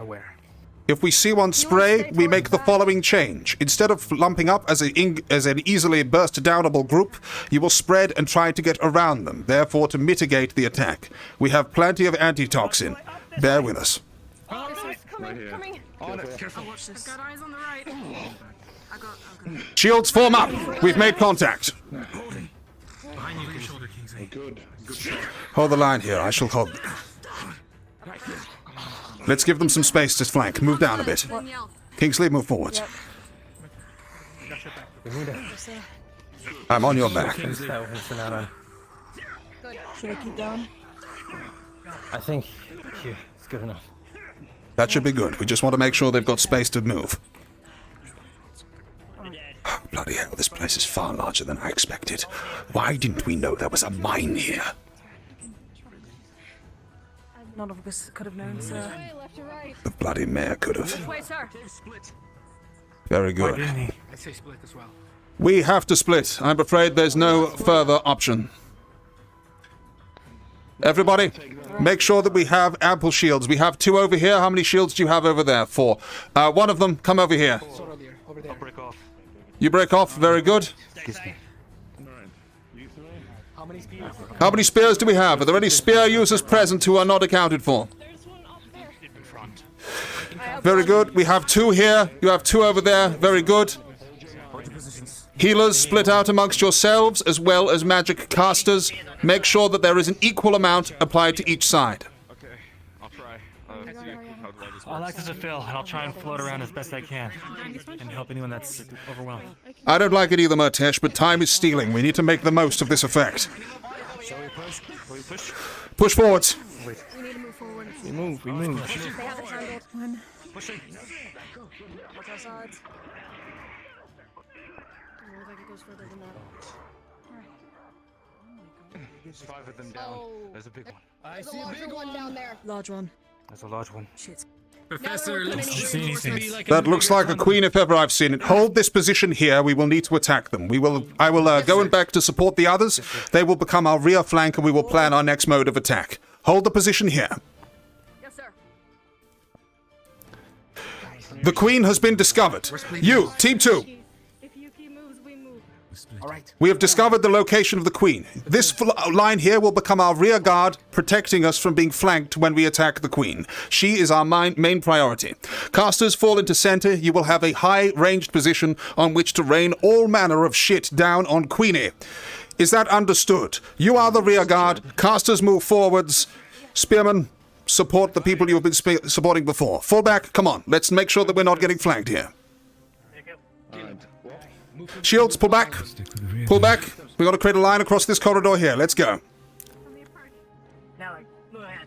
aware. If we see one spray, we make the following change. Instead of lumping up as an easily burst-downable group, you will spread and try to get around them, therefore to mitigate the attack. We have plenty of antitoxin. Bear with us. Coming. On it, careful. Watch this. I've got eyes on the right. Shields, form up! We've made contact. Behind you, your shoulder, Kingsley. Good shot. Hold the line here. I shall hold. Let's give them some space to flank. Move down a bit. Kingsley, move forwards. I'm on your back. Should I keep down? I think it's good enough. That should be good. We just want to make sure they've got space to move. Bloody hell, this place is far larger than I expected. Why didn't we know there was a mine here? None of us could have known, sir. The bloody mayor could have. Wait, sir. Very good. I say split as well. We have to split. I'm afraid there's no further option. Everybody, make sure that we have ample shields. We have 2 over here. How many shields do you have over there? 4. One of them, come over here. I'll break off. You break off. Very good. How many spears do we have? Are there any spear users present who are not accounted for? Very good. We have 2 here. You have 2 over there. Very good. Healers, split out amongst yourselves as well as magic casters. Make sure that there is an equal amount applied to each side. Okay, I'll try. I'll act as a fill, and I'll try and float around as best I can, and help anyone that's overwhelmed. I don't like it either, Murtesh, but time is stealing. We need to make the most of this effect. Shall we push? Will we push? Push forwards. We need to move forward. We move. They have it handled. Pushing. Watch our sides. Doesn't look like it goes further than that. 5 of them down. There's a big one. There's a larger one down there. Large one. That's a large one. Shit. Professor, let's see anything. That looks like a queen if ever I've seen it. Hold this position here. We will need to attack them. I will go and back to support the others. They will become our rear flank and we will plan our next mode of attack. Hold the position here. Yes, sir. The queen has been discovered. You, team 2. If Yuki moves, we move. All right. We have discovered the location of the queen. This line here will become our rear guard, protecting us from being flanked when we attack the queen. She is our main priority. Casters fall into center. You will have a high-ranged position on which to rain all manner of shit down on Queenie. Is that understood? You are the rear guard. Casters move forwards. Spearmen, support the people you have been supporting before. Fall back. Come on. Let's make sure that we're not getting flanked here. Shields, pull back. Pull back. We've got to create a line across this corridor here. Let's go. Now, move ahead.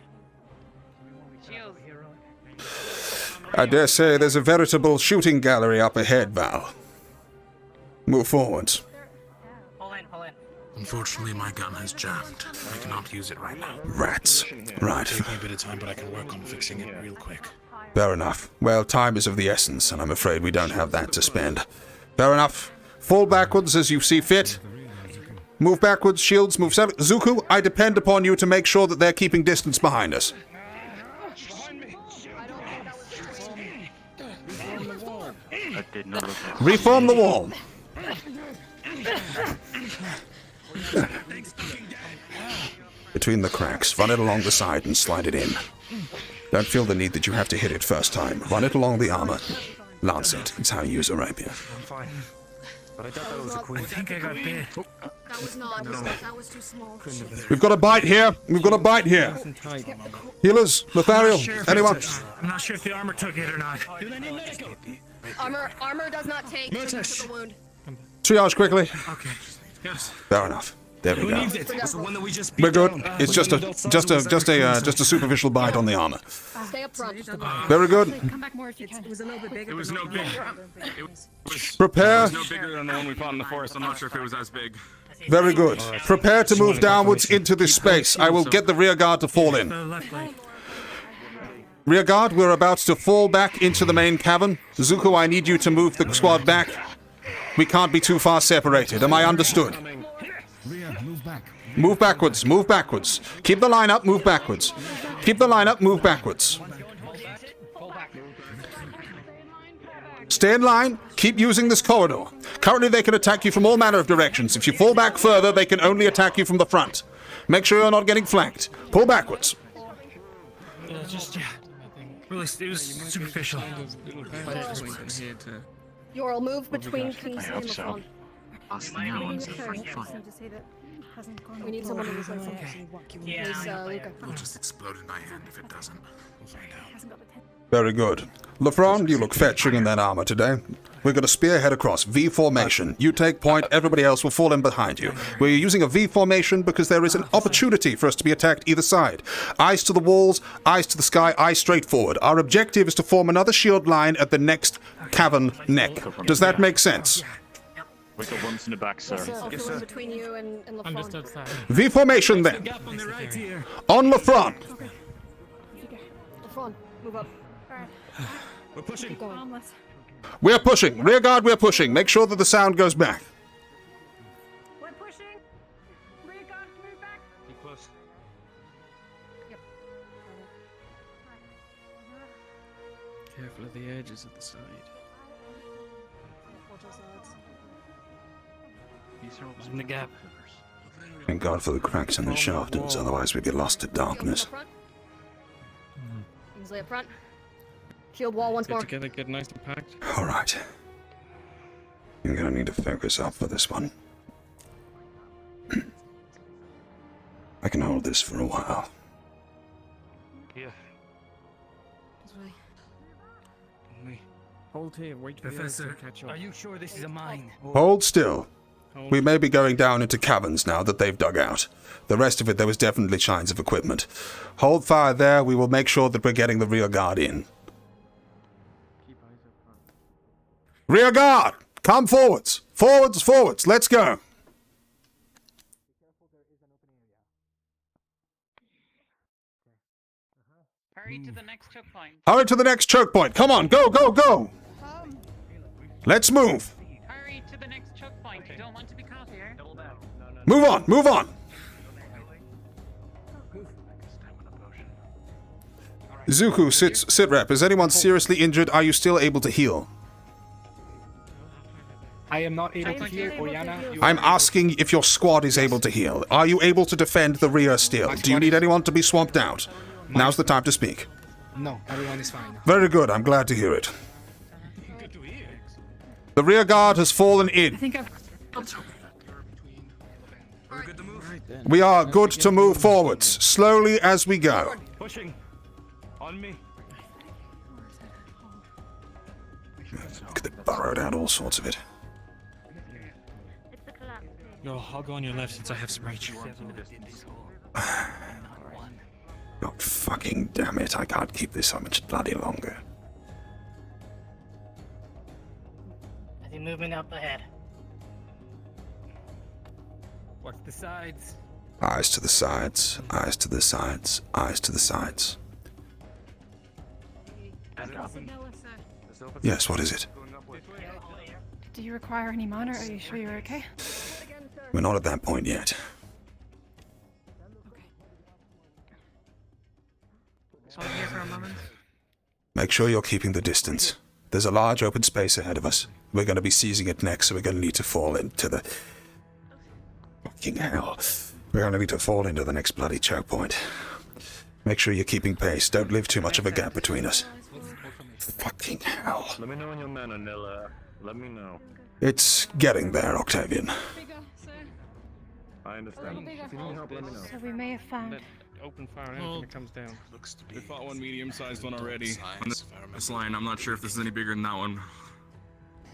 I dare say there's a veritable shooting gallery up ahead, Val. Move forwards. Pull in. Unfortunately, my gun has jammed. I cannot use it right now. Rats. Right. Take me a bit of time, but I can work on fixing it real quick. Fair enough. Well, time is of the essence, and I'm afraid we don't have that to spend. Fair enough. Fall backwards as you see fit. Move backwards, shields, move seven. Zuko, I depend upon you to make sure that they're keeping distance behind us. Reform the wall. Between the cracks, run it along the side and slide it in. Don't feel the need that you have to hit it first time. Run it along the armor. Lance it. It's how you use a rapier. I'm fine. But I thought that was a queen. I think I got bit. That was not. That was too small. We've got a bite here. We've got a bite here. Healers, Lothario, anyone? I'm not sure if the armor took it or not. Armor does not take the wound. Triage quickly. Okay. Yes. Fair enough. There we Who go. needs it? It's the one that we just We're good. beat down. It's just a superficial bite on the armor. Stay up front. Very good. Come back more if you can. It was a little bit bigger. It was no big. It was Prepare. It was no bigger than the one we fought in the forest. I'm not sure if it was as big. Very good. Prepare to move downwards into this space. I will get the rear guard to fall in. Rear guard, we're about to fall back into the main cavern. Zuko, I need you to move the squad back. We can't be too far separated. Am I understood? Move backwards, move backwards. Keep the line up, move backwards. Keep the line up, move backwards. Stay in line. Keep using this corridor. Currently, they can attack you from all manner of directions. If you fall back further, they can only attack you from the front. Make sure you're not getting flanked. Pull backwards. Really, it was superficial. You'll move between Kingsley and so. LaFawn. We need someone in this room. Luca. It'll just explode in my hand if it doesn't. We'll find out. Very good. LaFawn, you look fetching in that armor today. We're going to spearhead across. V formation. You take point, everybody else will fall in behind you. We're using a V formation because there is an opportunity for us to be attacked either side. Eyes to the walls, eyes to the sky, eyes straight forward. Our objective is to form another shield line at the next cavern neck. Does that make sense? We got ones in the back, sir. Yes, sir. Between you and LaFawn. V formation then. On LaFawn. LaFawn, move up. We're pushing. We're pushing. Rear guard, we're pushing. Make sure that the sound goes back. We're pushing. Rear guard, move back. Keep close. Yep. Careful of the edges of the side. In the gap. Thank God for the cracks in the shaftings, otherwise we'd be lost to darkness. Kingsley up front. Shield wall once more. Together, get nice and packed. Alright. You're gonna need to focus up for this one. I can hold this for a while. Yeah. Hold here, wait for Professor, to catch up. Are you sure this is a mine? Hold still. We may be going down into caverns now that they've dug out. The rest of it, there was definitely signs of equipment. Hold fire there. We will make sure that we're getting the rear guard in. Rear guard! Come forwards! Forwards, forwards! Let's go! Hurry to the next choke point. Hurry to the next choke point! Come on, go, go, go! Let's move! Hurry to the next choke point. You don't want to be caught here. Move on, move on! Zuku, sit rep. Is anyone seriously injured? Are you still able to heal? I am not able to heal, Oriana. I'm asking if your squad is able to heal. Are you able to defend the rear still? Do you need anyone to be swamped out? Now's the time to speak. No, everyone is fine. Very good, I'm glad to hear it. The rear guard has fallen in. We are good to move forwards, slowly as we go. Pushing. On me. Look, they burrowed out all sorts of it. No, I'll go on your left since I have some reach. God fucking damn it, I can't keep this so much bloody longer. I see movement up ahead. Watch the sides. Eyes to the sides, eyes to the sides, eyes to the sides. Yes, what is it? Do you require any mana? Are you sure you're okay? We're not at that point yet. Hold here for a moment. Make sure you're keeping the distance. There's a large open space ahead of us. We're going to be seizing it next, so we're going to need to fall into the... Fucking hell. We're going to need to fall into the next bloody choke point. Make sure you're keeping pace. Don't leave too much of a gap between us. Fucking hell. Let me know when you're Manonilla. Let me know. It's getting there, Octavian. I understand. If you need help, let me know. So we may have found... Open fire on anything that comes down. We fought one medium-sized one already. On this line, I'm not sure if this is any bigger than that one.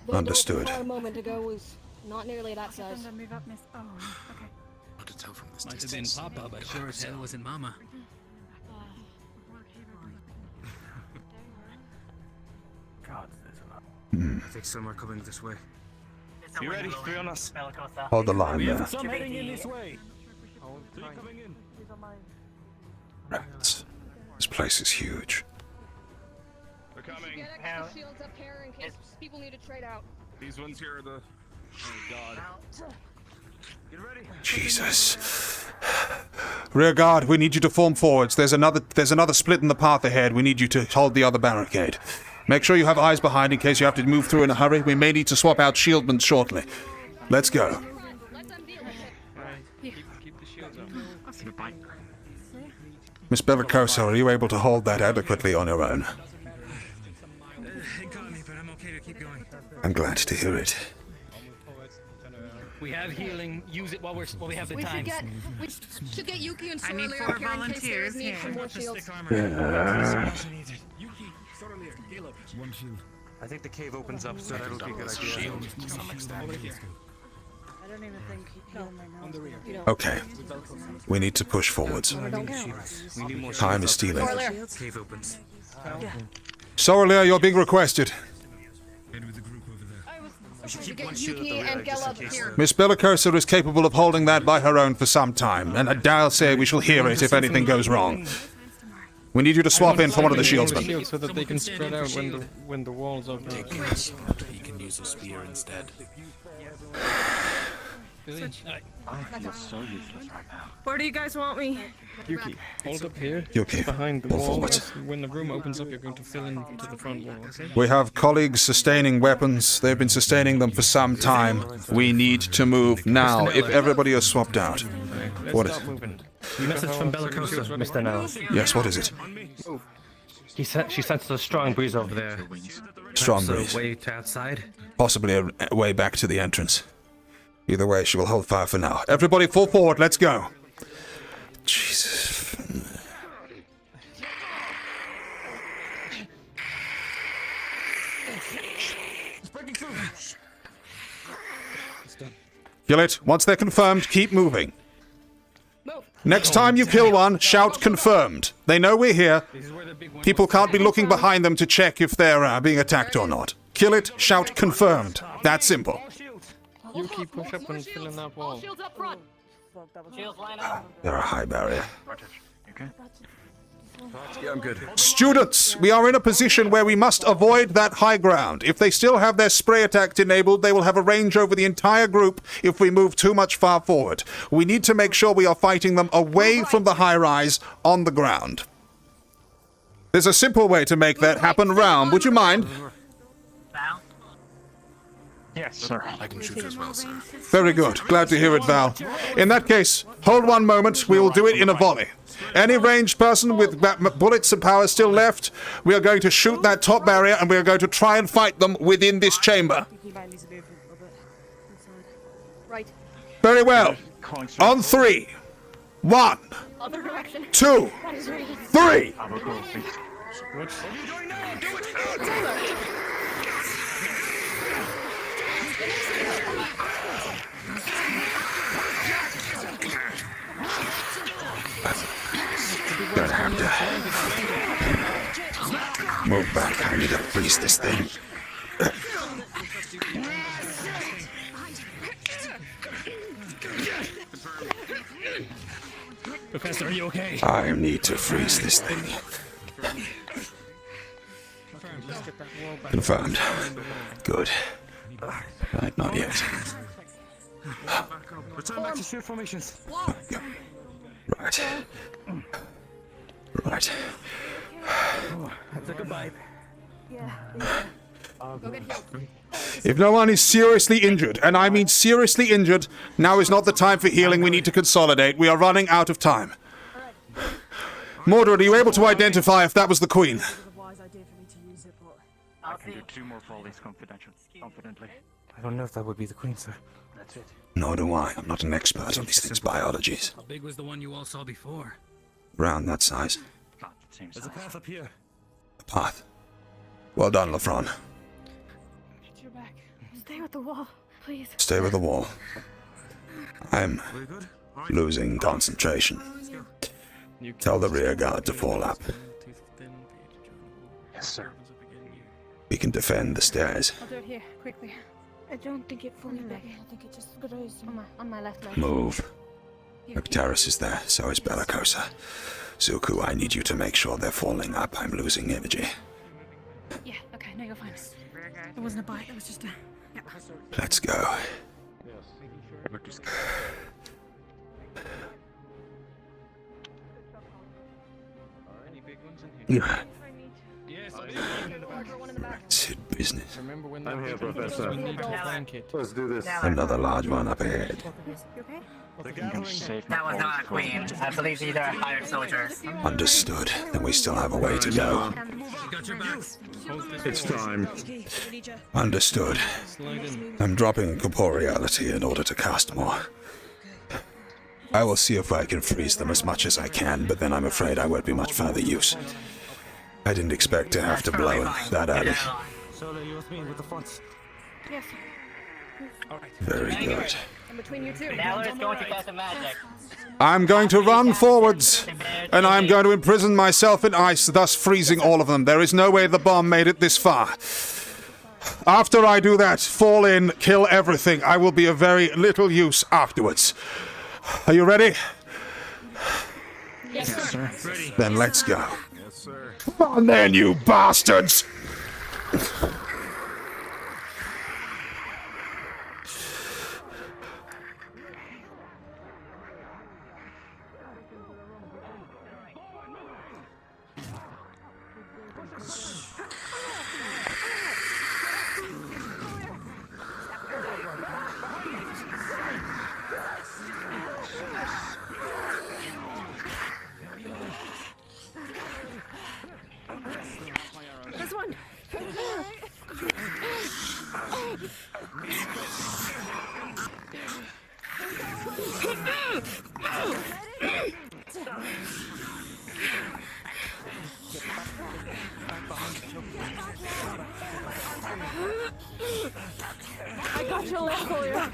Understood. A moment ago was not nearly that size. Move up, miss. Oh, okay. Hard to tell from this Might have distance. been Papa, but sure as hell wasn't Mama. God, there's a lot. I think some are coming this way. You ready? Three on us. Hold the line there. Some heading in this way. Three coming in. Rats. This place is huge. They're coming. Get extra shields up here in case people need to trade out. These ones here are the... Oh, God. Get ready. Jesus. Rear guard, we need you to form forwards. There's another split in the path ahead. We need you to hold the other barricade. Make sure you have eyes behind in case you have to move through in a hurry. We may need to swap out shieldmen shortly. Let's go. Miss Bellicoso, are you able to hold that adequately on your own? I'm glad to hear it. We have healing. Use it while we have the time. We should get Yuki and Soralear up here in case there is need for more shields. One shield. I think the cave opens up, so that'll be a good idea. I don't even think on the rear. Okay. We need to push forwards. Time is stealing. Cave opens. Soralear, you're being requested. We should keep one shield at the rear, just in case. Miss Bellicoso is capable of holding that by her own for some time, and I dare say we shall hear it if anything goes wrong. We need you to swap in for one of the shieldsmen. So that they can spread out when the walls open. He can use a spear instead. I feel so useless right now. Where do you guys want me? Yuki, hold up here. Yuki, behind the pull wall. forward. When the room opens up, you're going to fill in to the front wall, okay? We have colleagues sustaining weapons. They've been sustaining them for some time. We need to move now, if everybody is swapped out. What is it? Message from Bellicoso, Mr. Nell. Yes, what is it? She senses a strong breeze over there. Strong Perhaps breeze. a way to outside? Possibly a way back to the entrance. Either way, she will hold fire for now. Everybody fall forward, let's go. Jesus. Kill it. Once they're confirmed, keep moving. Next time you kill one, shout confirmed. They know we're here. People can't be looking behind them to check if they're being attacked or not. Kill it, shout confirmed. That simple. Yuki, push up and fill in that wall. Shields up front. Shields line up. They're a high barrier. Okay. Yeah, I'm good. Students, we are in a position where we must avoid that high ground. If they still have their spray attack enabled, they will have a range over the entire group if we move too much far forward. We need to make sure we are fighting them away from the high rise on the ground. There's a simple way to make that happen. Raum, would you mind? Yes, sir. I can shoot as well, sir. Very good. Glad to hear it, Val. In that case, hold one moment. We will do it in a volley. Any ranged person with bullets and power still left, we are going to shoot that top barrier and we are going to try and fight them within this chamber. Right. Very well. On 3. 1, Other direction. 2, 3. Gonna have to move back. I need to freeze this thing. Professor, are you okay? I need to freeze this thing. Confirmed. Good. Right, not yet. Return back to shield formations. Right. Right. That's a goodbye. If no one is seriously injured, and I mean seriously injured, now is not the time for healing. We need to consolidate. We are running out of time. Mordred, are you able to identify if that was the Queen? I can do 2 more volleys confidently. I don't know if that would be the queen, sir. That's it. Nor do I. I'm not an expert on these things' biologies. How big was the one you all saw before? Round that size. There's a path up here. A path. Well done, Lafron. Get your back. Stay with the wall, please. Stay with the wall. I'm losing concentration. Tell the rear guard to fall up. Yes, sir. We can defend the stairs. I'll do it here, quickly. I don't think it fully back. I think it just goes on my left leg. Move. Arcturus is there, so is Bellicosa. Zuko, I need you to make sure they're falling up. I'm losing energy. Yeah, okay, no, you're fine. It wasn't a bite, it was just a... Yeah. Let's go. Yes. Yeah. business. Remember when I'm here, that happened? Professor. We need to blanket. Let's do this. Another large one up ahead. That was not a queen. I believe these are hired soldiers. Understood. Then we still have a way to go. It's time. Understood. I'm dropping corporeality in order to cast more. I will see if I can freeze them as much as I can, but then I'm afraid I won't be much further use. I didn't expect to have to blow it that early. So you with me with the fronts. Yes. Very good. And between you two. Now it's going to cast a magic. I'm going to run forwards, and I'm going to imprison myself in ice, thus freezing all of them. There is no way the bomb made it this far. After I do that, fall in, kill everything. I will be of very little use afterwards. Are you ready? Yes, sir. Ready. Then let's go. Yes, sir. Come on then, you bastards! This one. I got your leg, Collier.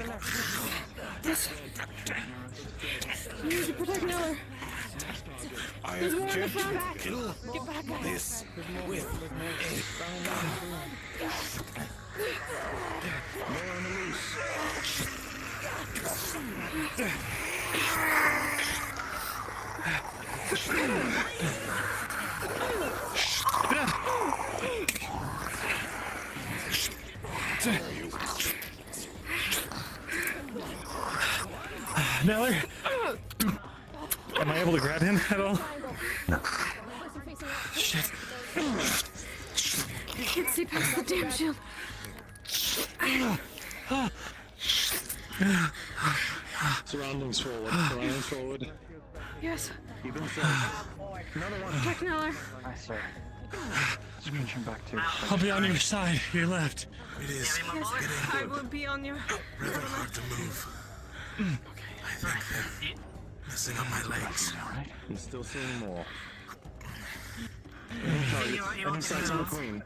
Yes. You need to protect Miller. He's wearing the front. Get back, guys. This with more on the loose. Neller? Am I able to grab him at all? No. Shit. I can't see past the damn shield. Surroundings forward. Surroundings forward. Yes. Keep him safe. Another one. Protect Miller. Aye, sir. Switching back to. I'll be on your side, your left. It is Yes, I will be on your. rather hard to move. I think they're messing up my legs. I'm still seeing more. Any sights on the queen?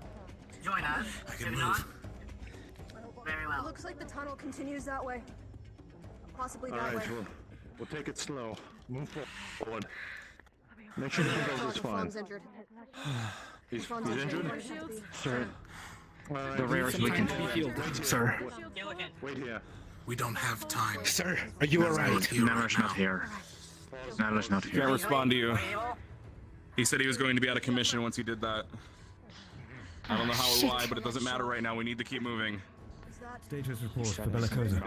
Join us. I can move. Very well. Looks like the tunnel continues that way. Possibly that Alright, way. we'll take it slow. Move forward. Make sure the controls is fine. Fawn's injured. He's Fawn's injured? Sir, Alright, the rarest we can. Sir. Wait here. We don't have time. Sir, are you alright? Neller's not here. Neller's not here. Can't respond to you. He said he was going to be out of commission once he did that. I don't know how or why, but it doesn't matter right now. We need to keep moving. Status report for Bellicosa.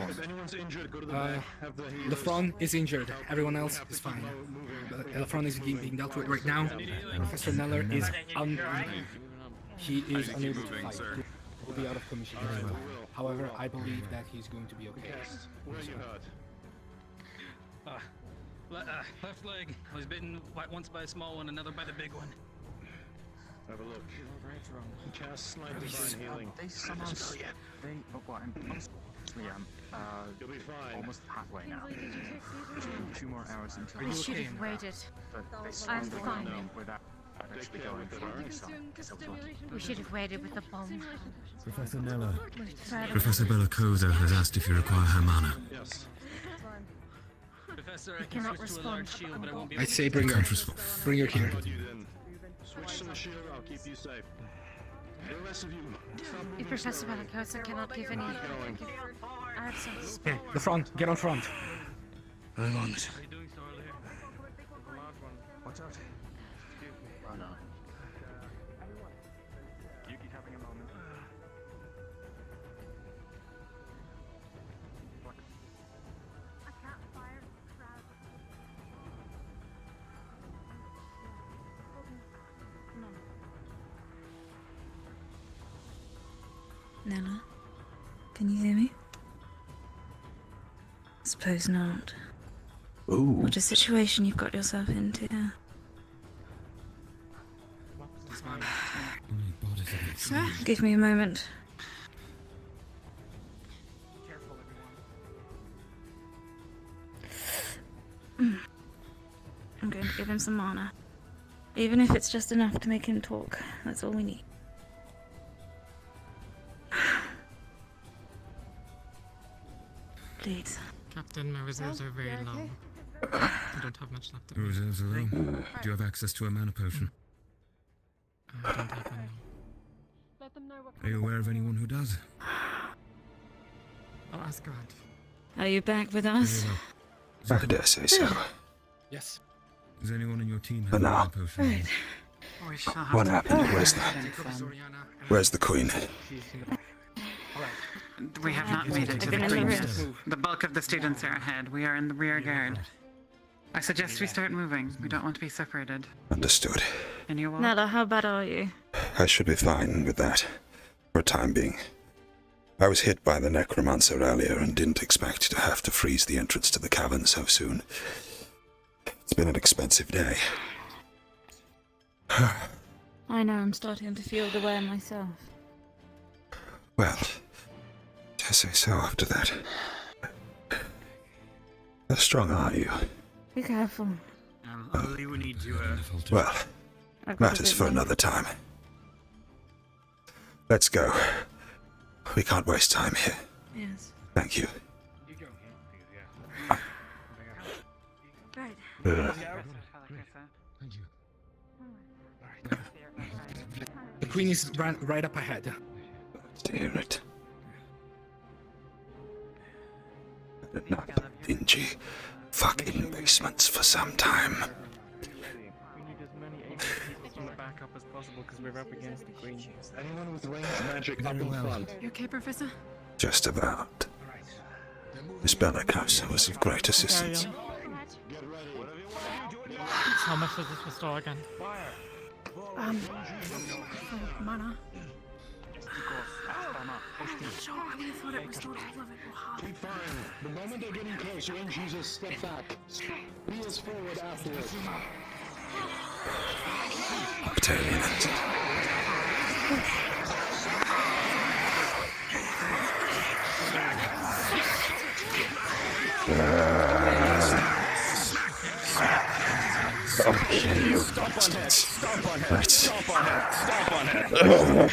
If anyone's injured, go to the back. Have the healers. Lefron is injured. Everyone else is fine. Lefron is being dealt with right now. Professor Neller is he is unable to fight. He will be out of commission. However, I believe that he's going to be okay. Where are you hurt? Left leg. I was bitten once by a small one, another by the big one. Have a look. Cast slight divine healing. They somehow. They. Oh, well, You'll be fine. almost halfway now. Just 2 more hours until. Are you okay? Waited. But they I'm slowed fine. down without actually going for it. So I guess I was lucky. We should have waited with the bomb. Professor Neller. Further. Professor Bellicosa has asked if you require her mana. Yes. Professor, I can cannot switch to a respond. large shield, but I won't be I'd able say to. bring her. Can't respond. Bring her here. You then. Switch to the shield. I'll keep you safe. The rest of you. Stop moving Professor slowly. Bellicosa cannot give any Going. absence. Okay, Lefron, get on front. Hang on. Watch out. Oh no. Yuki having a moment. Nella, can you hear me? Suppose not. Ooh. What a situation you've got yourself into. Sir? Give me a moment. I'm going to give him some mana. Even if it's just enough to make him talk, that's all we need. Please. Captain, my reserves are very low. I don't have much left. The reserves are low. Do you have access to a mana potion? I don't have one. Let them know what Are you aware of anyone who does? I'll ask God. Are you back with us? I dare say so. Yes. Does anyone in your team have But a now, mana potion? Right. what happened? Where's the queen? We have not made it to the queen yet. The bulk of the students are ahead. We are in the rear guard. I suggest we start moving. We don't want to be separated. Understood. And you will? Nella, how bad are you? I should be fine with that, for a time being. I was hit by the necromancer earlier and didn't expect to have to freeze the entrance to the cavern so soon. It's been an expensive day. I know, I'm starting to feel the wear myself. Well, dare say so after that. How strong are you? Be careful. Only we need to, Well, matters for another time. Let's go. We can't waste time here. Yes. Thank you. Right. the queen is right up ahead. Dear it. I did not dingy fucking basements for some time. We need as many people from the backup as possible because we're up against the queen. Anyone with ranged magic up in front. You okay, Professor? Just about. Miss Bellicose was of great assistance. How much does this restore again? Mana. Sure, I would have thought it restored all of it or half. Keep firing. The moment they're getting close, Rangers just step back. Be as forward afterwards. Octavian. Okay, you bastards. Let's... Stomp on head. Stomp on head.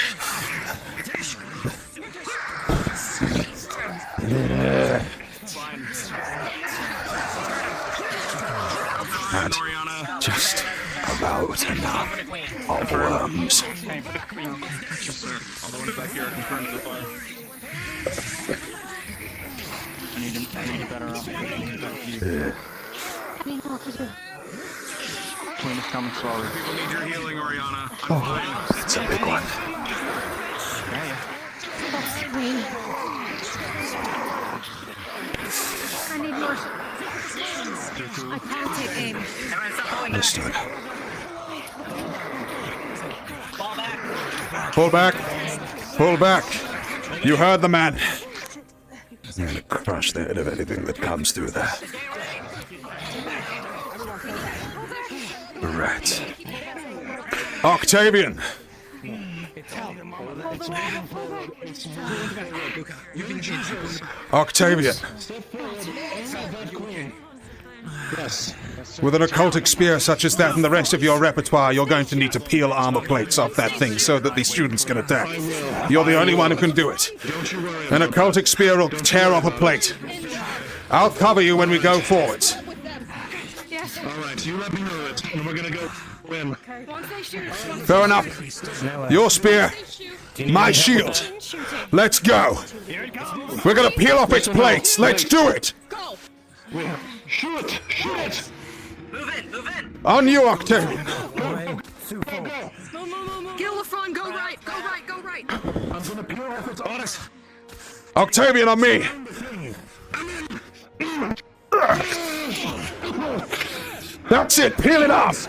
And just about enough of worms. All the ones back here are confirmed so far. I need a better Queen is coming slowly. People need your healing, Oriana. Oh, it's a big one. Queen. I need more. I can't take aim. Understood. Fall back. Pull back. Pull back. You heard the man. I'm gonna crush the head of anything that comes through there. Right. Octavian! Octavian! Yes. With an occultic spear such as that and the rest of your repertoire, you're going to need to peel armor plates off that thing so that these students can attack. You're the only one who can do it. An occultic spear will tear off a plate. I'll cover you when we go forwards. Alright, you let me know it, and we're gonna go in. Fair enough. Your spear, my shield. Let's go. We're gonna peel off its plates. Let's do it. Shoot! Shoot! Move in! On you, Octavian. Gil Lafron, go right! Go right! Go right! I'm gonna peel off its honest. Octavian, on me. That's it. Peel it off.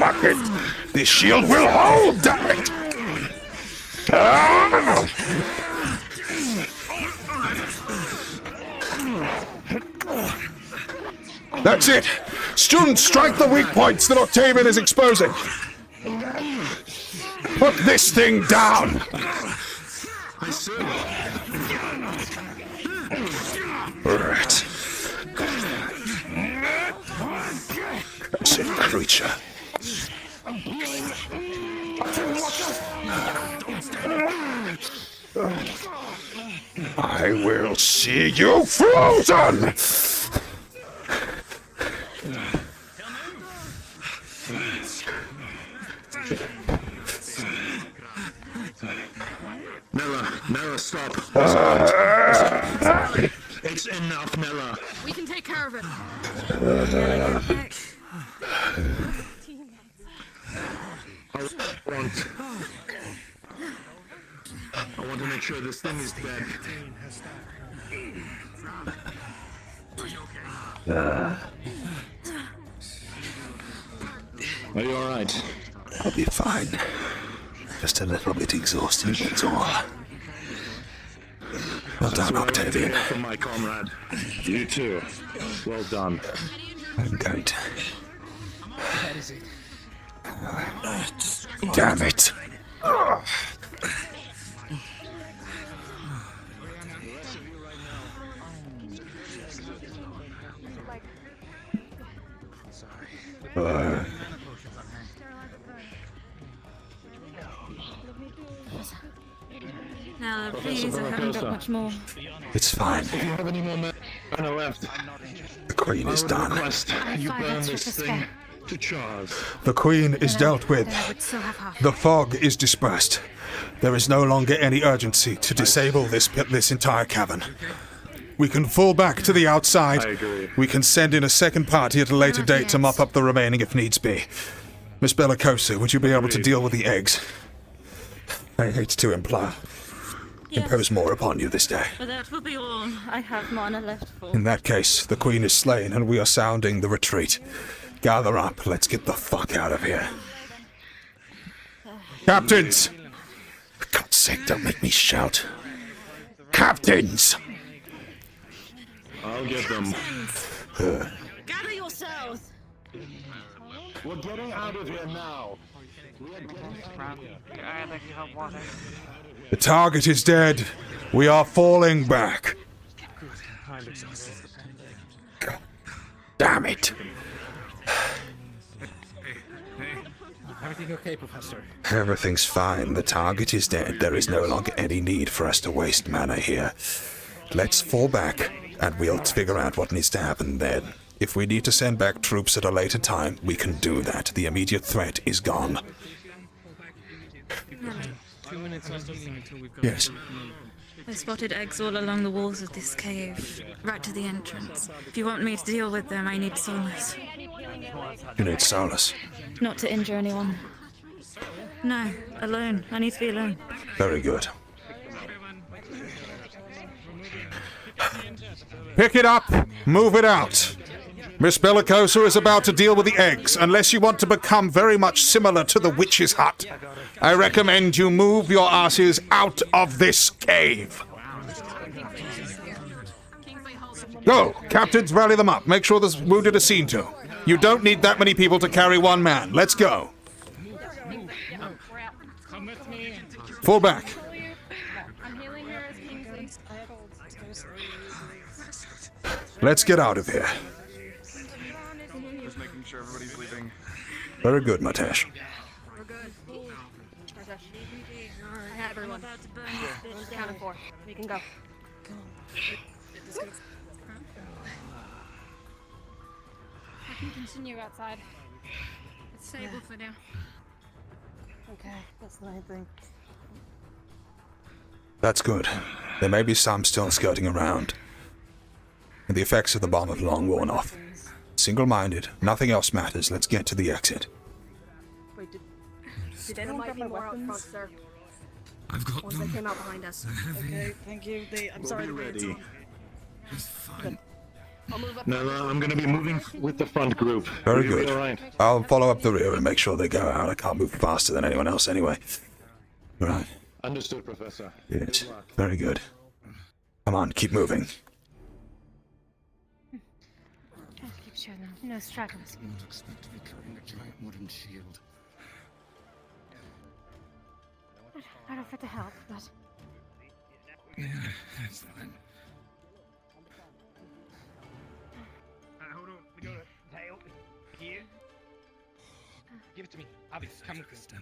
Fuck it! This shield will hold, damn it! Ah! That's it! Students, strike the weak points that Octavian is exposing! Put this thing down! I see. Right. Cursed creature. I will see you frozen! Nella, stop. It's enough, Nella. We can take care of it. I want to make sure this thing is dead. Are you alright? I'll be fine. Just a little bit exhausted, that's all. Well done, Octavian. From my comrade. You too. Well done. I'm going to... Damn it. Now, please, I haven't got much more. It's fine. If you have any more mana left, The Queen is done. you burn this thing to charge. The Queen is dealt with. The fog is dispersed. There is no longer any urgency to disable this entire cavern. We can fall back to the outside. I agree. We can send in a second party at a later date to mop up the remaining if needs be. Miss Bellicosa, would you be able to deal with the eggs? I hate to impose more upon you this day. But that will be all I have mana left for. In that case, the Queen is slain and we are sounding the retreat. Gather up, let's get the fuck out of here. Captains! For God's sake, don't make me shout. Captains! I'll get them. Gather yourselves! We're getting out of here now. The target is dead. We are falling back. God damn it. Everything okay, Professor? Everything's fine. The target is dead. There is no longer any need for us to waste mana here. Let's fall back, and we'll figure out what needs to happen then. If we need to send back troops at a later time, we can do that. The immediate threat is gone. 2 minutes left until we've got... Yes. I spotted eggs all along the walls of this cave, right to the entrance. If you want me to deal with them, I need solace. You need solace. Not to injure anyone. No, alone. I need to be alone. Very good. Pick it up, move it out. Miss Bellicosa is about to deal with the eggs. Unless you want to become very much similar to the witch's hut, I recommend you move your asses out of this cave. Go! Captains, rally them up. Make sure the wounded are seen to. You don't need that many people to carry one man. Let's go. Fall back. Let's get out of here. Just making sure everybody's leaving. Very good, Matesh. We're good. Everyone. Count of 4. We can go. I can continue outside. It's stable for now. Okay, that's the main thing. That's good. There may be some still skirting around. And the effects of the bomb have long worn off. Single-minded, nothing else matters. Let's get to the exit. Wait, did anyone grab my weapons? Sir. I've got Once they came out behind us. Okay, thank you. I'm sorry to be ready. It's fine. No, I'm gonna be moving with the front group. Very Will you good. be all right? I'll follow up the rear and make sure they go out. I can't move faster than anyone else anyway. Right. Understood, Professor. Yes. Good luck. Very good. Come on, keep moving. Just keep shooting them. No stragglers. You would expect to be carrying a giant wooden shield. I'd offer to help, but Yeah, that's fine. Hold on, we got it. Tail. Here. Give it to me. Abby, come with me.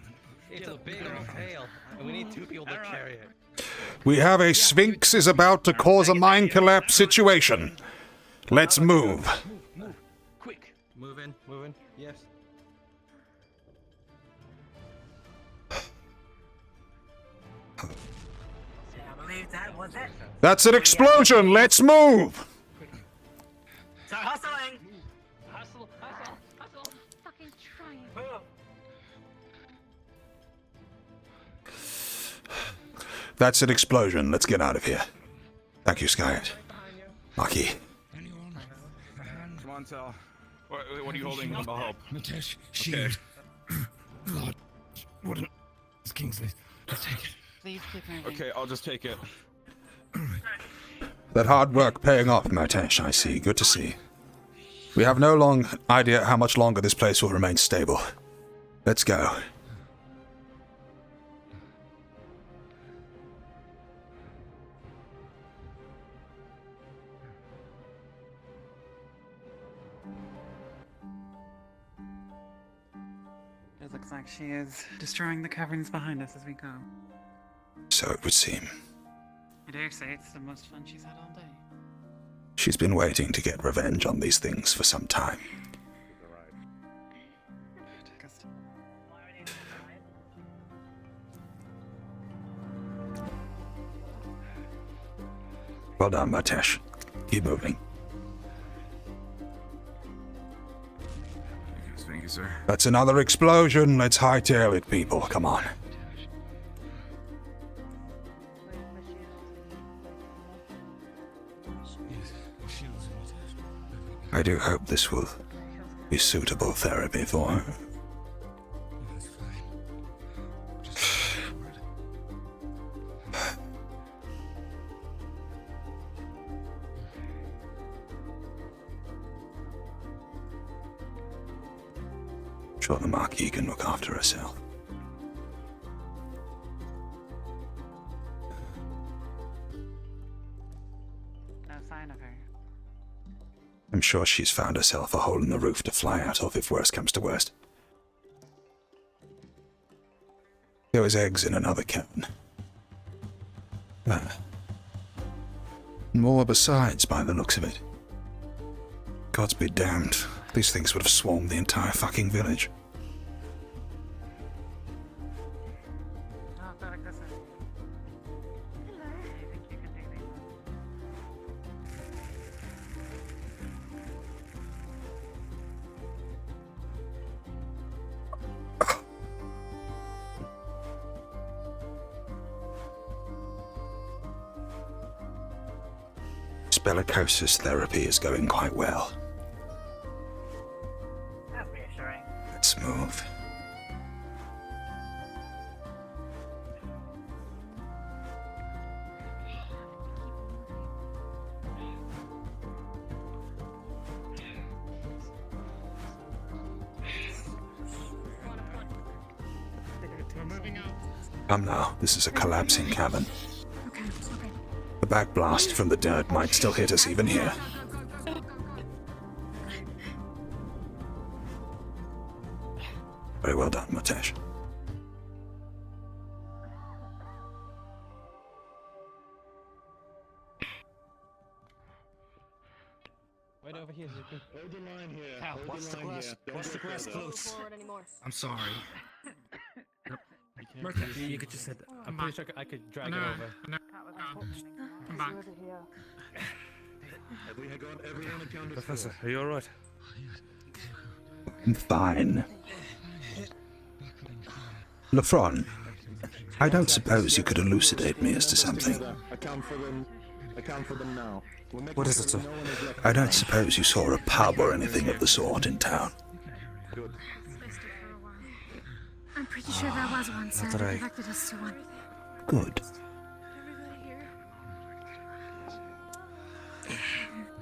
It's a big old tail, and we need two people to carry it. We have a Sphinx is about to cause a mine collapse situation. Let's move. Move. Quick. Moving. Yes. I believe that was it. That's an explosion. Let's move. Start hustling. Hustle. fucking trying. That's an explosion. Let's get out of here. Thank you, Skyet. Maki. Come on, Sal. What are you holding? I'll help. Matesh, shield. Blood. What an... It's Kingsley. Just take it. Please keep moving. Okay, I'll just take it. That hard work paying off, Matesh, I see. Good to see. We have no long idea how much longer this place will remain stable. Let's go. It looks like she is destroying the caverns behind us as we go. So it would seem. I dare say it's the most fun she's had all day. She's been waiting to get revenge on these things for some time. Well done, Matesh. Keep moving. Thank you, sir. That's another explosion. Let's hightail it, people. Come on. I do hope this will be suitable therapy for her. Sure, the Marquis can look after herself. No sign of her. I'm sure she's found herself a hole in the roof to fly out of if worst comes to worst. There was eggs in another can. More besides, by the looks of it. Gods be damned. These things would have swarmed the entire fucking village. Oh, I feel like this is... Hello. Do you think you can do these? Bellicosis therapy is going quite well. That's reassuring. Let's move. We're moving out. Come now, this is a collapsing cavern. Okay. The backblast from the dirt might still hit us even here. Very well done, Matesh. Right over here, Zuko. Hold the line here. Cal, Hold watch the line glass. here. Watch the glass Don't go close. I'm sorry. Merton, You could just say that. I'm pretty sure I could drag it over. No. Come back. Have we got everyone accounted Professor, for? are you alright? I'm fine. Lefron, I don't suppose you could elucidate me as to something. Account for them. Account for them now. What is it? I don't suppose you saw a pub or anything of the sort in town. Good. I'm pretty sure there was one, sir. Not that They I- directed us to one. Good.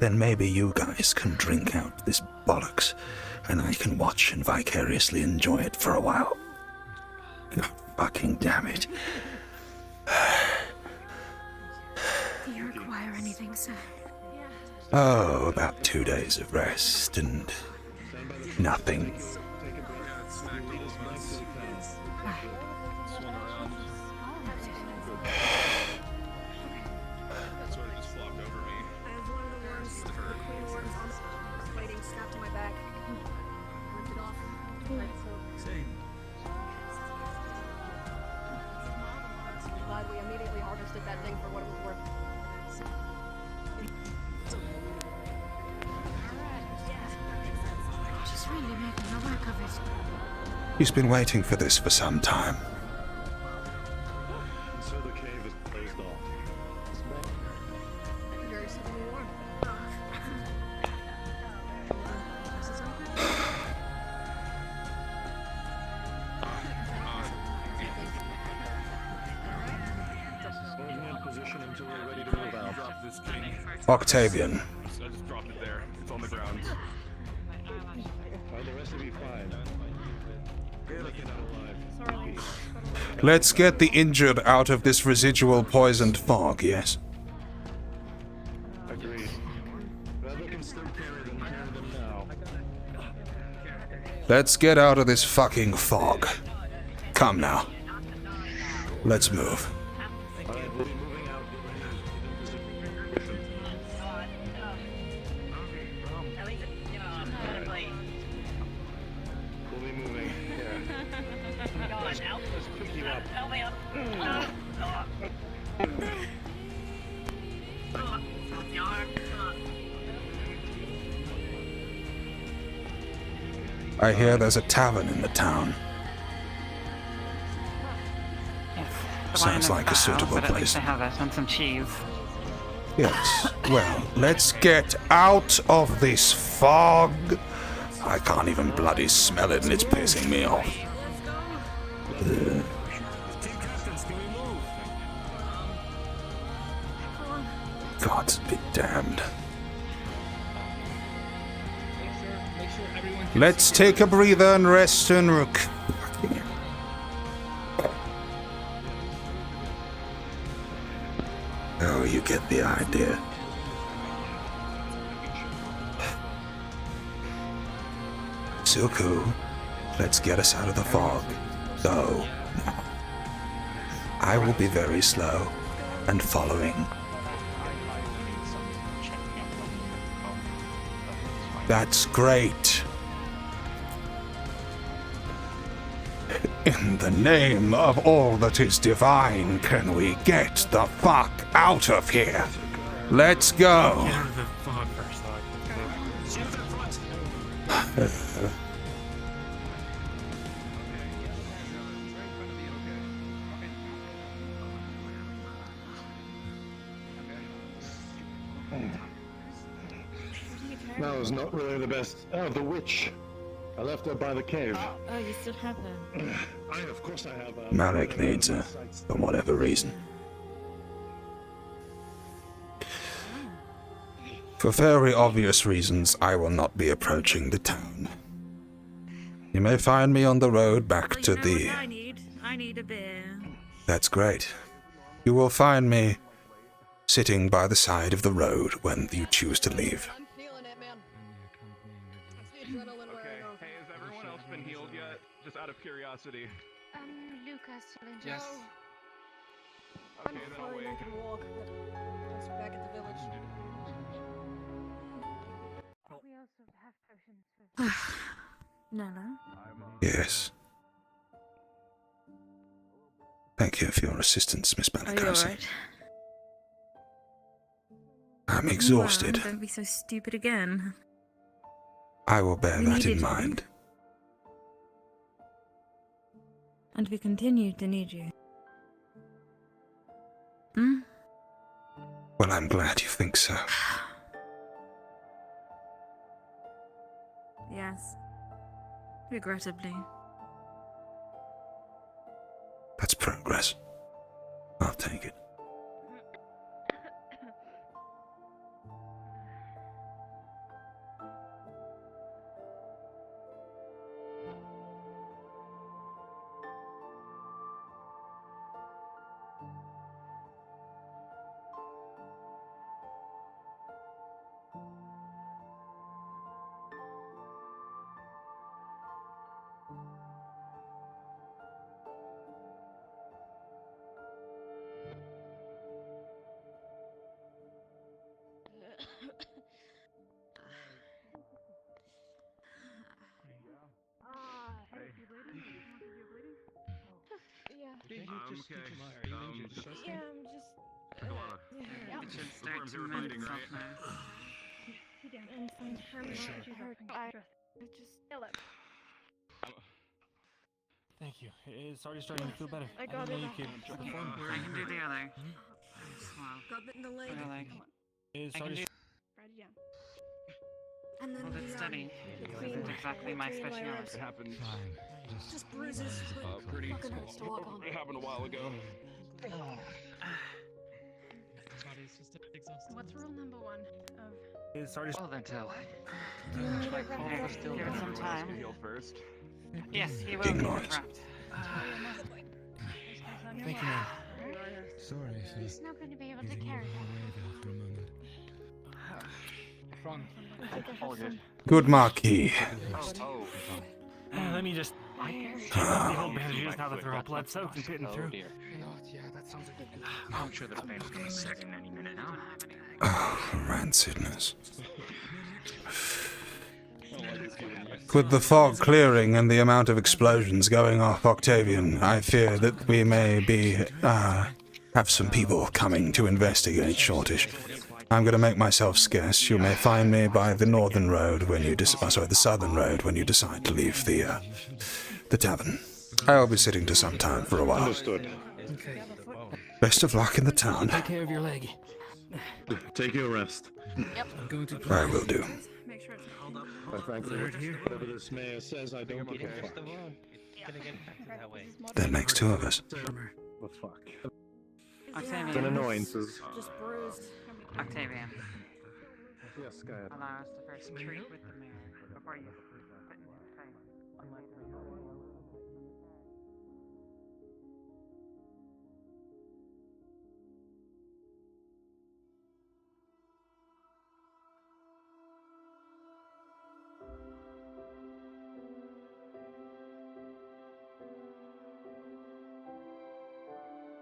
Then maybe you guys can drink out this bollocks, and I can watch and vicariously enjoy it for a while. God fucking damn it. Do you require anything, sir? Oh, about 2 days of rest and nothing. Glad we immediately harvested that thing for what it was worth. She's really making a work of it. He's been waiting for this for some time. And so the cave is closed off. Very simple warm. Position until we're ready to move out. Drop this king. Octavian, I just dropped it there. It's on the ground. Are the rest of you fine? Make it out alive. let's get the injured out of this residual poisoned fog, yes? Agreed. Whoever can still carry them now. Let's get out of this fucking fog. Come now. Let's move. Alright, we'll be moving out. We'll be moving. Yeah. Let's pick you up. Help me up. The arm. I hear there's a tavern in the town. Sounds like a suitable but at least place. I have it and some cheese. Yes. Well, let's get out of this fog. I can't even bloody smell it and it's pissing me off. Ugh. God be damned. Let's take a breather and rest and rook. Oh, you get the idea. Suku, let's get us out of the fog. Go. Now. I will be very slow and following. That's great. In the name of all that is divine, can we get the fuck out of here? Let's go. Get out of the fog first. That was not really the best. Oh, the witch. I left her by the cave. Oh, you still have them. Of course I have. Malik needs her, for whatever reason. For very obvious reasons, I will not be approaching the town. You may find me on the road back to the... I need a beer. That's great. You will find me sitting by the side of the road when you choose to leave. I'm feeling it, man. That's the adrenaline wearing off. Hey, has everyone else been healed yet? Just out of curiosity. Lucas still injured. Yes. Okay, then I'll Fine, wait. I can walk, but that's back at the village. We also have potions for Nella. Yes. Thank you for your assistance, Miss Are you Balakasi. alright? I'm exhausted. Well, don't be so stupid again. I will bear We that needed in you. mind. And we continue to need you. Hmm? Well, I'm glad you think so. Yes. Regrettably. That's progress. I'll take it. It should start to mend itself now. Thank you. It's already starting to feel better. I got didn't it. know you could perform. I can do the other. Well, Got bit in the leg. other leg. It's I can already. do. And then Hold it steady. Isn't exactly my specialist. It happened. Just bruises. Pretty. Fucking hurts to walk on. It happened a while ago. What's rule number 1 of... It's already. Well then, tell. Do you need a Give it some time. Heal first. Yes, he will be wrapped. Thank you, man. Sorry for He's not going to be able to giving you carry a wave after a moment. All good. Good Marquis. Let me just. The whole bandages now that they're all blood soaked and fitting through. Dear. Yeah, that sounds like a good. I'm sure this pain will come second any minute now. Oh, rancidness. With the fog clearing and the amount of explosions going off Octavian, I fear that we may have some people coming to investigate Shortish. I'm going to make myself scarce. You may find me by the northern road when you the southern road when you decide to leave the tavern. I'll be sitting to some time for a while. Understood. Okay. Best of luck in the town. Take care of your leg. Take your rest. Yep. I'm going to. I will do. Make sure it's held up. Frankly, whatever this mayor says, I don't give a fuck. That makes two of us. The fuck? Octavian. It's an annoyances. Just bruised. Octavian. Yes, go ahead. Allow us to first treat with the mirror before you put in your face.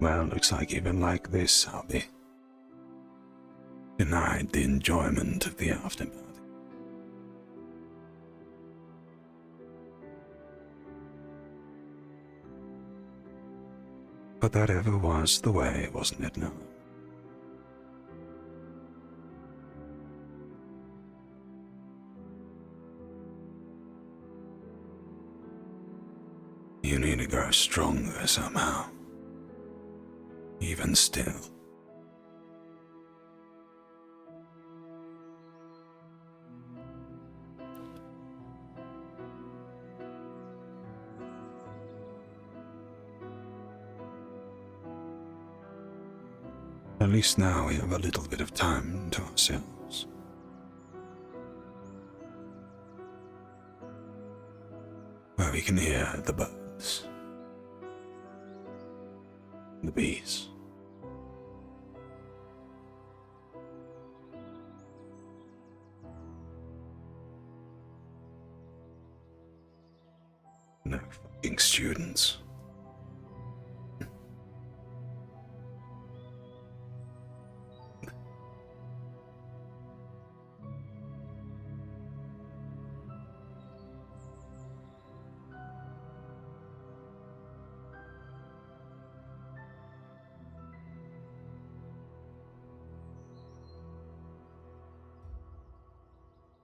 Well, looks like even like this, I'll be denied the enjoyment of the aftermath. But that ever was the way, wasn't it, now? You need to grow stronger somehow. Even still. At least now we have a little bit of time to ourselves. Where we can hear the birds, the bees. No fucking students.